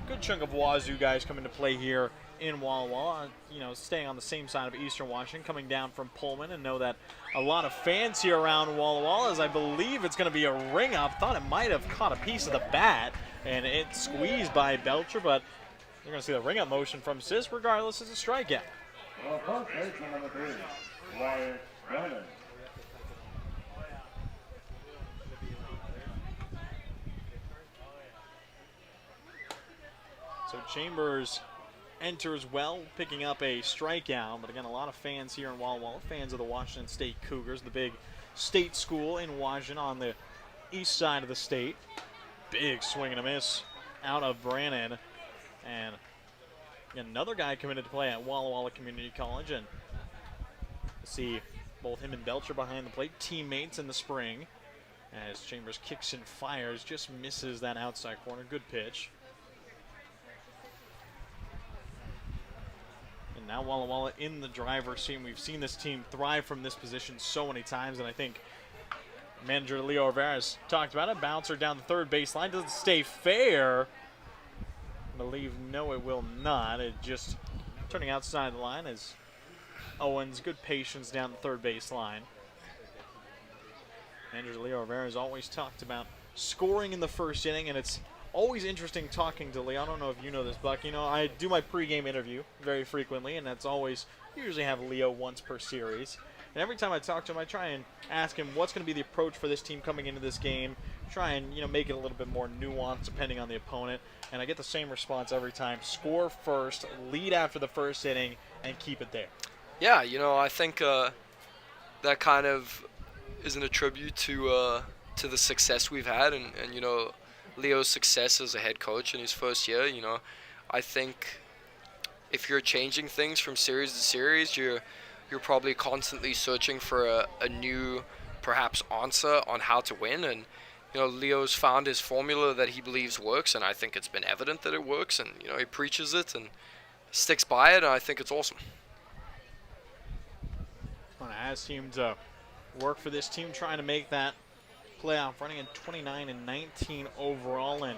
good chunk of Wazoo guys come into play here in Walla Walla, staying on the same side of Eastern Washington, coming down from Pullman, and know that a lot of fans here around Walla Walla, as I believe it's going to be a ring up. Thought it might have caught a piece of the bat, and it squeezed by Belcher, but you're going to see the ring up motion from Sis. Regardless, it's a strikeout. Well, first baseman number 3, Wyatt Brennan. So Chambers enters well, picking up a strikeout. But again, a lot of fans here in Walla Walla, fans of the Washington State Cougars, the big state school in Washington on the east side of the state. Big swing and a miss out of Brannon. And another guy committed to play at Walla Walla Community College. And see both him and Belcher behind the plate, teammates in the spring. As Chambers kicks and fires, just misses that outside corner. Good pitch. Now Walla Walla in the driver's seat. We've seen this team thrive from this position so many times, and I think manager Leo Rivera has talked about it. Bouncer down the third baseline. Doesn't stay fair. I believe no, it will not. It just turning outside the line as Owens, good patience down the third baseline. Manager Leo Rivera has always talked about scoring in the first inning, and it's always interesting talking to Leo. I don't know if you know this, Buck. You know, I do my pregame interview very frequently, and that's always usually have Leo once per series. And every time I talk to him, I try and ask him what's going to be the approach for this team coming into this game. Try and, you know, make it a little bit more nuanced depending on the opponent. And I get the same response every time. Score first, lead after the first inning, and keep it there. Yeah, you know, I think that kind of isn't a tribute to the success we've had and, you know, Leo's success as a head coach in his first year. You know, I think if you're changing things from series to series, you're probably constantly searching for a new, perhaps, answer on how to win. And, you know, Leo's found his formula that he believes works, and I think it's been evident that it works. And, you know, he preaches it and sticks by it, and I think it's awesome. Well, it has seemed to work for this team, trying to make that playoff running in 29-19 overall. And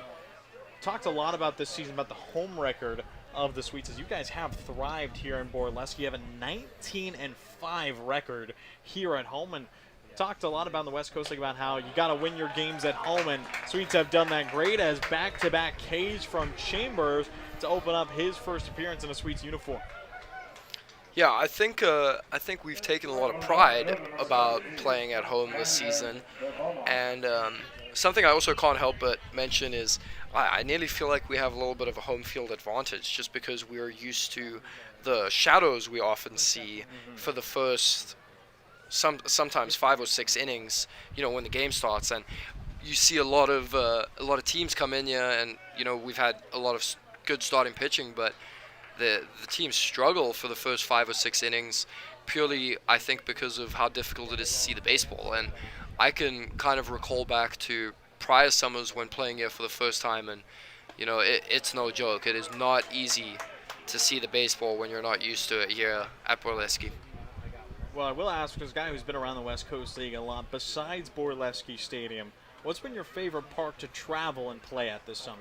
talked a lot about this season, about the home record of the Sweets, as you guys have thrived here in Borleske. You have a 19-5 record here at home, and talked a lot about the West Coast League about how you got to win your games at home, and Sweets have done that great, as back-to-back Ks from Chambers to open up his first appearance in a Sweets uniform. Yeah, I think we've taken a lot of pride about playing at home this season, and something I also can't help but mention is I nearly feel like we have a little bit of a home field advantage, just because we're used to the shadows we often see for the first sometimes 5 or 6 innings, you know, when the game starts, and you see a lot of teams come in here, and you know, we've had a lot of good starting pitching, but the teams struggle for the first 5 or 6 innings, purely, I think, because of how difficult it is to see the baseball. And I can kind of recall back to prior summers when playing here for the first time, and you know, it's no joke. It is not easy to see the baseball when you're not used to it here at Borleske. Well, I will ask, as a guy who's been around the West Coast League a lot, besides Borleske Stadium, what's been your favorite park to travel and play at this summer?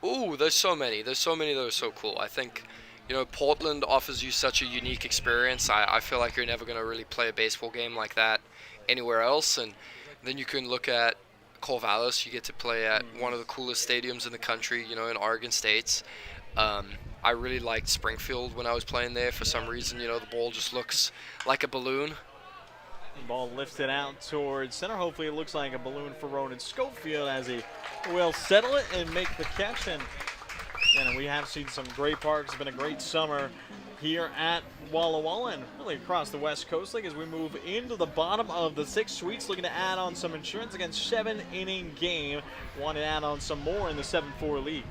Ooh, there's so many. There's so many that are so cool. I think, you know, Portland offers you such a unique experience. I feel like you're never going to really play a baseball game like that anywhere else. And then you can look at Corvallis. You get to play at one of the coolest stadiums in the country, you know, in Oregon State. I really liked Springfield when I was playing there. For some reason, you know, the ball just looks like a balloon. The ball lifted out towards center. Hopefully it looks like a balloon for Ronan Schofield, as he will settle it and make the catch. And we have seen some great parks. It's been a great summer here at Walla Walla and really across the West Coast League as we move into the bottom of the 6th. Sweets looking to add on some insurance against 7-inning game. Want to add on some more in the 7-4 league.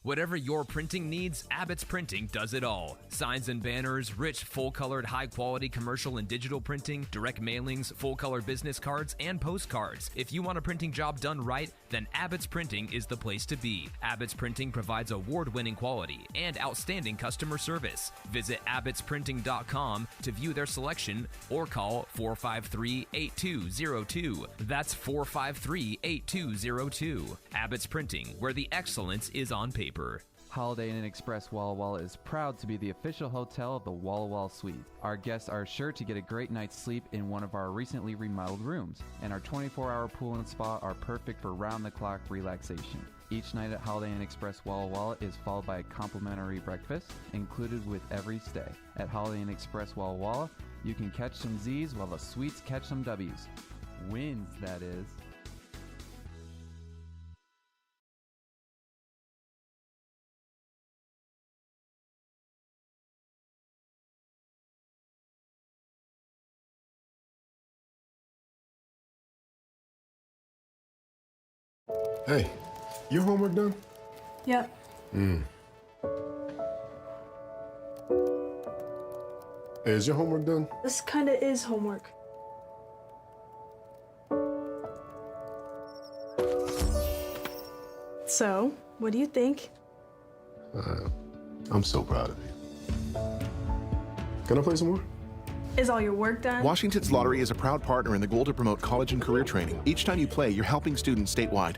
Whatever your printing needs, Abbott's Printing does it all. Signs and banners, rich, full-colored, high-quality commercial and digital printing, direct mailings, full-color business cards, and postcards. If you want a printing job done right, then Abbott's Printing is the place to be. Abbott's Printing provides award-winning quality and outstanding customer service. Visit abbottsprinting.com to view their selection or call 453-8202. That's 453-8202. Abbott's Printing, where the excellence is on paper. Holiday Inn Express Walla Walla is proud to be the official hotel of the Walla Walla Suite. Our guests are sure to get a great night's sleep in one of our recently remodeled rooms, and our 24-hour pool and spa are perfect for round-the-clock relaxation. Each night at Holiday Inn Express Walla Walla is followed by a complimentary breakfast included with every stay. At Holiday Inn Express Walla Walla, you can catch some Z's while the Sweets catch some W's. Wins, that is. Hey, your homework done? Yep. Hey, is your homework done? This kinda is homework. So, what do you think? I'm so proud of you. Can I play some more? Is all your work done? Washington's Lottery is a proud partner in the goal to promote college and career training. Each time you play, you're helping students statewide.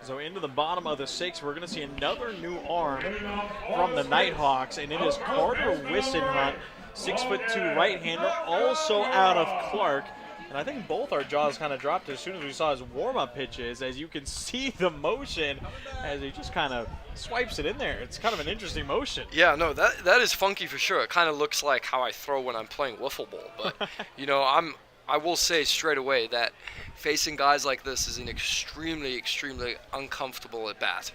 So into the bottom of the 6th, we're going to see another new arm from the Nighthawks, and it is Carter Wissenhunt, 6'2" right-hander, also out of Clark. And I think both our jaws kind of dropped as soon as we saw his warm-up pitches, as you can see the motion as he just kind of swipes it in there. It's kind of an interesting motion. Yeah, no, that is funky for sure. It kind of looks like how I throw when I'm playing wiffle ball. But, you know, I will say straight away that facing guys like this is an extremely, extremely uncomfortable at bat.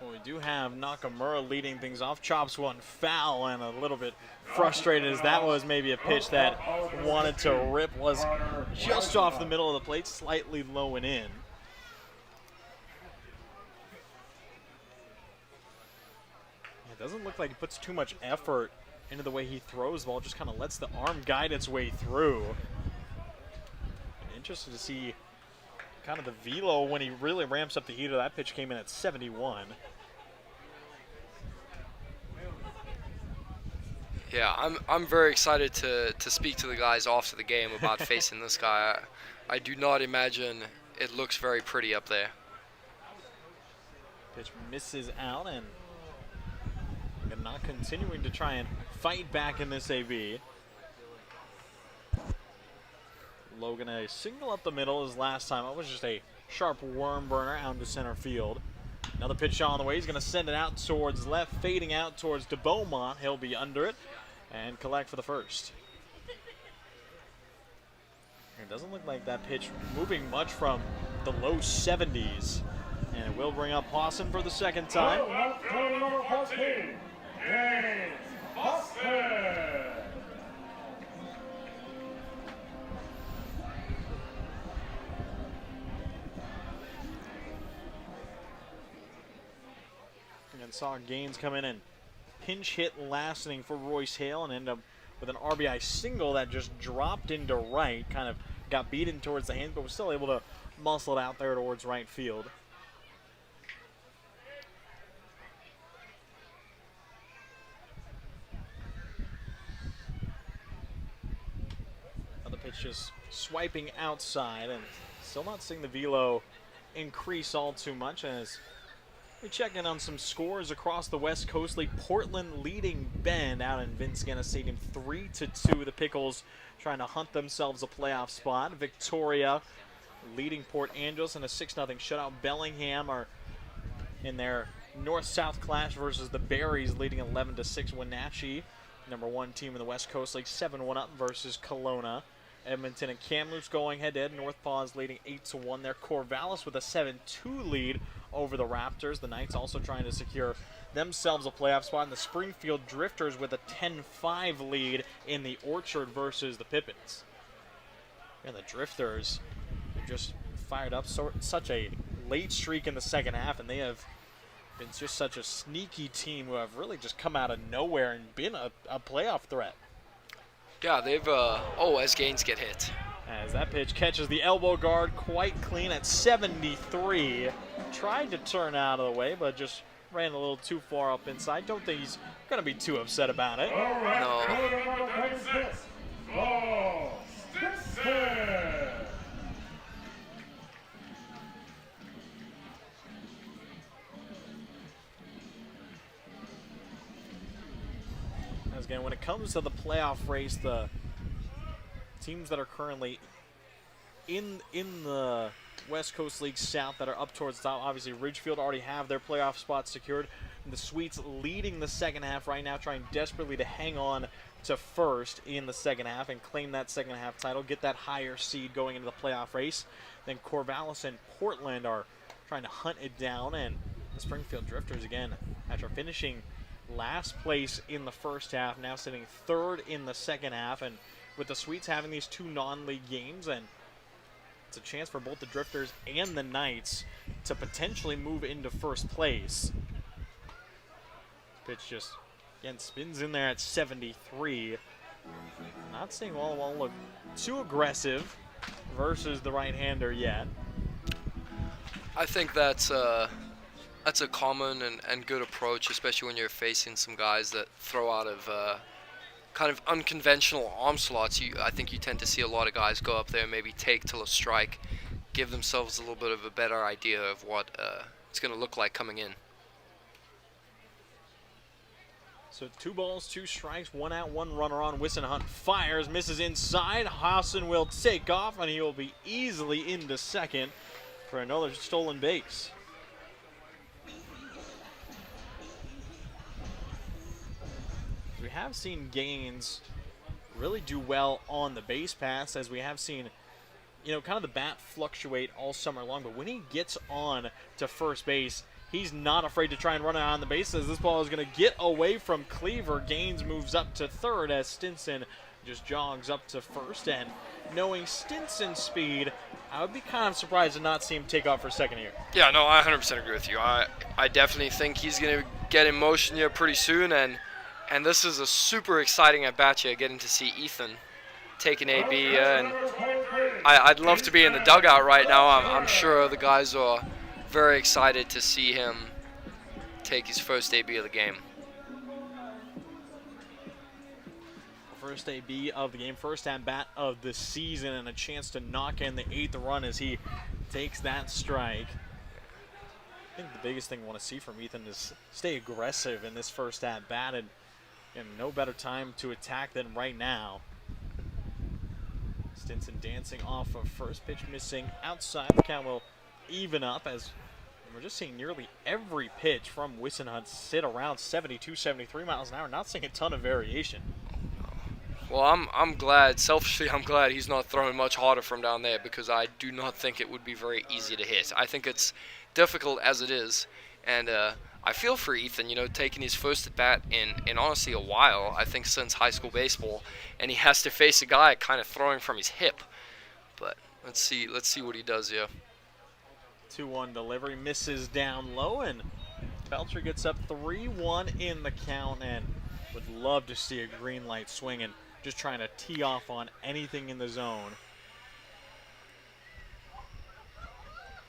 Well, we do have Nakamura leading things off. Chops one foul, and a little bit frustrated as that was maybe a pitch that wanted to rip, was just off the middle of the plate, slightly low and in. It doesn't look like he puts too much effort into the way he throws the ball, just kind of lets the arm guide its way through. Interested to see kind of the velo when he really ramps up the heater. That pitch came in at 71. Yeah, I'm very excited to speak to the guys after the game about facing this guy. I do not imagine it looks very pretty up there. Pitch misses out, and not continuing to try and fight back in this AB. Logan a single up the middle as last time. It was just a sharp worm burner out into center field. Another pitch on the way. He's going to send it out towards left, fading out towards DeBeaumont. He'll be under it and collect for the first. It doesn't look like that pitch moving much from the low 70s. And it will bring up Hawson for the second time. And saw Gaines come in and pinch hit last inning for Royce Hale and end up with an RBI single that just dropped into right, kind of got beaten towards the hands, but was still able to muscle it out there towards right field. Another pitch just swiping outside, and still not seeing the velo increase all too much as we check in on some scores across the West Coast League. Portland leading Bend out in Vince Ganna Stadium 3-2. The Pickles trying to hunt themselves a playoff spot. Victoria leading Port Angeles in a 6-0 shutout. Bellingham are in their north-south clash versus the Berries, leading 11-6. Wenatchee, number 1 team in the West Coast League, 7-1 up versus Kelowna. Edmonton and Kamloops going head-to-head. North Paws leading 8-1 there. Corvallis with a 7-2 lead over the Raptors. The Knights also trying to secure themselves a playoff spot. And the Springfield Drifters with a 10-5 lead in the Orchard versus the Pippins. And the Drifters just fired up such a late streak in the second half, and they have been just such a sneaky team who have really just come out of nowhere and been a playoff threat. Yeah, they've, as Gaines get hit. As that pitch catches the elbow guard quite clean at 73. Tried to turn out of the way, but just ran a little too far up inside. Don't think he's going to be too upset about it. No. As again, when it comes to the playoff race, the teams that are currently in the West Coast League South that are up towards the top, obviously Ridgefield already have their playoff spots secured. And the Sweets leading the second half right now, trying desperately to hang on to first in the second half and claim that second half title, get that higher seed going into the playoff race. Then Corvallis and Portland are trying to hunt it down, and the Springfield Drifters, again, after finishing last place in the first half, now sitting third in the second half, and with the Sweets having these 2 non-league games, and it's a chance for both the Drifters and the Knights to potentially move into first place. Pitch just, again, spins in there at 73. Not seeing Walla Walla look too aggressive versus the right-hander yet. I think that's a common and good approach, especially when you're facing some guys that throw out of kind of unconventional arm slots. I think you tend to see a lot of guys go up there and maybe take till a strike, give themselves a little bit of a better idea of what it's going to look like coming in. So 2 balls, 2 strikes, 1 out, 1 runner on. Wissenhunt fires, misses inside. Hassan will take off, and he will be easily into second for another stolen base. We have seen Gaines really do well on the base paths, as we have seen, you know, kind of the bat fluctuate all summer long. But when he gets on to first base, he's not afraid to try and run it on the bases. This ball is going to get away from Cleaver. Gaines moves up to third as Stinson just jogs up to first. And knowing Stinson's speed, I would be kind of surprised to not see him take off for second here. Yeah, no, I 100% agree with you. I definitely think he's going to get in motion here pretty soon. And this is a super exciting at-bat here, getting to see Ethan taking AB. And I'd love to be in the dugout right now. I'm sure the guys are very excited to see him take his first AB of the game. First AB of the game, first at-bat of the season, and a chance to knock in the 8th run as he takes that strike. I think the biggest thing I want to see from Ethan is stay aggressive in this first at-bat, and no better time to attack than right now. Stinson dancing off of first pitch, missing outside. The count will even up as we're just seeing nearly every pitch from Wissenhunt sit around 72, 73 miles an hour. Not seeing a ton of variation. Well, I'm glad, selfishly, I'm glad he's not throwing much harder from down there, because I do not think it would be very easy to hit. I think it's difficult as it is, and I feel for Ethan, you know, taking his first at bat in honestly a while, I think since high school baseball, and he has to face a guy kind of throwing from his hip. But let's see what he does here. 2-1 delivery, misses down low, and Belcher gets up 3-1 in the count, and would love to see a green light swing and just trying to tee off on anything in the zone.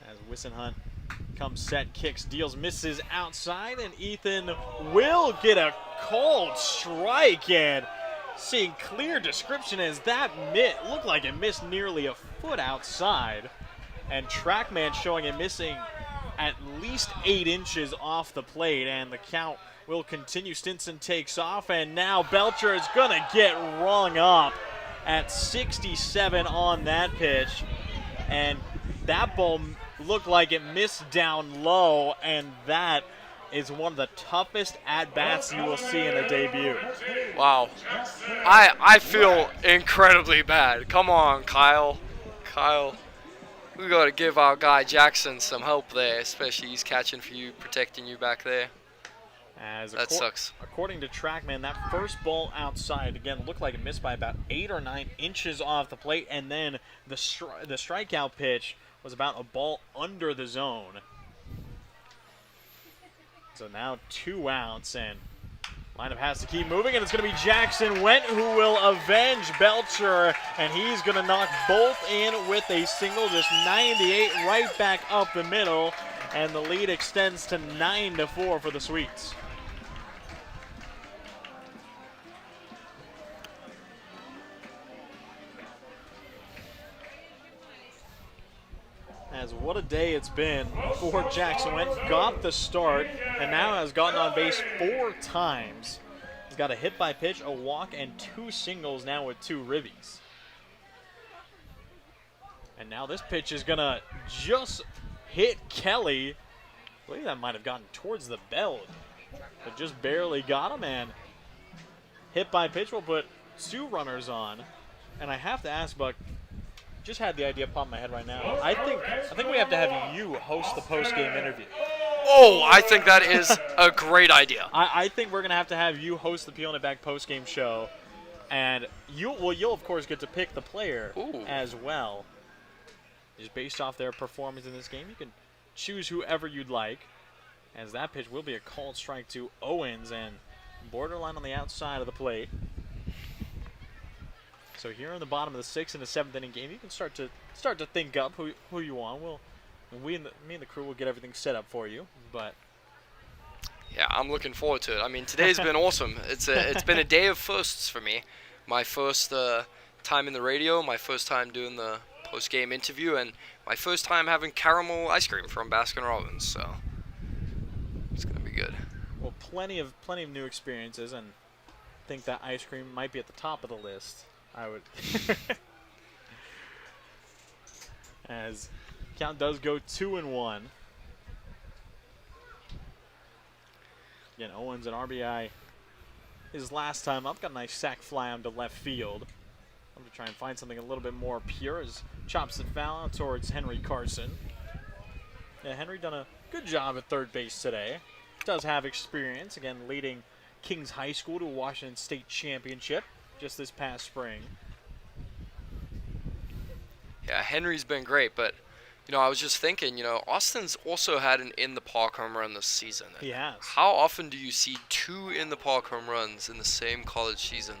As Wissenhunt comes set, kicks, deals, misses outside, and Ethan will get a called strike, and seeing clear description as that looked like it missed nearly a foot outside, and TrackMan showing it missing at least 8 inches off the plate, and the count will continue. Stinson takes off, and now Belcher is going to get rung up at 67 on that pitch, and that ball looked like it missed down low, and that is one of the toughest at-bats you will see in a debut. Wow. I feel incredibly bad. Come on, Kyle. We got to give our guy Jackson some help there, especially he's catching for you, protecting you back there. That sucks. According to TrackMan, that first ball outside, again, looked like it missed by about 8 or 9 inches off the plate, and then the strikeout pitch was about a ball under the zone. So now 2 outs, and lineup has to keep moving, and it's going to be Jackson Went who will avenge Belcher, and he's going to knock both in with a single, just 98 right back up the middle, and the lead extends to 9-4 for the Sweets. As what a day it's been for Jackson Went. Got the start and now has gotten on base 4 times. He's got a hit by pitch, a walk, and 2 singles now with 2 ribbies. And now this pitch is gonna just hit Kelly. I believe that might have gotten towards the bell, but just barely got him, and hit by pitch will put 2 runners on. And I have to ask, Buck, just had the idea pop in my head right now. I think we have to have you host the post-game interview. Oh, I think that is a great idea. I think we're gonna have you host the Peeling It Back post-game show, and you'll of course get to pick the player as well. Just based off their performance in this game, you can choose whoever you'd like, as that pitch will be a called strike to Owens and borderline on the outside of the plate. So here in the bottom of the 6th and the 7th inning game, you can start to think up who you want. Me and the crew will get everything set up for you. But yeah, I'm looking forward to it. I mean, today's been awesome. It's been a day of firsts for me. My first time in the radio, my first time doing the post-game interview, and my first time having caramel ice cream from Baskin-Robbins. So it's gonna be good. Well, plenty of new experiences, and think that ice cream might be at the top of the list. I would. As count does go 2-1. Again, Owens and RBI his last time up. Got a nice sac fly onto left field. I'm going to try and find something a little bit more pure as chops it foul out towards Henry Carson. Yeah, Henry done a good job at third base today. Does have experience, again, leading Kings High School to a Washington State championship just this past spring. Yeah, Henry's been great, but, you know, I was just thinking, you know, Austin's also had an in-the-park home run this season. He has. How often do you see 2 in-the-park home runs in the same college season?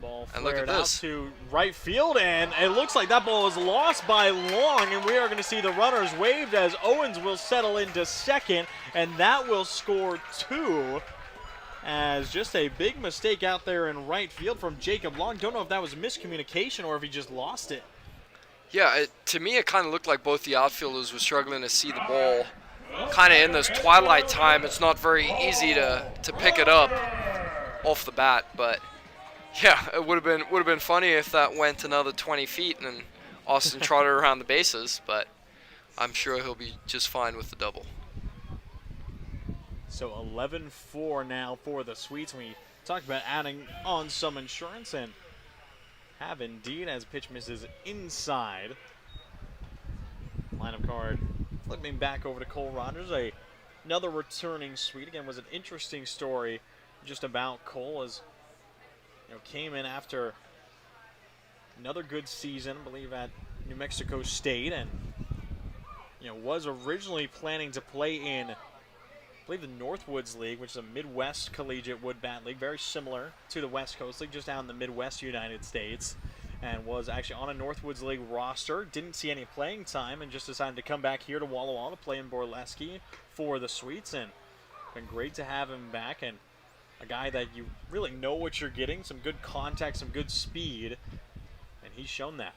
Ball and look at flared out this. to right field, and it looks like that ball was lost by Long, and we are going to see the runners waved as Owens will settle into second, and that will score 2. As just a big mistake out there in right field from Jacob Long. Don't know if that was miscommunication or if he just lost it. Yeah, to me it kind of looked like both the outfielders were struggling to see the ball. Kind of in this twilight time, it's not very easy to pick it up off the bat, but yeah, it would have been funny if that went another 20 feet and Austin trotted around the bases, but I'm sure he'll be just fine with the double. So 11-4 now for the Sweets. We talked about adding on some insurance and have indeed as pitch misses inside. Lineup card flipping back over to Cole Rogers. Another returning Sweet. Again, was an interesting story just about Cole as came in after another good season, I believe, at New Mexico State, and was originally planning to play in, I believe, the Northwoods League, which is a Midwest Collegiate Wood Bat League, very similar to the West Coast League, just down in the Midwest United States, and was actually on a Northwoods League roster. Didn't see any playing time and just decided to come back here to Walla Walla to play in Borleske for the Sweets, and been great to have him back, and a guy that you really know what you're getting, some good contact, some good speed, and he's shown that.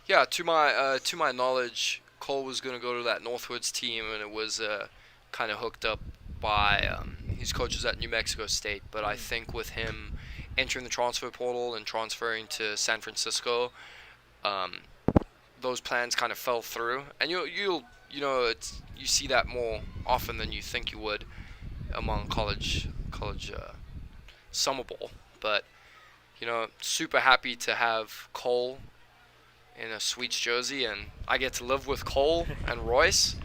Yeah, to my knowledge, Cole was going to go to that Northwoods team, and it was kind of hooked up by his coaches at New Mexico State. But I think with him entering the transfer portal and transferring to San Francisco, those plans kind of fell through. And you see that more often than you think you would among college summer ball. But super happy to have Cole in a Sweets jersey, and I get to live with Cole and Royce,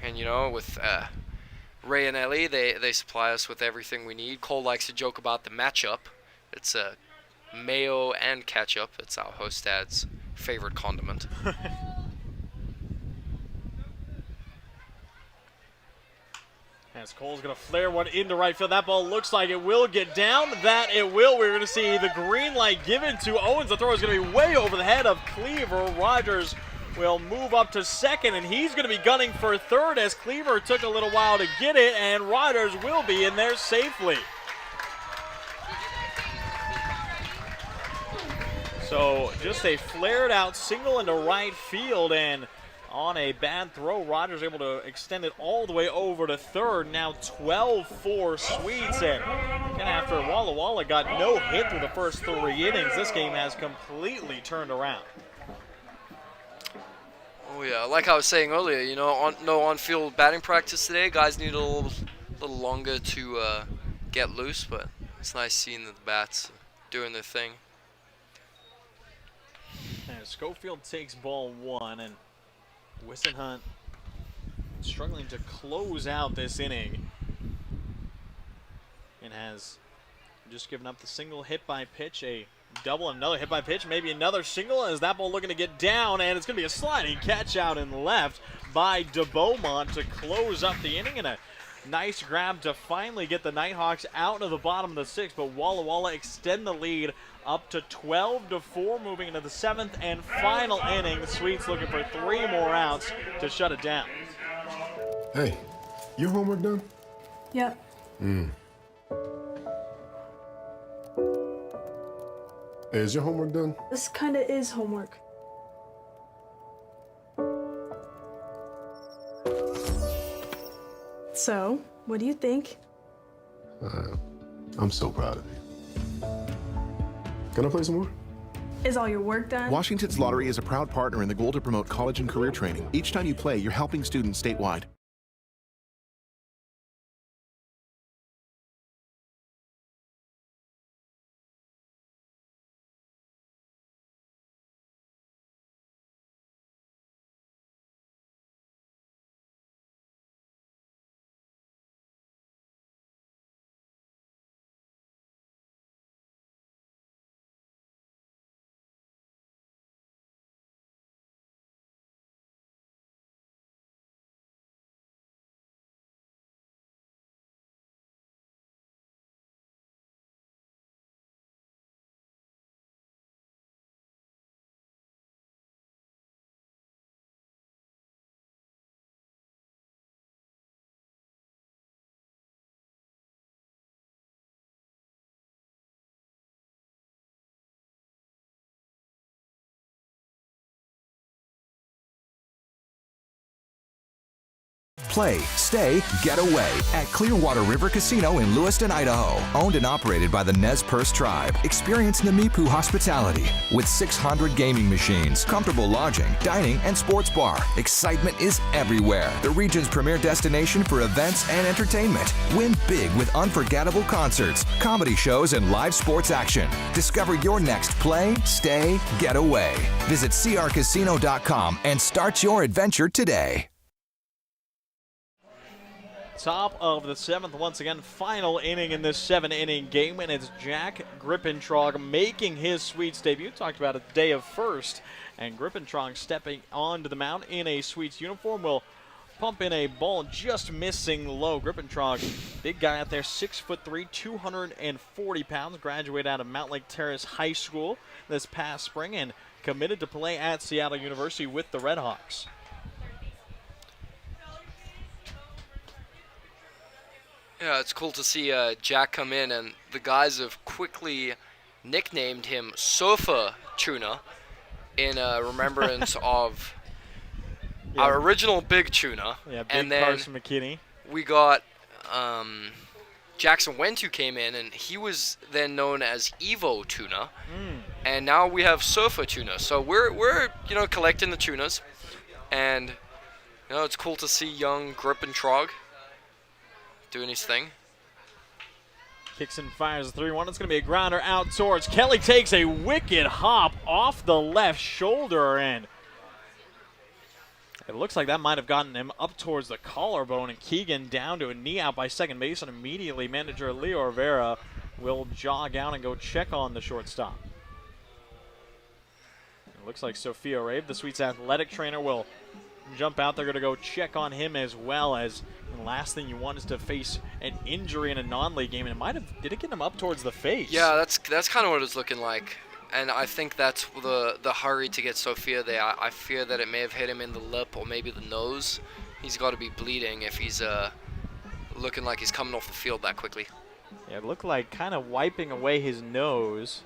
and with Ray and Ellie, they supply us with everything we need. Cole likes to joke about the matchup. It's mayo and ketchup. It's our host dad's favorite condiment. As Cole's going to flare one into right field. That ball looks like it will get down. That it will. We're going to see the green light given to Owens. The throw is going to be way over the head of Cleaver. Rogers will move up to second, and he's going to be gunning for third as Cleaver took a little while to get it, and Rogers will be in there safely. So just a flared out single into right field, and on a bad throw, Rogers able to extend it all the way over to third. Now 12-4 Sweets, and after Walla Walla got no hit through the first 3 innings, this game has completely turned around. Oh yeah, like I was saying earlier, no on-field batting practice today. Guys need a little longer to get loose, but it's nice seeing the bats doing their thing. And Schofield takes ball 1, and Wissenhunt struggling to close out this inning, and has just given up the single hit by pitch, a double, another hit by pitch, maybe another single, as that ball looking to get down, and it's going to be a sliding catch out in left by DeBeaumont to close up the inning, and a nice grab to finally get the Nighthawks out of the bottom of the 6th, but Walla Walla extend the lead up to 12-4, moving into the 7th and final inning. The Sweets looking for 3 more outs to shut it down. Hey, your homework done? Yep. Hey, is your homework done? This kind of is homework. So, What do you think? I'm so proud of you. Can I play some more? Is all your work done? Washington's Lottery is a proud partner in the goal to promote college and career training. Each time you play, you're helping students statewide. Play, stay, get away at Clearwater River Casino in Lewiston, Idaho. Owned and operated by the Nez Perce Tribe. Experience Namipu hospitality with 600 gaming machines, comfortable lodging, dining, and sports bar. Excitement is everywhere. The region's premier destination for events and entertainment. Win big with unforgettable concerts, comedy shows, and live sports action. Discover your next play, stay, get away. Visit crcasino.com and start your adventure today. Top of the 7th, once again, final inning in this 7-inning game, and it's Jack Grippentrog making his Sweets debut. Talked about a day of first, and Grippentrog stepping onto the mound in a Sweets uniform will pump in a ball just missing low. Grippentrog, big guy out there, 6'3", 240 pounds, graduated out of Mount Lake Terrace High School this past spring, and committed to play at Seattle University with the Redhawks. Yeah, it's cool to see Jack come in, and the guys have quickly nicknamed him Sofa Tuna in remembrance of our original Big Tuna. Yeah, Big and then Carson McKinney. We got Jackson Wentu came in, and he was then known as Evo Tuna. And now we have Sofa Tuna. So we're collecting the tunas, and it's cool to see young Grippentrog doing his thing. Kicks and fires a 3-1. It's going to be a grounder out towards Kelly. Takes a wicked hop off the left shoulder, and it looks like that might have gotten him up towards the collarbone, and Keegan down to a knee out by second base, and immediately manager Leo Rivera will jog out and go check on the shortstop. It looks like Sophia Rave, the Sweets athletic trainer, will jump out. They're going to go check on him as well, as the last thing you want is to face an injury in a non-league game, and did it get him up towards the face? Yeah, that's kind of what it's looking like, and I think that's the hurry to get Sophia there. I fear that it may have hit him in the lip or maybe the nose. He's got to be bleeding if he's looking like he's coming off the field that quickly. Yeah, it looked like kind of wiping away his nose.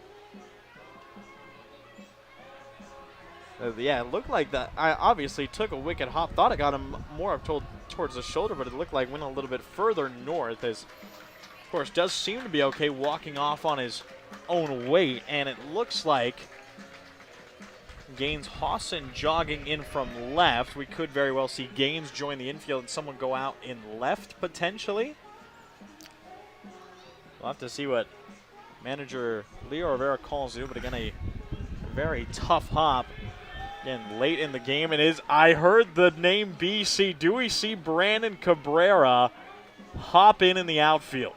Yeah, it looked like that. I obviously took a wicked hop. Thought it got him more up towards the shoulder, but it looked like went a little bit further north. As, of course, does seem to be okay walking off on his own weight, and it looks like Gaines Hawson jogging in from left. We could very well see Gaines join the infield and someone go out in left potentially. We'll have to see what manager Leo Rivera calls it, but again, a very tough hop. Again, late in the game, I heard the name BC. Do we see Brandon Cabrera hop in the outfield?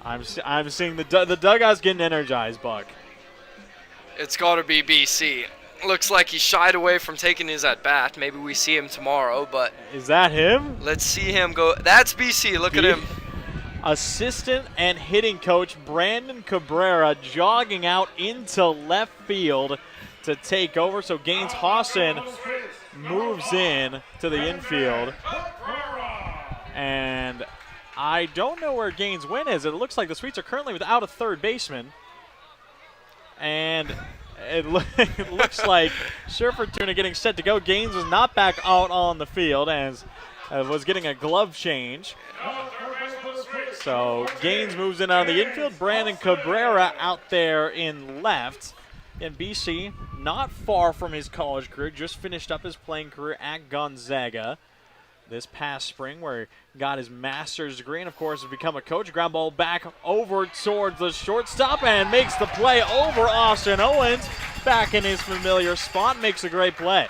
I'm seeing the dugout's getting energized, Buck. It's got to be BC. Looks like he shied away from taking his at-bat. Maybe we see him tomorrow, but... Is that him? Let's see him go. That's BC. Look at him. Assistant and hitting coach Brandon Cabrera jogging out into left field to take over. So Gaines Hawson moves in to the infield. And I don't know where Gaines' win is. It looks like the Sweets are currently without a third baseman. And it looks like Surfer Tuna getting set to go. Gaines is not back out on the field as was getting a glove change. So Gaines moves in on the infield. Brandon Cabrera out there in left. And BC, not far from his college career, just finished up his playing career at Gonzaga this past spring, where he got his master's degree and, of course, has become a coach. Ground ball back over towards the shortstop and makes the play over Austin Owens. Back in his familiar spot, makes a great play.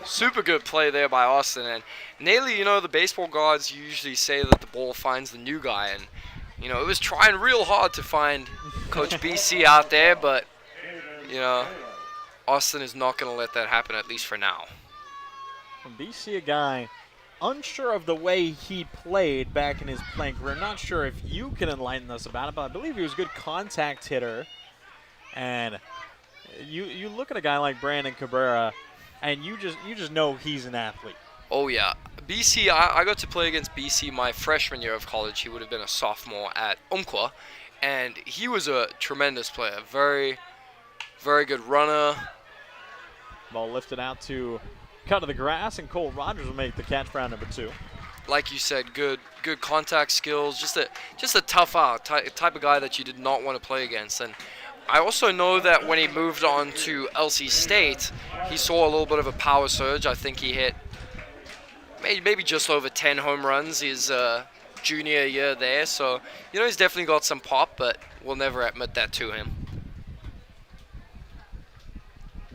Super good play there by Austin. And Naley, you know, the baseball gods usually say that the ball finds the new guy. And, you know, it was trying real hard to find Coach BC out there, but, you know, Austin is not going to let that happen, at least for now. From BC, a guy unsure of the way he played back in his playing career. Not sure if you can enlighten us about it, but I believe he was a good contact hitter. And you look at a guy like Brandon Cabrera, and you just know he's an athlete. Oh, yeah. BC, I got to play against BC my freshman year of college. He would have been a sophomore at Umpqua, and he was a tremendous player. Very, very good runner. Ball lifted out to cut to the grass, and Cole Rogers will make the catch for round number 2. Like you said, good contact skills. Just a tough out type of guy that you did not want to play against. And I also know that when he moved on to LC State, he saw a little bit of a power surge. I think he hit maybe just over 10 home runs his junior year there. So, you know, he's definitely got some pop, but we'll never admit that to him.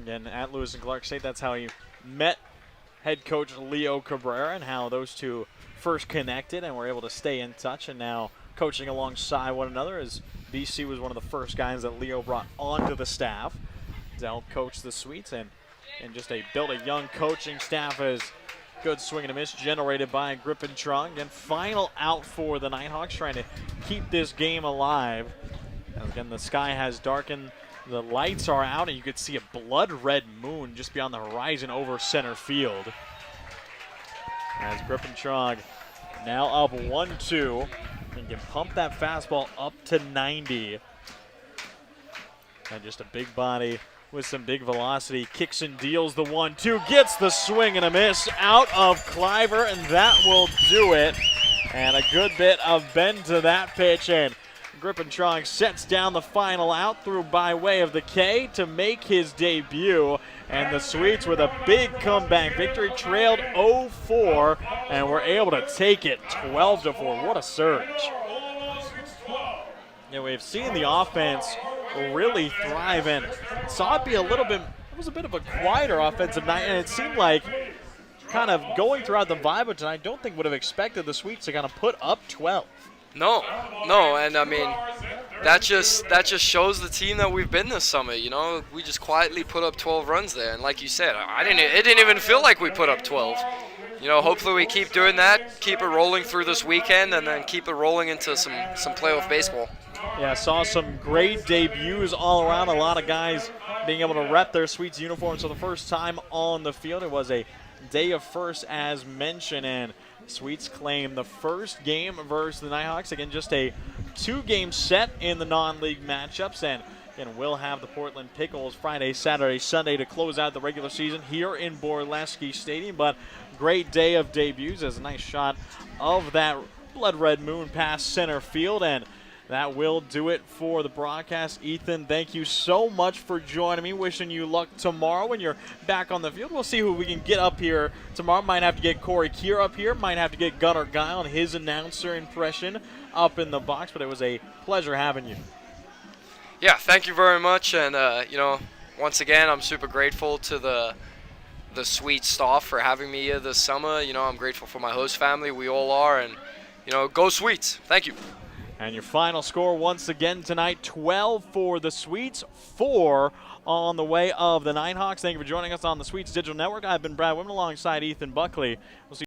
Again, at Lewis and Clark State, that's how he met head coach Leo Cabrera and how those two first connected and were able to stay in touch, and now coaching alongside one another, as BC was one of the first guys that Leo brought onto the staff to help coach the Sweets, and just build a young coaching staff. As good swing and a miss generated by Griffin Trung, and final out for the Nighthawks, trying to keep this game alive. And again, the sky has darkened. The lights are out, and you could see a blood-red moon just beyond the horizon over center field. As Griffin Trung now up 1-2 and can pump that fastball up to 90. And just a big body with some big velocity. Kicks and deals the 1-2. Gets the swing and a miss out of Cliver, and that will do it. And a good bit of bend to that pitch, and Griffin Trung sets down the final out through by way of the K to make his debut. And the Sweets, with a big comeback victory, trailed 0-4 and were able to take it 12-4. What a surge. Yeah, we've seen the offense really thrive, and saw it be it was a bit of a quieter offensive night, and it seemed like kind of going throughout the vibe of tonight, I don't think would have expected the Sweets to kind of put up 12. No, and I mean, that just shows the team that we've been this summer. You know, we just quietly put up 12 runs there, and like you said, it didn't even feel like we put up 12. You know, hopefully we keep doing that, keep it rolling through this weekend, and then keep it rolling into some playoff baseball. Yeah, saw some great debuts all around. A lot of guys being able to rep their Sweets uniforms for the first time on the field. It was a day of firsts, as mentioned, and Sweets claim the first game versus the Nighthawks. Again, just a 2-game set in the non-league matchups, and we'll have the Portland Pickles Friday, Saturday, Sunday to close out the regular season here in Borleske Stadium. But great day of debuts, as a nice shot of that blood-red moon past center field, and that will do it for the broadcast. Ethan, thank you so much for joining me. Wishing you luck tomorrow when you're back on the field. We'll see who we can get up here tomorrow. Might have to get Corey Keir up here. Might have to get Gunnar Guy on his announcer impression up in the box. But it was a pleasure having you. Yeah, thank you very much. And, you know, once again, I'm super grateful to the Sweets staff for having me here this summer. You know, I'm grateful for my host family. We all are. And, you know, go Sweets. Thank you. And your final score once again tonight, 12 for the Sweets, 4 on the way of the Nighthawks. Thank you for joining us on the Sweets Digital Network. I've been Brad Whitman alongside Ethan Buckley. We'll see